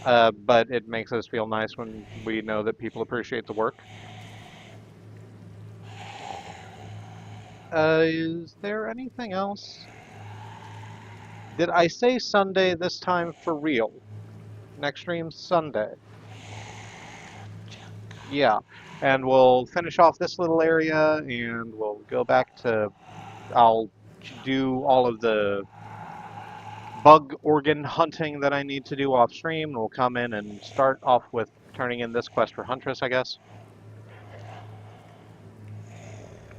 but it makes us feel nice when we know that people appreciate the work. Is there anything else? Did I say Sunday this time for real? Next stream Sunday. Yeah. And we'll finish off this little area and we'll go back to, I'll do all of the bug organ hunting that I need to do off stream. And we'll come in and start off with turning in this quest for Huntress, I guess.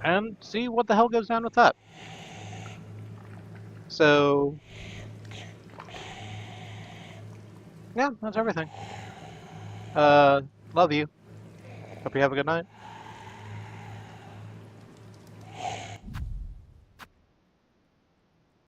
And see what the hell goes down with that. So, yeah, that's everything. Uh, love you. Hope you have a good night.